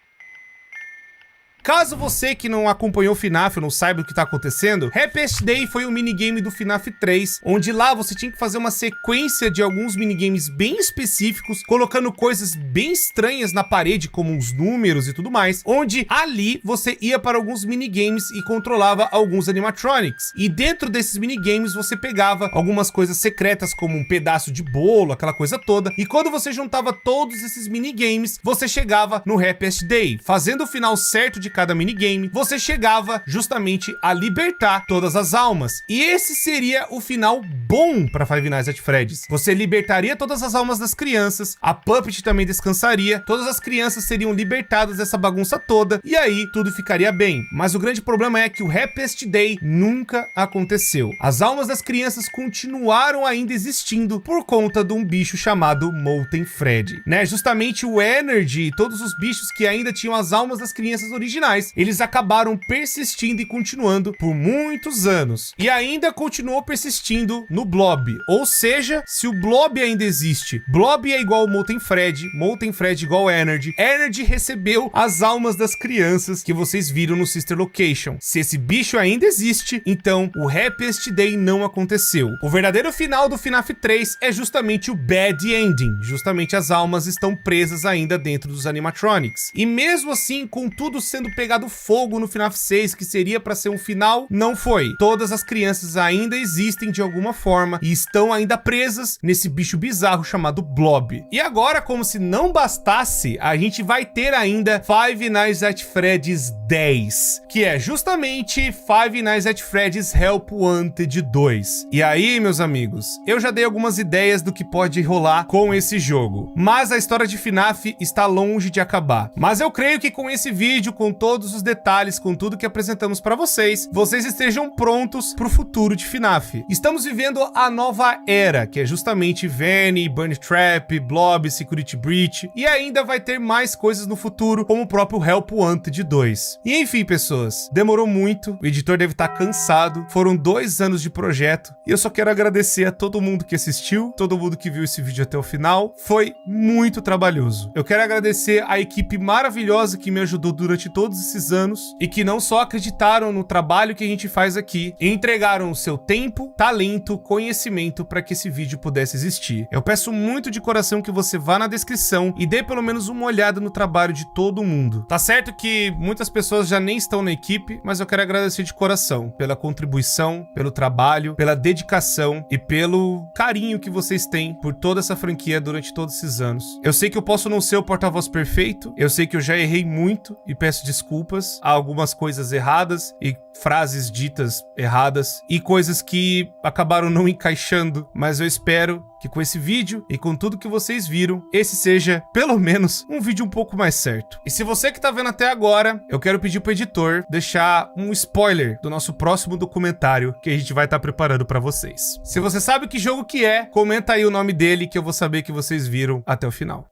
Caso você que não acompanhou o FNAF ou não saiba o que tá acontecendo, Happiest Day foi um minigame do FNAF 3, onde lá você tinha que fazer uma sequência de alguns minigames bem específicos, colocando coisas bem estranhas na parede, como uns números e tudo mais, onde ali você ia para alguns minigames e controlava alguns animatronics. E dentro desses minigames você pegava algumas coisas secretas, como um pedaço de bolo, aquela coisa toda, e quando você juntava todos esses minigames, você chegava no Happiest Day. Fazendo o final certo de cada minigame, você chegava justamente a libertar todas as almas. E esse seria o final bom para Five Nights at Freddy's. Você libertaria todas as almas das crianças, a Puppet também descansaria, todas as crianças seriam libertadas dessa bagunça toda, e aí tudo ficaria bem. Mas o grande problema é que o Happiest Day nunca aconteceu. As almas das crianças continuaram ainda existindo por conta de um bicho chamado Molten Freddy, né? Justamente o Energy e todos os bichos que ainda tinham as almas das crianças originais, eles acabaram persistindo e continuando por muitos anos. E ainda continuou persistindo no Blob. Ou seja, se o Blob ainda existe, Blob é igual ao Molten Freddy igual ao Energy, Energy recebeu as almas das crianças que vocês viram no Sister Location. Se esse bicho ainda existe, então o Happiest Day não aconteceu. O verdadeiro final do FNAF 3 é justamente o Bad Ending. Justamente as almas estão presas ainda dentro dos animatronics. E mesmo assim, com tudo sendo pegado fogo no FNAF 6, que seria para ser um final, não foi. Todas as crianças ainda existem de alguma forma e estão ainda presas nesse bicho bizarro chamado Blob. E agora, como se não bastasse, a gente vai ter ainda Five Nights at Freddy's 10, que é justamente Five Nights at Freddy's Help Wanted 2. E aí, meus amigos, eu já dei algumas ideias do que pode rolar com esse jogo, mas a história de FNAF está longe de acabar. Mas eu creio que com esse vídeo, com todos os detalhes, com tudo que apresentamos para vocês, vocês estejam prontos para o futuro de FNAF. Estamos vivendo a nova era, que é justamente Vanny, Bunny Trap, Blob, Security Breach, e ainda vai ter mais coisas no futuro, como o próprio Help Wanted 2. E enfim, pessoas, demorou muito, o editor deve estar cansado, foram 2 anos de projeto, e eu só quero agradecer a todo mundo que assistiu, todo mundo que viu esse vídeo até o final. Foi muito trabalhoso. Eu quero agradecer a equipe maravilhosa que me ajudou durante todos esses anos e que não só acreditaram no trabalho que a gente faz aqui, entregaram o seu tempo, talento, conhecimento para que esse vídeo pudesse existir. Eu peço muito de coração que você vá na descrição e dê pelo menos uma olhada no trabalho de todo mundo. Tá certo que muitas pessoas já nem estão na equipe, mas eu quero agradecer de coração pela contribuição, pelo trabalho, pela dedicação e pelo carinho que vocês têm por toda essa franquia durante todos esses anos. Eu sei que eu posso não ser o porta-voz perfeito, eu sei que eu já errei muito e peço desculpas a algumas coisas erradas e frases ditas erradas e coisas que acabaram não encaixando, mas eu espero que com esse vídeo e com tudo que vocês viram, esse seja, pelo menos, um vídeo um pouco mais certo. E se você que tá vendo até agora, eu quero pedir pro editor deixar um spoiler do nosso próximo documentário que a gente vai estar preparando pra vocês. Se você sabe que jogo que é, comenta aí o nome dele que eu vou saber que vocês viram até o final.